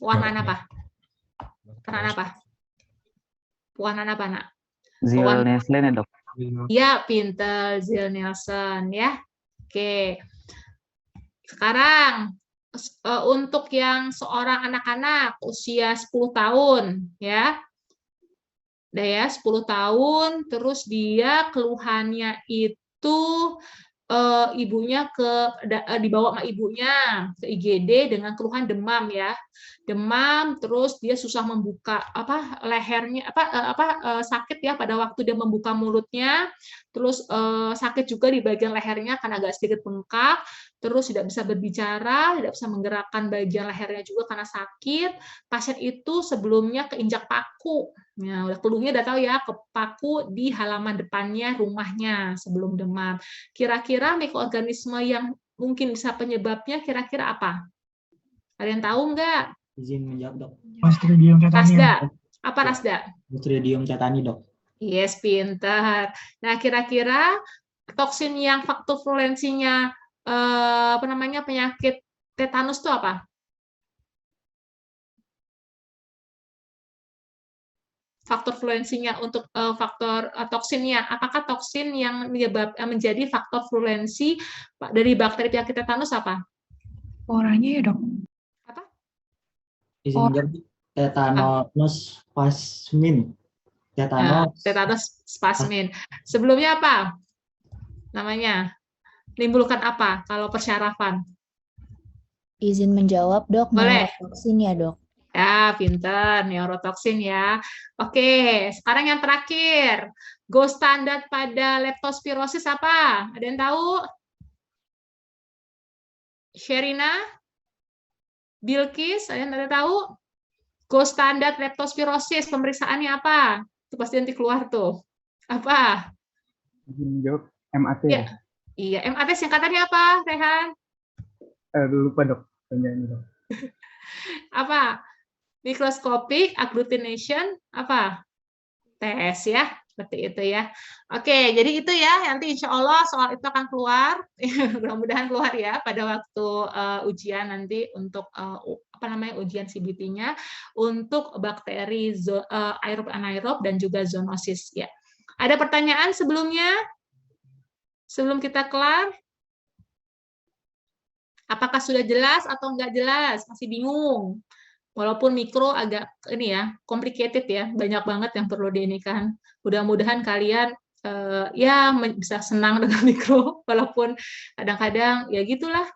Warnaan apa? Warnaan apa? Warnaan apa, Nak? Zil-Nielsen ya, Dok? Ya, pinter, Zil-Nielsen ya. Oke. Sekarang untuk yang seorang anak-anak usia 10 tahun ya. Udah ya, 10 tahun terus dia keluhannya itu ibunya dibawa sama ibunya ke IGD dengan keluhan demam ya. Demam, terus dia susah membuka lehernya sakit ya pada waktu dia membuka mulutnya, terus sakit juga di bagian lehernya karena agak sedikit bengkak, terus tidak bisa berbicara, tidak bisa menggerakkan bagian lehernya juga karena sakit. Pasien itu sebelumnya keinjak paku. Nah, udah keluhnya udah tahu ya, ke paku di halaman depannya rumahnya sebelum demam. Kira-kira mikroorganisme yang mungkin bisa penyebabnya kira-kira apa? Ada yang tahu nggak? Izin menjawab, Dok. Clostridium tetani. Rasda. Apa Rasda? Clostridium tetani, Dok. Yes, pintar. Nah, kira-kira toksin yang faktor virulensinya penyakit tetanus itu apa? Faktor virulensinya untuk faktor toksinnya, apakah toksin yang menjadi faktor virulensi dari bakteri penyakit tetanus apa? Oranya ya, Dok? Apa? Izin menjawab, tetanus spasmin. Tetanus spasmin. Sebelumnya apa? Namanya menimbulkan apa kalau persyarafan? Izin menjawab, Dok. Boleh. Neurotoksin ya, Dok. Ya, pinter, neurotoksin ya. Oke, sekarang yang terakhir. Gold standard pada leptospirosis apa? Ada yang tahu? Sherina? Bilkis, ada yang tahu? Gold standard leptospirosis, pemeriksaannya apa? Itu pasti nanti keluar tuh. Apa? Jawab MAT. Ya. Iya, MAT singkatannya apa, Rehan? Lupa, Dok. Tanya, Dok. Apa? Microscopic agglutination apa? Tes ya, seperti itu ya. Oke, jadi itu ya, nanti insya Allah soal itu akan keluar, mudah-mudahan keluar ya pada waktu ujian nanti untuk ujian CBT-nya untuk bakteri aerob anaerob dan juga zoonosis ya. Ada pertanyaan sebelumnya? Sebelum kita kelar? Apakah sudah jelas atau enggak jelas? Masih bingung? Walaupun mikro agak complicated ya, banyak banget yang perlu diinikan. Mudah-mudahan kalian bisa senang dengan mikro, walaupun kadang-kadang ya gitulah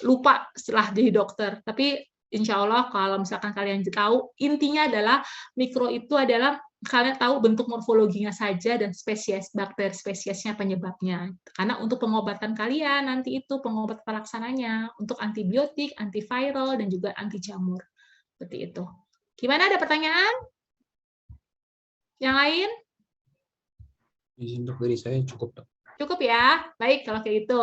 lupa setelah jadi dokter. Tapi insya Allah kalau misalkan kalian tahu, intinya adalah mikro itu adalah kalian tahu bentuk morfologinya saja dan spesies bakteri spesiesnya penyebabnya. Karena untuk pengobatan kalian nanti itu pengobat pelaksananya untuk antibiotik, antiviral dan juga anti jamur. Seperti itu. Gimana, ada pertanyaan? Yang lain? Izin Dok, dari saya cukup, Dok. Cukup ya. Baik, kalau kayak gitu.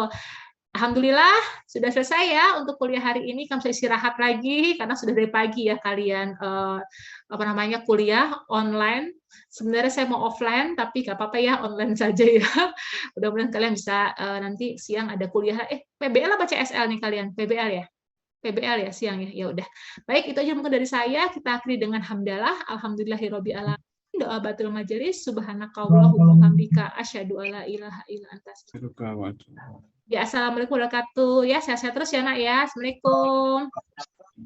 Alhamdulillah sudah selesai ya untuk kuliah hari ini. Kamu bisa istirahat lagi karena sudah dari pagi ya kalian kuliah online. Sebenarnya saya mau offline tapi nggak apa-apa ya, online saja ya. Mudah-mudahan kalian bisa nanti siang ada kuliah. PBL apa CSL nih kalian? PBL ya? PBL ya siang ya. Ya udah. Baik, itu aja mungkin dari saya. Kita akhiri dengan hamdalah. Alhamdulillahirabbil alamin. Doa batul majelis. Subhanakallahumma wa bihamdika asyhadu alla ilaha illa anta astaghfiruka wa atubu ilaik. Ya, assalamualaikum warahmatullahi wabarakatuh. Ya, sehat-sehat terus ya, Nak ya. Assalamualaikum.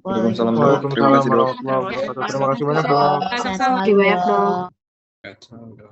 Waalaikumsalam dok. Terima kasih dok. warahmatullahi wabarakatuh. Terima kasih banyak, Dok. Sehat Sama-sama. selalu, banyak, Dok. Dok. Ya,